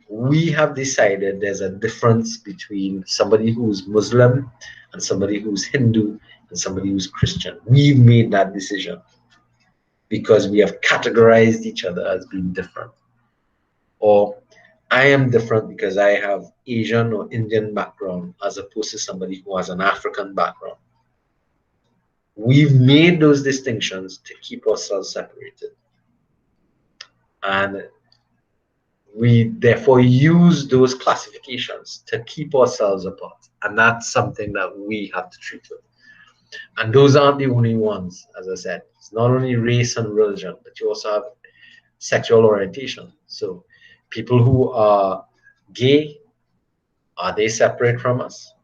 We have decided there's a difference between somebody who's Muslim and somebody who's Hindu and somebody who's Christian. We've made that decision because we have categorized each other as being different. Or I am different because I have Asian or Indian background as opposed to somebody who has an African background. We've made those distinctions to keep ourselves separated. And we therefore use those classifications to keep ourselves apart. And that's something that we have to treat with. And those aren't the only ones, as I said. It's not only race and religion, but you also have sexual orientation. So people who are gay, are they separate from us?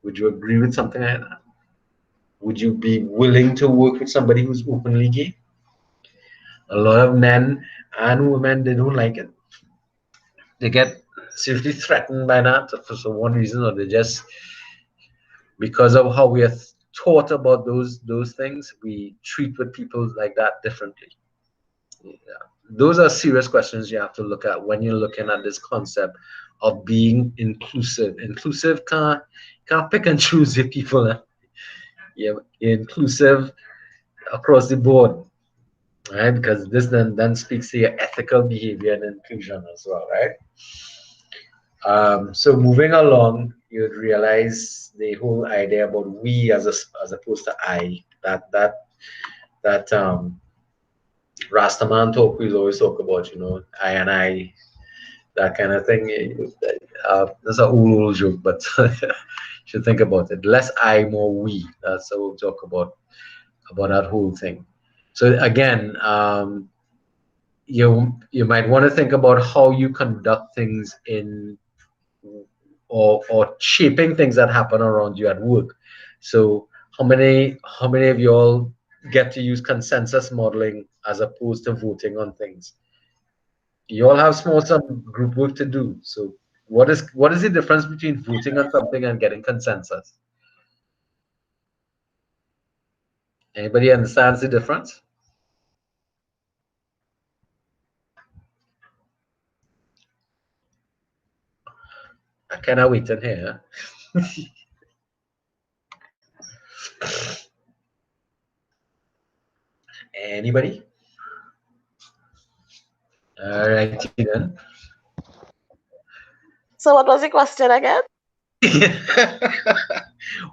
Would you agree with something like that? Would you be willing to work with somebody who's openly gay? A lot of men and women, they don't like it. They get seriously threatened by that for some one reason, or they just, because of how we are taught about those things, we treat with people like that differently. Yeah. Those are serious questions you have to look at when you're looking at this concept of being inclusive. Inclusive can't pick and choose your people. You're inclusive across the board, right? Because this then speaks to your ethical behavior and inclusion as well, right? So moving along, you'd realize the whole idea about we as opposed to I. That Rastaman talk we always talk about, I and I, that kind of thing. That's an old joke, but you should think about it. Less I, more we. That's how we'll talk about that whole thing. So again, you might want to think about how you conduct things in or shaping things that happen around you at work. So how many of you all get to use consensus modeling as opposed to voting on things? You all have some group work to do. So what is the difference between voting on something and getting consensus? Anybody understands the difference? I cannot wait in here. Anybody? All righty then. So what was the question again?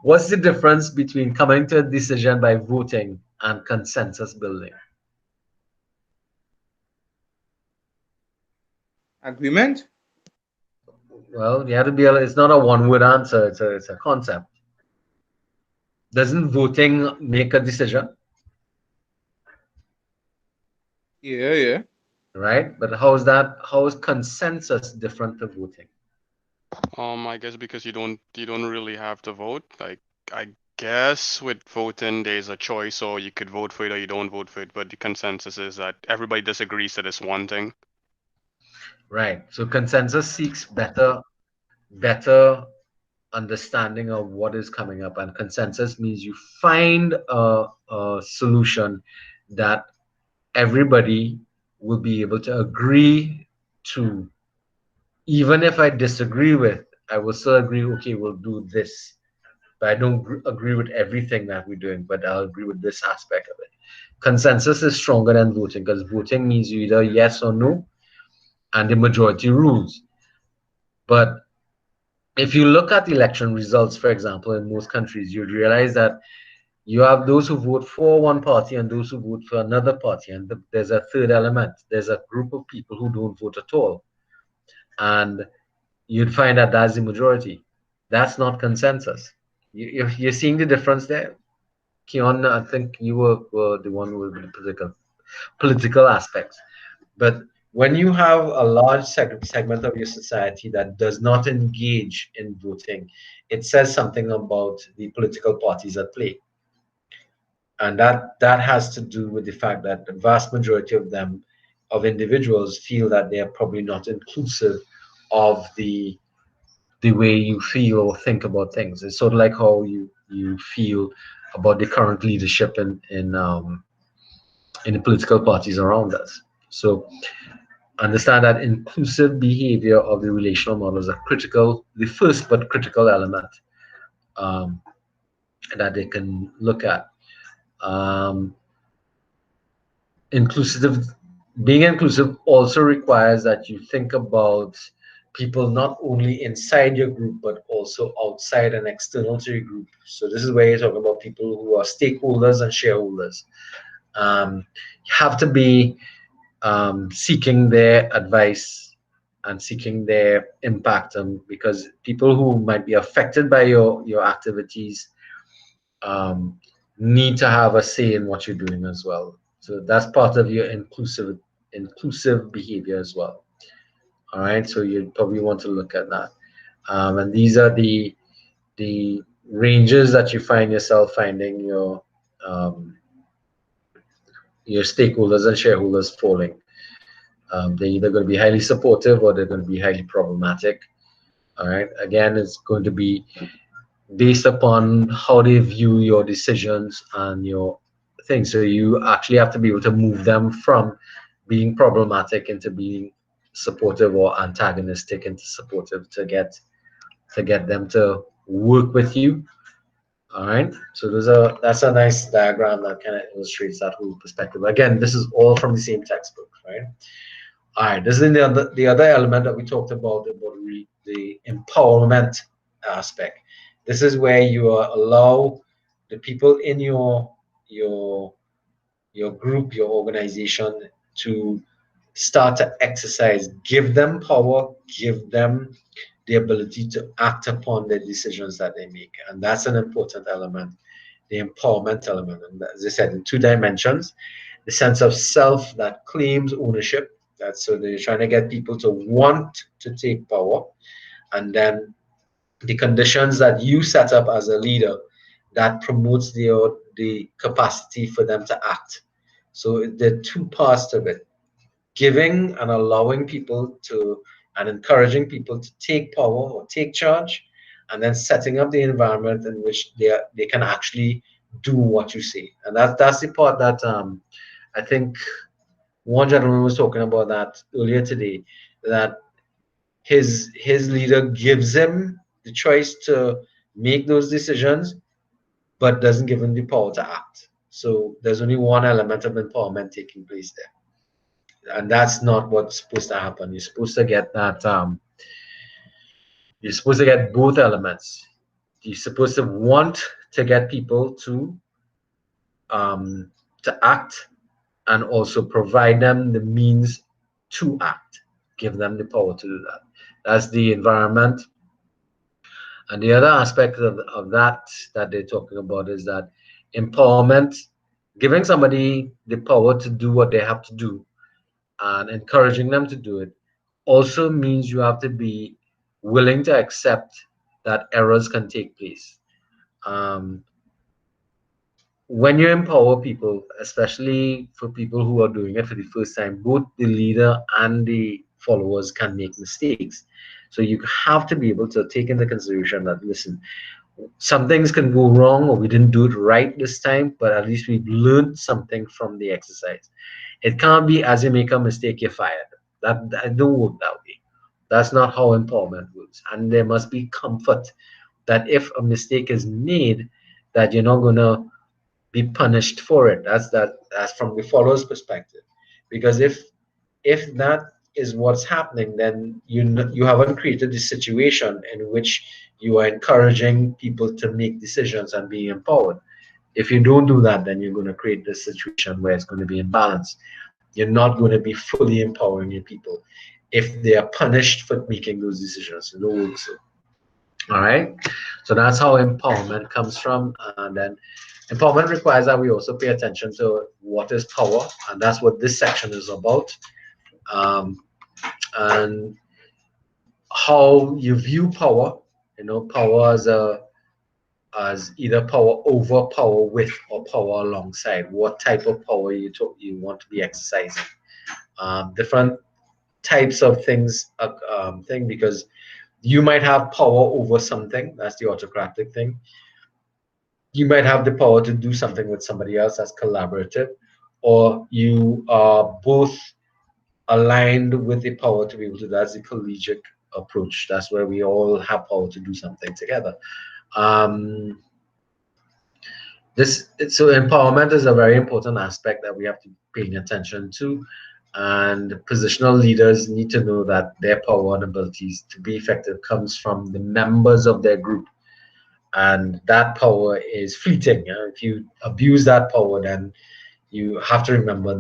What's the difference between coming to a decision by voting and consensus building? Agreement? Well, you have to be it's not a one-word answer, it's a concept. Doesn't voting make a decision? Yeah. Right? But how is consensus different to voting? I guess because you don't really have to vote. Like, I guess with voting there's a choice, so you could vote for it or you don't vote for it, but the consensus is that everybody disagrees to this one thing. Right. So consensus seeks better understanding of what is coming up, and consensus means you find a solution that everybody will be able to agree to, even if I disagree with, I will still agree, okay, we'll do this. But I don't agree with everything that we're doing, but I'll agree with this aspect of it. Consensus is stronger than voting because voting means you either yes or no, and the majority rules. But if you look at election results, for example, in most countries, you'd realize that you have those who vote for one party and those who vote for another party. And there's a third element. There's a group of people who don't vote at all. And you'd find that that's the majority. That's not consensus. You're seeing the difference there. Keon, I think you were the one with the political aspects. But when you have a large segment of your society that does not engage in voting, it says something about the political parties at play. And that has to do with the fact that the vast majority of them, of individuals, feel that they are probably not inclusive of the way you feel or think about things. It's sort of like how you feel about the current leadership in the political parties around us. So understand that inclusive behavior of the relational model is a critical, the first but critical element um, that they can look at. Um, inclusive, being inclusive also requires that you think about people not only inside your group but also outside and external to your group. So this is where you're talking about people who are stakeholders and shareholders. You have to be seeking their advice and seeking their impact, because people who might be affected by your activities need to have a say in what you're doing as well. So that's part of your inclusive behavior as well. All right, so you probably want to look at that. And these are the ranges that you find yourself finding your stakeholders and shareholders falling. They're either going to be highly supportive or they're going to be highly problematic. All right, again, it's going to be based upon how they view your decisions and your things. So you actually have to be able to move them from being problematic into being supportive or antagonistic into supportive to get them to work with you. All right. So that's a nice diagram that kind of illustrates that whole perspective. Again, this is all from the same textbook, right? All right. This is the other element that we talked about the empowerment aspect. This is where you allow the people in your group, your organization, to start to exercise, give them power, give them the ability to act upon the decisions that they make. And that's an important element, the empowerment element. And as I said, in two dimensions, the sense of self that claims ownership. That's so they're trying to get people to want to take power. And then the conditions that you set up as a leader that promotes the capacity for them to act. So there are two parts to it: giving and allowing people to and encouraging people to take power or take charge, and then setting up the environment in which they can actually do what you say. And that's the part that I think one gentleman was talking about that earlier today, that his leader gives him the choice to make those decisions but doesn't give him the power to act. So there's only one element of empowerment taking place there, and that's not what's supposed to happen. You're supposed to get that. You're supposed to get both elements. You're supposed to want to get people to act, and also provide them the means to act. Give them the power to do that. That's the environment. And the other aspect of that they're talking about is that empowerment, giving somebody the power to do what they have to do and encouraging them to do it, also means you have to be willing to accept that errors can take place. Um, when you empower people, especially for people who are doing it for the first time, both the leader and the followers can make mistakes. So you have to be able to take into consideration that, listen, some things can go wrong, or we didn't do it right this time, but at least we've learned something from the exercise. It can't be as you make a mistake, you're fired. That don't work that way. That's not how empowerment works. And there must be comfort that if a mistake is made, that you're not gonna be punished for it. That's from the follower's perspective. Because if that is what's happening, then you haven't created the situation in which you are encouraging people to make decisions and be empowered. If you don't do that, then you're going to create this situation where it's going to be imbalanced. You're not going to be fully empowering your people if they are punished for making those decisions. No way so. All right. So that's how empowerment comes from. And then empowerment requires that we also pay attention to what is power, and that's what this section is about. And how you view power, power as either power over, power with, or power alongside. What type of power you want to be exercising. Different types of things because you might have power over something. That's the autocratic thing. You might have the power to do something with somebody else. That's collaborative. Or you are both aligned with the power to be able to. That's the collegiate approach. That's where we all have power to do something together. So empowerment is a very important aspect that we have to pay attention to, and positional leaders need to know that their power and abilities to be effective comes from the members of their group, and that power is fleeting. If you abuse that power, then you have to remember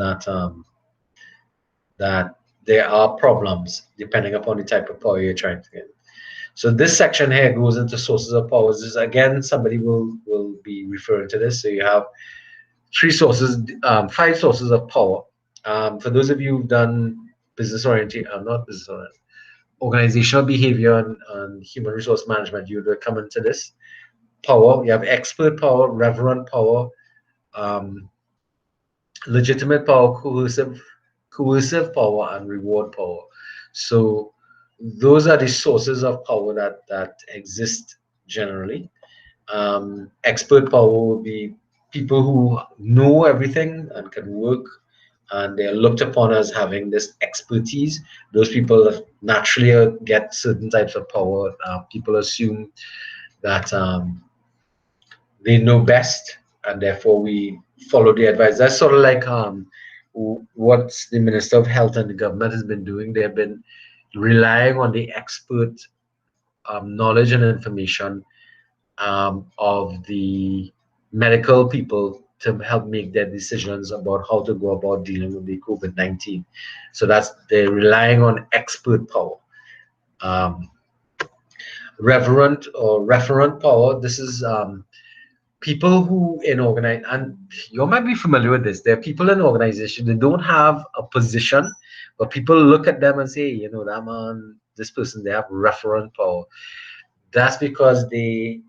that there are problems depending upon the type of power you're trying to get. So this section here goes into sources of power. This is, again, somebody will be referring to this. So you have five sources of power. For those of you who've done business oriented, not business oriented, organizational behavior and human resource management, you would come into this power. You have expert power, reverent power, legitimate power, coercive power, and reward power. So those are the sources of power that exist generally. Expert power would be people who know everything and can work, and they're looked upon as having this expertise. Those people naturally get certain types of power. People assume that they know best, and therefore we follow the advice. That's sort of like what the Minister of Health and the government has been doing. They've been relying on the expert knowledge and information of the medical people to help make their decisions about how to go about dealing with the COVID-19. So they're relying on expert power. Reverent or referent power, this is people who and you might be familiar with this. There are people in organization, they don't have a position, but people look at them and say, that man, this person, they have referent power. That's because they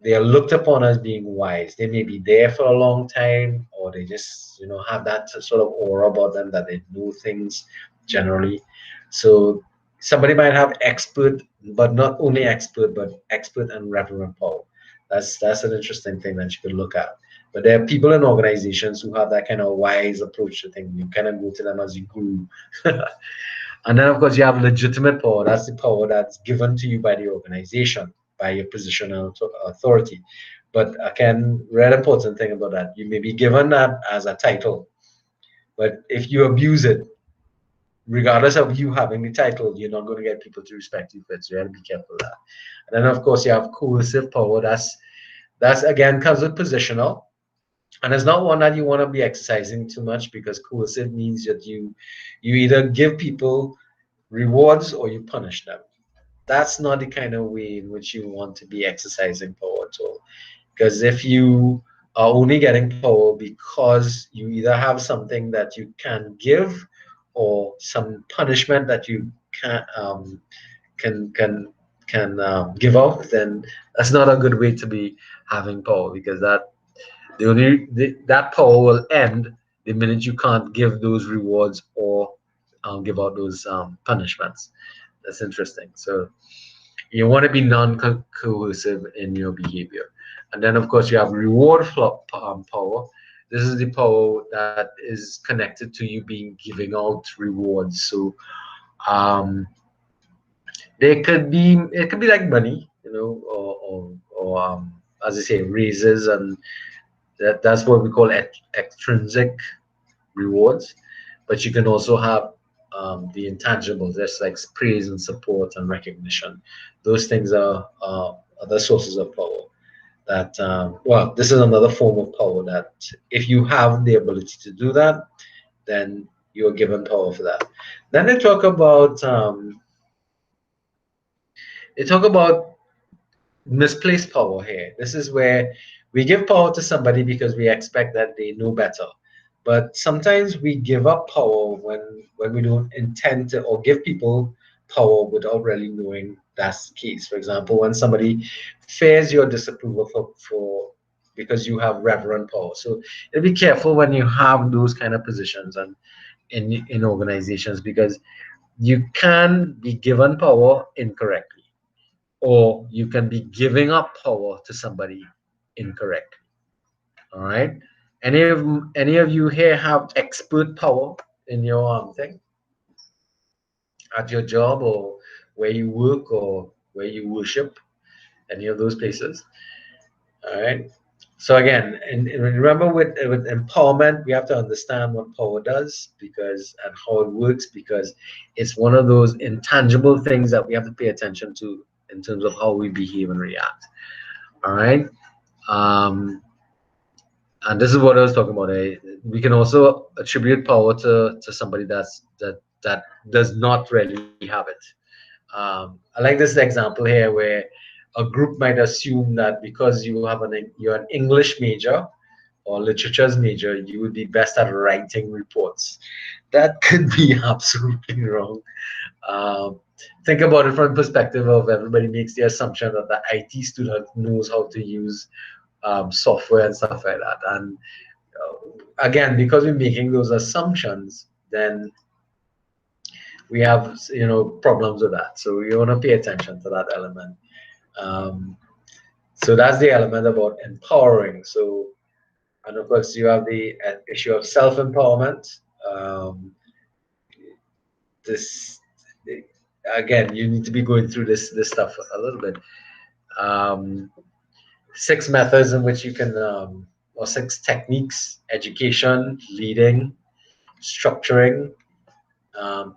are looked upon as being wise. They may be there for a long time, or they just have that sort of aura about them that they know things generally. So somebody might have expert, but not only expert, but expert and reverent power. That's an interesting thing that you could look at. But there are people in organizations who have that kind of wise approach to things. You kind of go to them as you guru. And then, of course, you have legitimate power. That's the power that's given to you by the organization, by your position and authority. But again, very important thing about that, you may be given that as a title, but if you abuse it, regardless of you having the title, you're not going to get people to respect you for it. So you have to be careful of that. And then, of course, you have coercive power. That's again comes with positional, and it's not one that you want to be exercising too much, because coercive means that you either give people rewards or you punish them. That's not the kind of way in which you want to be exercising power at all. Because if you are only getting power because you either have something that you can give or some punishment that you can give out, then that's not a good way to be having power, because that power will end the minute you can't give those rewards or give out those punishments. That's interesting. So You want to be non-coercive in your behavior. And then, of course, you have reward power. This is the power that is connected to you being giving out rewards. So um, it could be like money, or as I say, raises, and that's what we call extrinsic rewards. But you can also have the intangibles, that's like praise and support and recognition. Those things are other sources of power. That well, this is another form of power that if you have the ability to do that, then you're given power for that. Then they talk about misplaced power here. This is where we give power to somebody because we expect that they know better. But sometimes we give up power when we don't intend to, or give people power without really knowing that's the case. For example, when somebody fears your disapproval for because you have reverent power. So be careful when you have those kind of positions and in organizations, because you can be given power incorrectly, or you can be giving up power to somebody incorrectly. All right. Any of you here have expert power in your thing at your job, or where you work, or where you worship, any of those places? All right. So again, and remember, with empowerment, we have to understand what power does, because and how it works, because it's one of those intangible things that we have to pay attention to in terms of how we behave and react. All right. Um, and this is what I was talking about. We can also attribute power to somebody that does not really have it. I like this example here, where a group might assume that because you're an English major or literatures major, you would be best at writing reports. That could be absolutely wrong. Um, think about it from the perspective of everybody makes the assumption that the IT student knows how to use software and stuff like that. And again, because we're making those assumptions, then we have problems with that. So you want to pay attention to that element. Um, so that's the element about empowering. So, and of course, you have the issue of self-empowerment. This again, you need to be going through this stuff a little bit. Um, 6 methods in which you can, or 6 techniques: education, leading, structuring,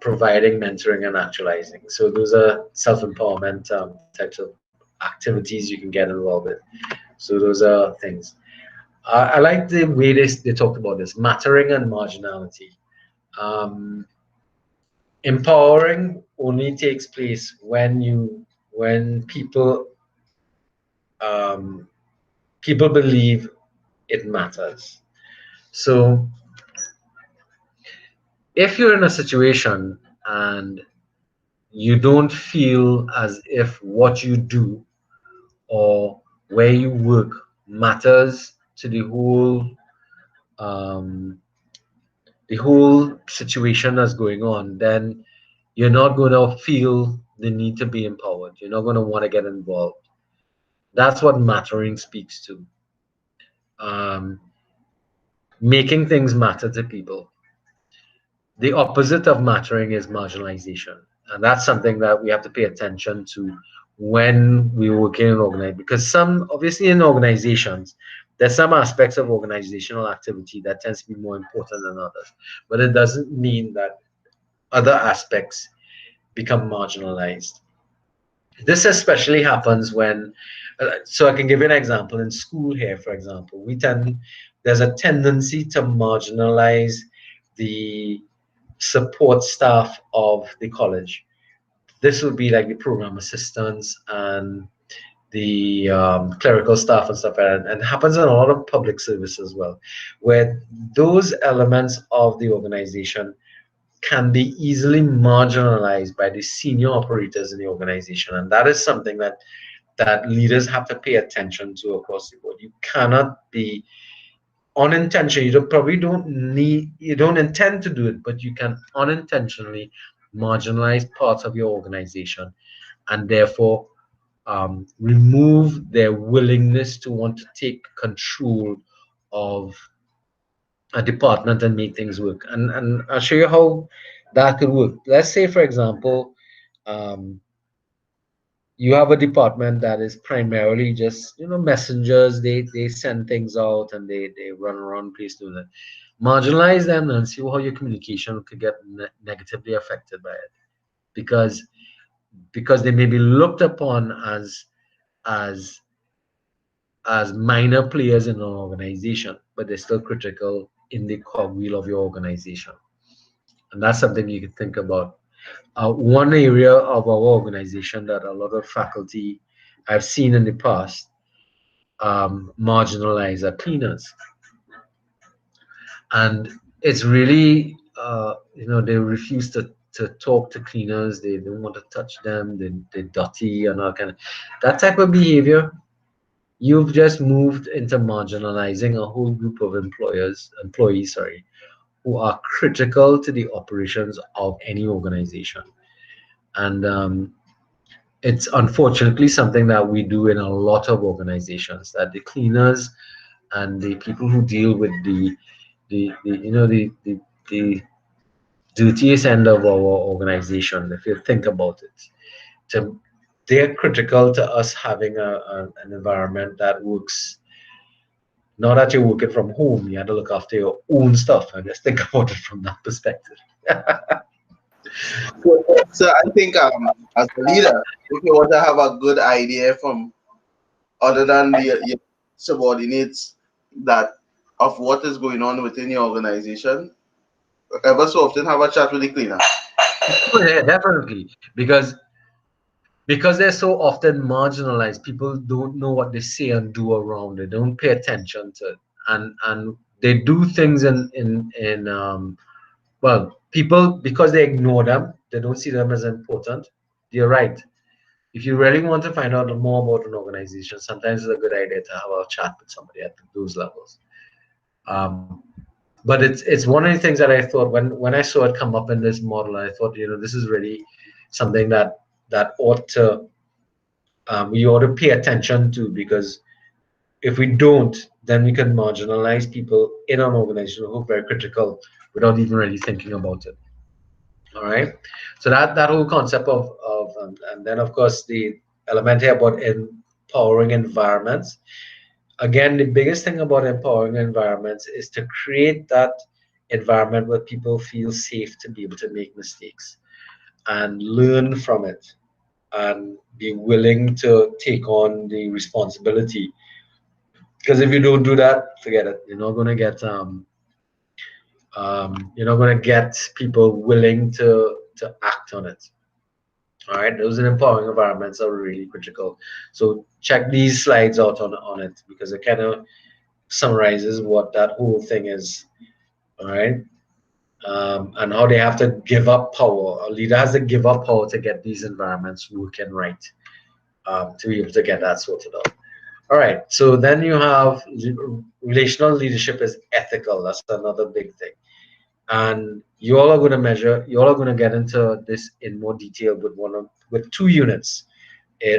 providing, mentoring, and actualizing. So those are self-empowerment types of activities you can get involved with. So those are things. I like the way they talked about this: mattering and marginality. Um, Empowering only takes place when people believe it matters. So if you're in a situation and you don't feel as if what you do or where you work matters to um, the whole situation that's going on, then you're not going to feel the need to be empowered. You're not going to want to get involved. That's what mattering speaks to. Um, Making things matter to people. The opposite of mattering is marginalization. And that's something that we have to pay attention to when we're working in organization, because obviously in organizations, there's some aspects of organizational activity that tends to be more important than others. But it doesn't mean that other aspects become marginalized. This especially happens when, so I can give you an example. In school here, for example, there's a tendency to marginalize the support staff of the college. This would be like the program assistants and the clerical staff and stuff like that. And it happens in a lot of public service as well, where those elements of the organization can be easily marginalized by the senior operators in the organization. And that is something that leaders have to pay attention to across the board. You cannot be unintentionally, you don't intend to do it, but you can unintentionally marginalize parts of your organization, and therefore remove their willingness to want to take control of a department and make things work. And I'll show you how that could work. Let's say, for example, um, you have a department that is primarily just messengers. They send things out and they run around place doing that. Marginalize them and see how your communication could get negatively affected by it, because they may be looked upon as minor players in an organization, but they're still critical in the cogwheel of your organization. And that's something you can think about. One area of our organization that a lot of faculty I've seen in the past marginalize are cleaners. And it's really, they refuse to talk to cleaners. They don't want to touch them. They're dirty and all kind of that type of behavior. You've just moved into marginalizing a whole group of employees, sorry, who are critical to the operations of any organization. And it's unfortunately something that we do in a lot of organizations, that the cleaners and the people who deal with the dirtiest end of our organization, if you think about it, they're critical to us having an environment that works. Not that you're working from home, you have to look after your own stuff. And just think about it from that perspective. So I think as a leader, if you want to have a good idea from other than your subordinates that of what is going on within your organization, ever so often have a chat with the cleaner. Oh, yeah, definitely. Because they're so often marginalized, people don't know what they say and do around. They don't pay attention to it. And they do things in well, people, because they ignore them, they don't see them as important. You're right. If you really want to find out more about an organization, sometimes it's a good idea to have a chat with somebody at those levels. But it's one of the things that I thought when I saw it come up in this model, I thought, this is really something that ought to we ought to pay attention to, because if we don't, then we can marginalize people in an organization who are very critical without even really thinking about it. All right. So that whole concept of and then of course the element here about empowering environments. Again, the biggest thing about empowering environments is to create that environment where people feel safe to be able to make mistakes and learn from it and be willing to take on the responsibility. Because if you don't do that, forget it. You're not going to get people willing to act on it. All right, those empowering environments are really critical. So check these slides out on it, because it kind of summarizes what that whole thing is. All right, and how they have to give up power. A leader has to give up power to get these environments working right, to be able to get that sorted out. All right, so then you have relational leadership is ethical. That's another big thing. And you all are going to measure, you all are going to get into this in more detail with 2 units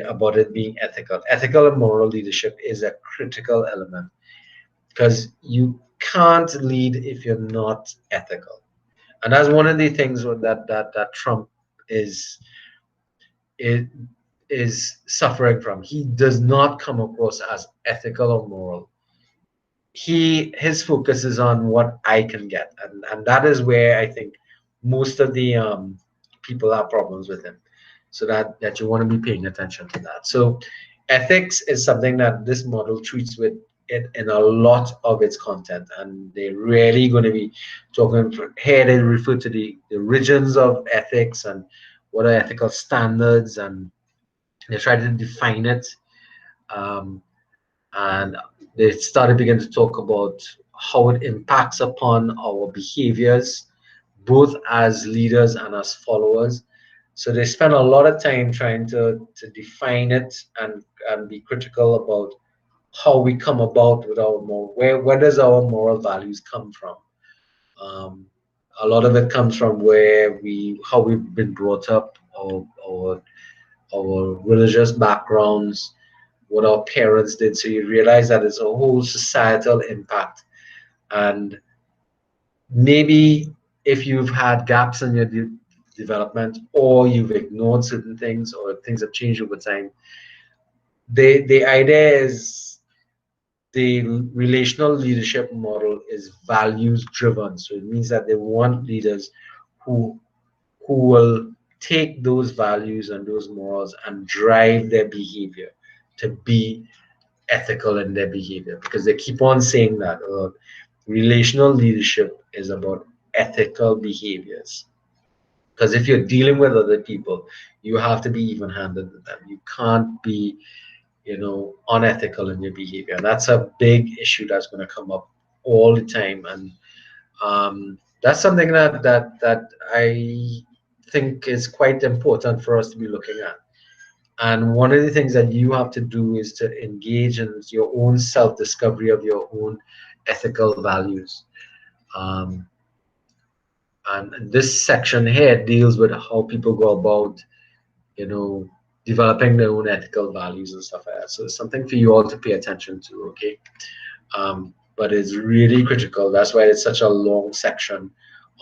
about it being ethical. Ethical and moral leadership is a critical element, because you can't lead if you're not ethical. And that's one of the things that Trump is suffering from. He does not come across as ethical or moral. His focus is on what I can get, and that is where I think most of the people have problems with him. So that you want to be paying attention to that. So ethics is something that this model treats with it in a lot of its content, and they're really going to be talking here. They refer to the origins of ethics and what are ethical standards, and they try to define it. And they started begin to talk about how it impacts upon our behaviors, both as leaders and as followers. So they spend a lot of time trying to define it and be critical about how we come about with our moral, where does our moral values come from. A lot of it comes from how we've been brought up, or our religious backgrounds, what our parents did. So you realize that it's a whole societal impact. And maybe if you've had gaps in your development, or you've ignored certain things, or things have changed over time, the idea is the relational leadership model is values driven. So it means that they want leaders who will take those values and those morals and drive their behavior to be ethical in their behavior, because they keep on saying that relational leadership is about ethical behaviors. Because if you're dealing with other people, you have to be even-handed with them. You can't be, unethical in your behavior. And that's a big issue that's going to come up all the time. And that's something that I think is quite important for us to be looking at. And one of the things that you have to do is to engage in your own self-discovery of your own ethical values. And this section here deals with how people go about, developing their own ethical values and stuff like that. So it's something for you all to pay attention to, okay? But it's really critical. That's why it's such a long section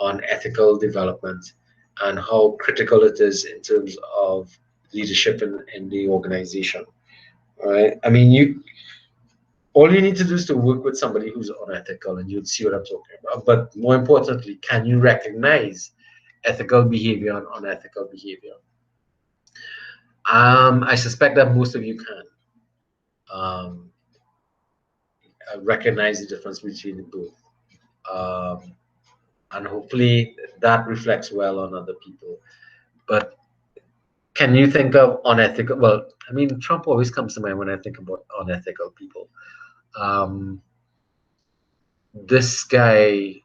on ethical development and how critical it is in terms of leadership in the organization. All right? I mean, all you need to do is to work with somebody who's unethical, and you'd see what I'm talking about. But more importantly, can you recognize ethical behavior and unethical behavior? I suspect that most of you can recognize the difference between the both, and hopefully that reflects well on other people. But can you think of unethical? Well, I mean, Trump always comes to mind when I think about unethical people. This guy,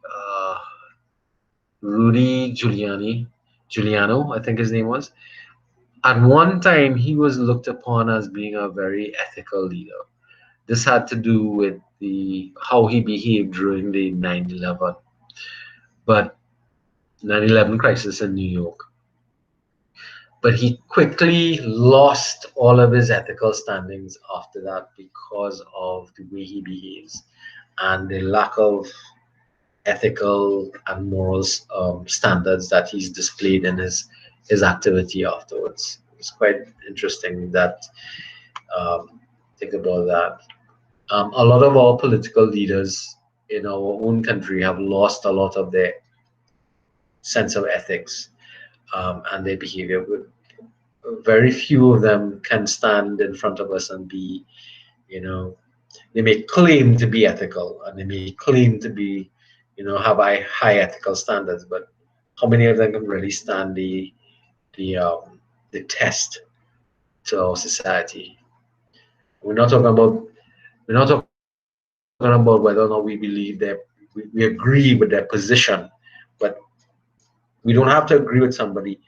Rudy Giuliano, I think his name was. At one time, he was looked upon as being a very ethical leader. This had to do with how he behaved during the 9/11, but 9/11 crisis in New York. But he quickly lost all of his ethical standings after that because of the way he behaves and the lack of ethical and moral standards that he's displayed in his activity afterwards. It's quite interesting that think about that. A lot of our political leaders in our own country have lost a lot of their sense of ethics and their behavior. Very few of them can stand in front of us and be, they may claim to be ethical and they may claim to be, have high ethical standards, but how many of them can really stand the test to our society? We're not talking about whether or not we believe that we agree with their position, but we don't have to agree with somebody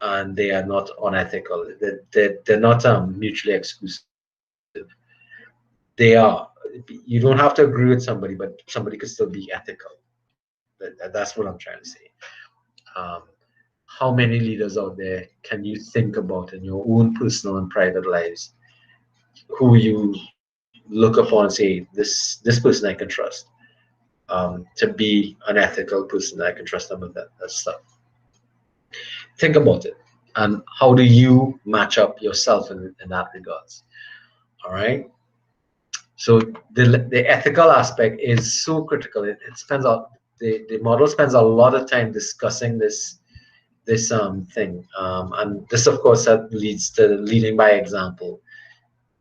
and they are not unethical. They're not mutually exclusive. They are. You don't have to agree with somebody, but somebody could still be ethical. That's what I'm trying to say. How many leaders out there can you think about in your own personal and private lives who you look upon and say, this person I can trust, to be an ethical person, I can trust them with that stuff. Think about it, and how do you match up yourself in that regards? All right. So the ethical aspect is so critical. It spends the model spends a lot of time discussing this thing, and this of course that leads to leading by example.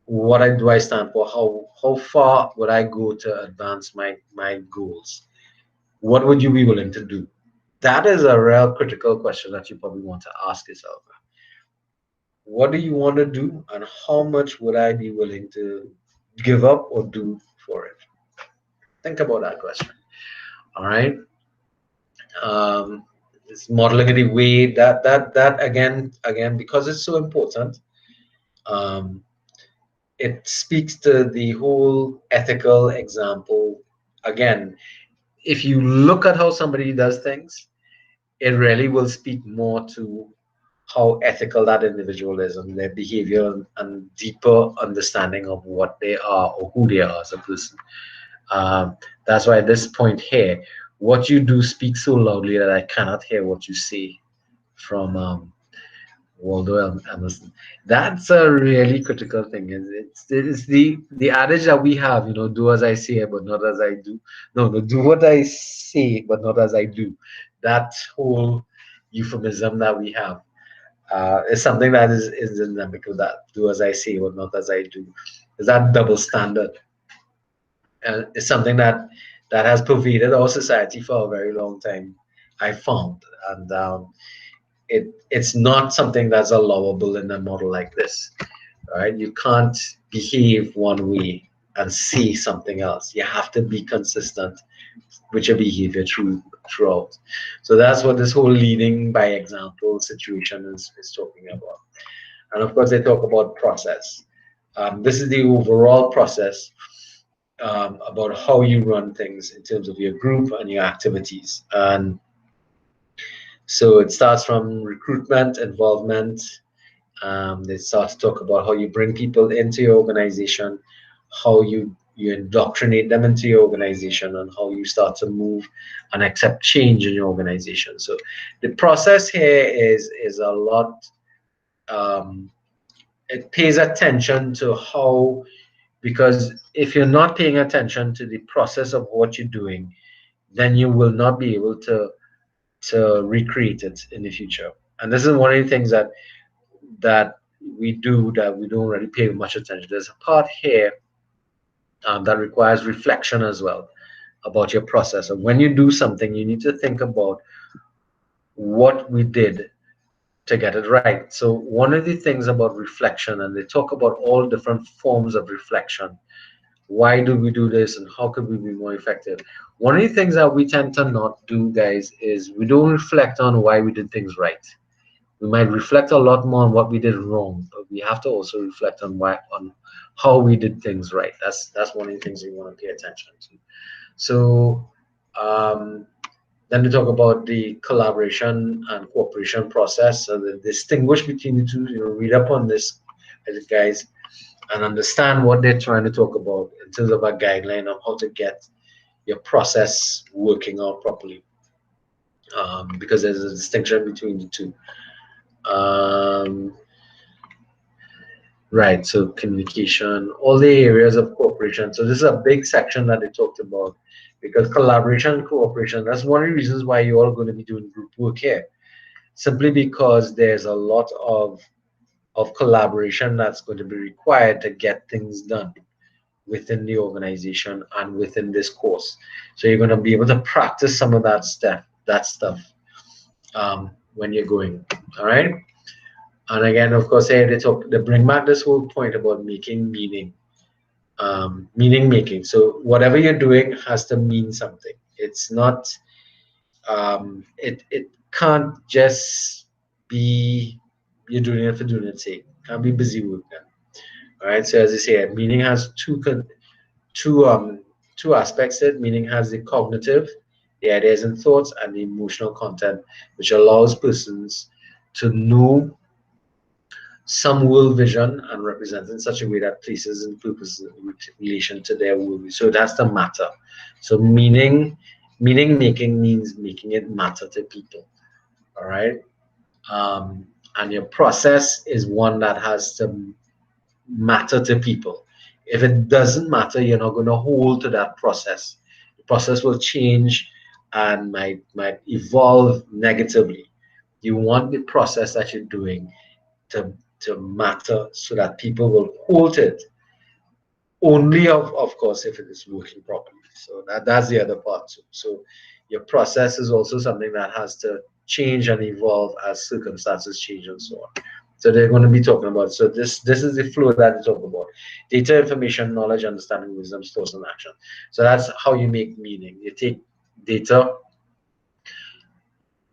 What do I stand for? How far would I go to advance my goals? What would you be willing to do? That is a real critical question that you probably want to ask yourself. What do you want to do, and how much would I be willing to give up or do for it? Think about that question. All right. It's modeling in a way that again because it's so important. It speaks to the whole ethical example. Again, if you look at how somebody does things, it really will speak more to how ethical that individual is and their behavior and deeper understanding of what they are or who they are as a person. That's why at this point here, what you do speaks so loudly that I cannot hear what you say from Waldo Emerson. That's a really critical thing. It's the adage that we have, do as I say, but not as I do. No, do what I say, but not as I do. That whole euphemism that we have is something that is endemic of that. Do as I say, but not as I do. Is that double standard? And it's something that has pervaded our society for a very long time. I found, and it's not something that's allowable in a model like this, right? You can't behave one way and say something else. You have to be consistent with your behavior throughout. So that's what this whole leading by example situation is talking about. And of course, they talk about process. This is the overall process about how you run things in terms of your group and your activities. And so it starts from recruitment, involvement. They start to talk about how you bring people into your organization, how you indoctrinate them into your organization, and how you start to move and accept change in your organization. So the process here is a lot. It pays attention to how, because if you're not paying attention to the process of what you're doing, then you will not be able to recreate it in the future. And this is one of the things that we do that we don't really pay much attention. There's a part here that requires reflection as well about your process. And when you do something, you need to think about what we did to get it right. So one of the things about reflection, and they talk about all different forms of reflection. Why do we do this and how could we be more effective? One of the things that we tend to not do, guys, is we don't reflect on why we did things right. We might reflect a lot more on what we did wrong, but we have to also reflect on how we did things right. That's one of the things we want to pay attention to. So then we talk about the collaboration and cooperation process. So the distinguish between the two. Read up on this, guys, and understand what they're trying to talk about in terms of a guideline of how to get your process working out properly. Because there's a distinction between the two. Right, so communication, all the areas of cooperation. So this is a big section that they talked about, because collaboration and cooperation, that's one of the reasons why you're all going to be doing group work here. Simply because there's a lot of collaboration that's going to be required to get things done within the organization and within this course. So you're going to be able to practice some of that stuff when you're going. All right. And again, of course, here they bring back this whole point about making meaning, meaning making. So whatever you're doing has to mean something. It's not, it can't just be you're doing it for doing its sake. It can't be busy work then. All right. So as I say, meaning has two aspects. Meaning has the cognitive, the ideas and thoughts, and the emotional content, which allows persons to know some world vision and represent in such a way that places and purposes in relation to their worldview. So it has to matter. So meaning making means making it matter to people. All right. And your process is one that has to matter to people. If it doesn't matter, you're not going to hold to that process. The process will change and might evolve negatively. You want the process that you're doing to matter so that people will hold it, only of course if it is working properly. So that's the other part too. So your process is also something that has to change and evolve as circumstances change and so on. So they're going to be talking about, so this is the flow that they talk about: data, information, knowledge, understanding, wisdom, thoughts, and action. So that's how you make meaning. You take data,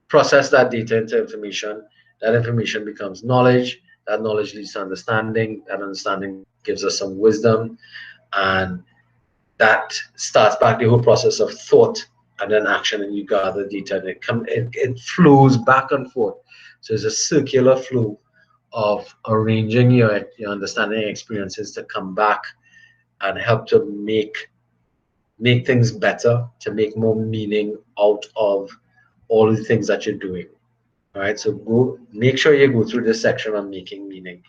process that data into information. That information becomes knowledge. That knowledge leads to understanding. That understanding gives us some wisdom, and that starts back the whole process of thought and then action, and you gather data, and it flows back and forth. So it's a circular flow of arranging your understanding experiences to come back and help to make things better, to make more meaning out of all the things that you're doing. All right, so go make sure you go through this section on making meaning,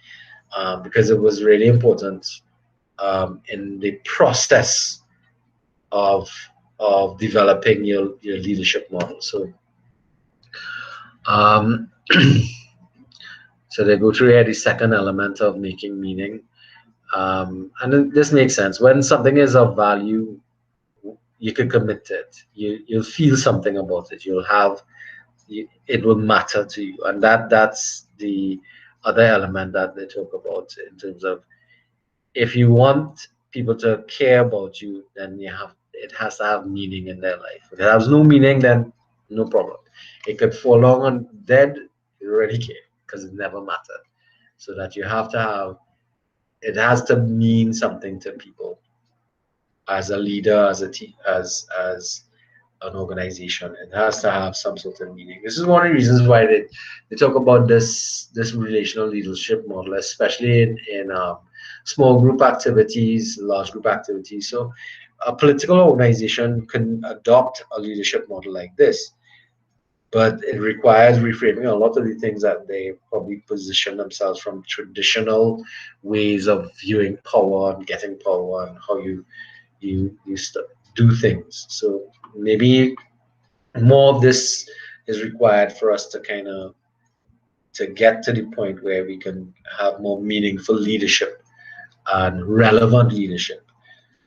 because it was really important in the process of developing your leadership model. So so they go through here the second element of making meaning, and this makes sense. When something is of value, you can commit to it. You'll feel something about it. It will matter to you, and that's the other element that they talk about in terms of, if you want people to care about you, then it has to have meaning in their life. If it has no meaning, then no problem. It could fall long on dead, you don't really care, because it never mattered. So that you have to have, it has to mean something to people as a leader, as a team, as an organization. It has to have some sort of meaning. This is one of the reasons why they talk about this relational leadership model, especially in small group activities, large group activities. So a political organization can adopt a leadership model like this, but it requires reframing a lot of the things that they probably position themselves from traditional ways of viewing power and getting power, and how do things. So maybe more of this is required for us to kind of to get to the point where we can have more meaningful leadership and relevant leadership.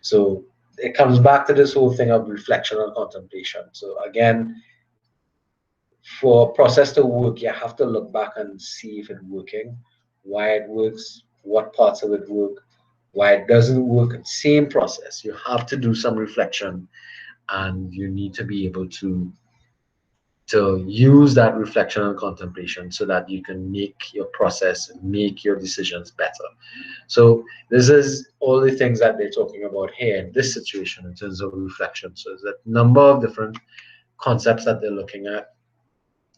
So it comes back to this whole thing of reflection and contemplation. So again, for a process to work, you have to look back and see if it's working, why it works, what parts of it work, why it doesn't work. Same process. You have to do some reflection, and you need to be able to use that reflection and contemplation so that you can make your process, make your decisions better. So this is all the things that they're talking about here in this situation in terms of reflection. So there's a number of different concepts that they're looking at,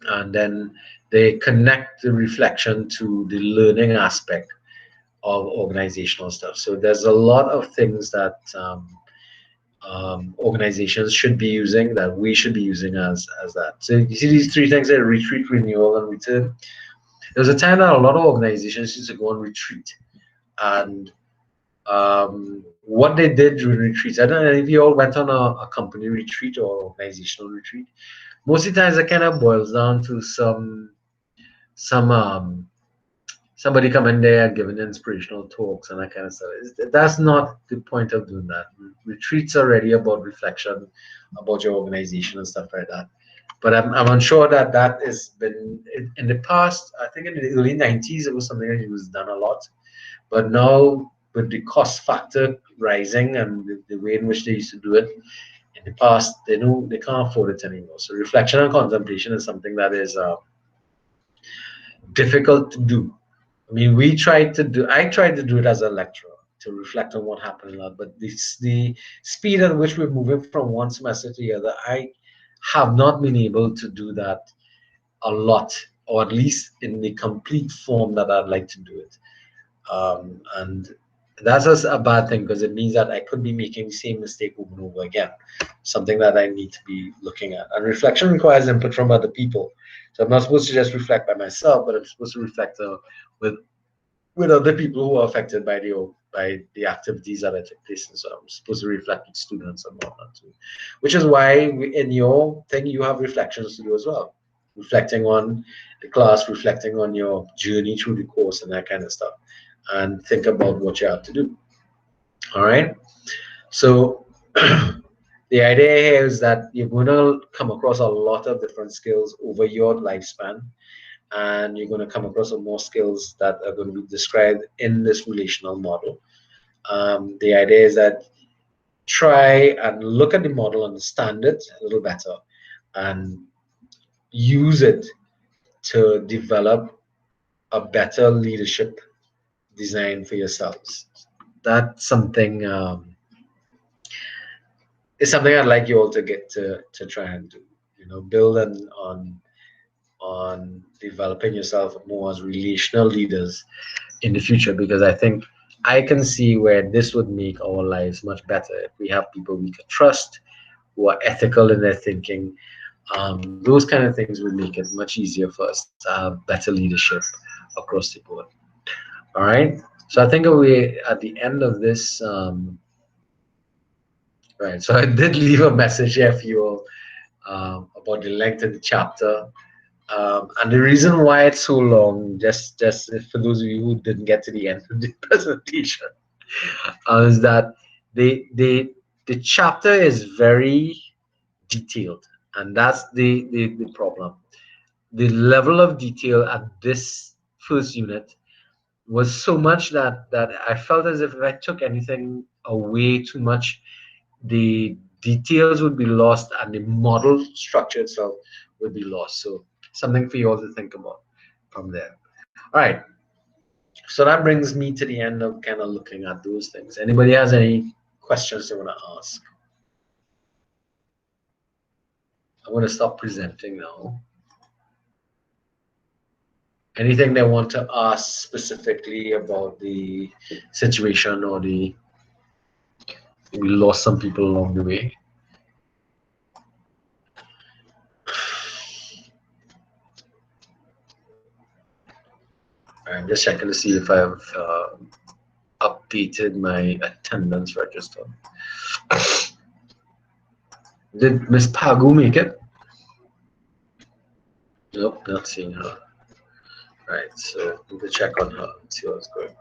and then they connect the reflection to the learning aspect of organizational stuff. So there's a lot of things that organizations should be using, that we should be using as that. So you see these three things there: retreat, renewal, and return. There was a time that a lot of organizations used to go on retreat, and what they did during retreats, I don't know if you all went on a company retreat or organizational retreat. Most of the times it kind of boils down to some somebody coming there and giving inspirational talks and that kind of stuff. That's not the point of doing that. Retreats are really about reflection, about your organization and stuff like that. But I'm unsure that that has been in the past. I think in the early 90s it was something that was done a lot, but now with the cost factor rising and the way in which they used to do it in the past, they know they can't afford it anymore. So reflection and contemplation is something that is difficult to do. I mean, I tried to do it as a lecturer, to reflect on what happened a lot, but the speed at which we're moving from one semester to the other, I have not been able to do that a lot, or at least in the complete form that I'd like to do it. And that's just a bad thing, because it means that I could be making the same mistake over and over again, something that I need to be looking at. And reflection requires input from other people. So I'm not supposed to just reflect by myself, but I'm supposed to reflect with other people who are affected by the activities that I take place. And so I'm supposed to reflect with students and whatnot too. Which is why in your thing you have reflections to do as well. Reflecting on the class, reflecting on your journey through the course and that kind of stuff. And think about what you have to do. All right. So the idea here is that you're going to come across a lot of different skills over your lifespan, and you're going to come across some more skills that are going to be described in this relational model. The idea is that try and look at the model, understand it a little better, and use it to develop a better leadership design for yourselves. That's something is something I'd like you all to get to try and do. You know, build on developing yourself more as relational leaders in the future, because I think I can see where this would make our lives much better if we have people we can trust, who are ethical in their thinking. Those kind of things would make it much easier for us to have better leadership across the board. All right. So I think we at the end of this. Right. So I did leave a message here for you all about the length of the chapter. And the reason why it's so long, just for those of you who didn't get to the end of the presentation, is that the chapter is very detailed, and that's the problem. The level of detail at this first unit was so much that I felt as if I took anything away too much, the details would be lost and the model structure itself would be lost. So something for you all to think about from there. All right. So that brings me to the end of kind of looking at those things. Anybody has any questions they want to ask? I'm going to stop presenting now. Anything they want to ask specifically about the situation, or we lost some people along the way? I'm just checking to see if I've updated my attendance register. Did Miss Pagu make it? Nope, not seeing her. Right, so we will check on her and see what's going.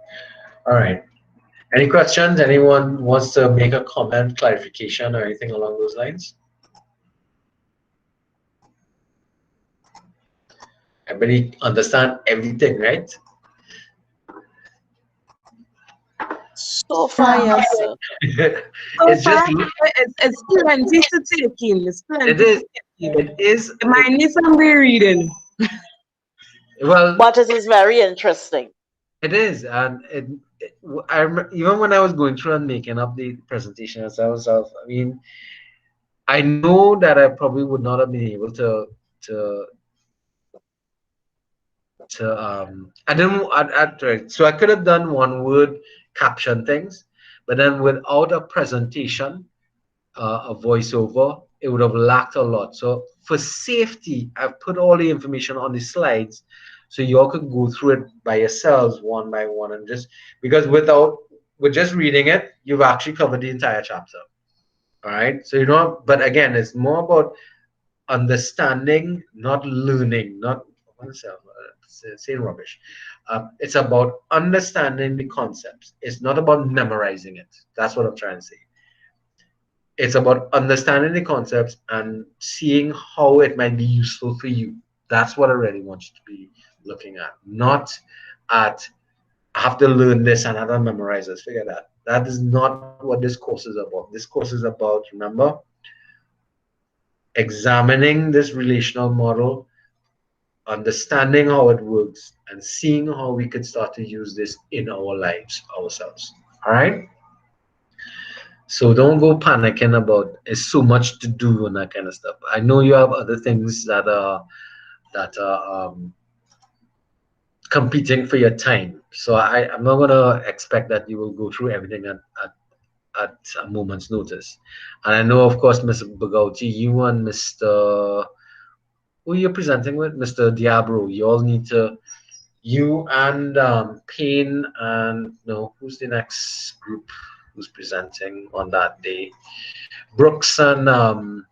All right. Any questions? Anyone wants to make a comment, clarification, or anything along those lines? Everybody understand everything, right? So far, yes, sir. So It's just far, it's plenty to take in. It's plenty it is to take in. it is It might need some rereading. well, But it is very interesting. it is, and even when I was going through and making up the presentation myself, I mean, I know that I probably would not have been able to I didn't right. So I could have done one word caption things, but then without a presentation, a voiceover, it would have lacked a lot. So for safety, I've put all the information on the slides, so y'all could go through it by yourselves one by one, and just because with just reading it, you've actually covered the entire chapter. All right. So you know, but again, it's more about understanding, not learning, not saying rubbish. It's about understanding the concepts. It's not about memorizing it. That's what I'm trying to say. It's about understanding the concepts and seeing how it might be useful for you. That's what I really want you to be looking at, not at I have to learn this and I have to memorize this. Figure that. That is not what this course is about. This course is about, remember, examining this relational model, understanding how it works, and seeing how we could start to use this in our lives ourselves. All right. So don't go panicking about it's so much to do and that kind of stuff. I know you have other things that are competing for your time. So I'm not gonna expect that you will go through everything at a moment's notice. And I know, of course, Mr. Bagauti, you and Mr. Who you're presenting with, Mr. Diabro, you all need to, you and Payne and no, who's the next group who's presenting on that day? Brooks and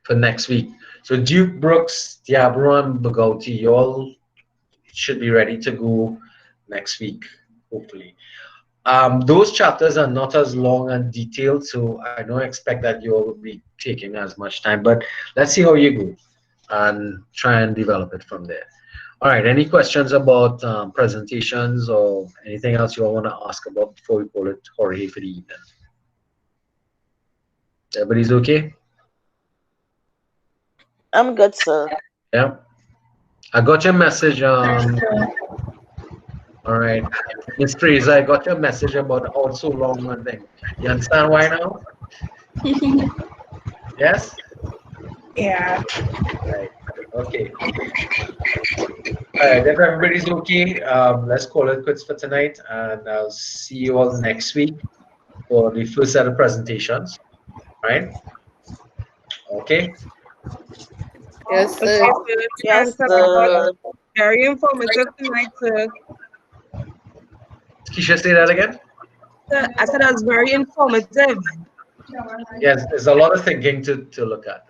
for next week. So Duke, Brooks, Diabro, and Bagauti, you all should be ready to go next week, hopefully. Those chapters are not as long and detailed, so I don't expect that you all will be taking as much time, but let's see how you go and try and develop it from there. All right, any questions about presentations or anything else you all want to ask about before we call it Jorge for the evening? Everybody's okay? I'm good, sir. Yeah. I got your message. All right. Miss Teresa, I got your message about how so long and thing. You understand why now? Yes? Yeah. Right. Okay. All right. If everybody's okay, let's call it quits for tonight, and I'll see you all next week for the first set of presentations. Right? Okay. Yes, Okay, sir. sir. Yes, Thanks a lot. sir. Very informative tonight, sir. Keisha, say that again. Sir, I said that was very informative. Yes, there's a lot of thinking to look at.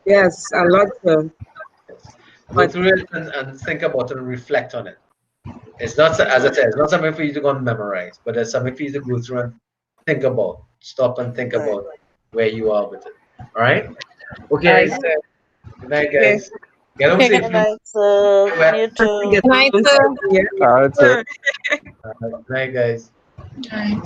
Yes, a lot, sir. Go through it and think about it and reflect on it. It's not, as I said, it's not something for you to go and memorize, but it's something for you to go through and think about. Stop and think about where you are with it. All right? Okay, guys. Good night, guys. Get home Good safely. night, sir. Well, You too. Good night, sir. All right, sir. Good night, guys. Right.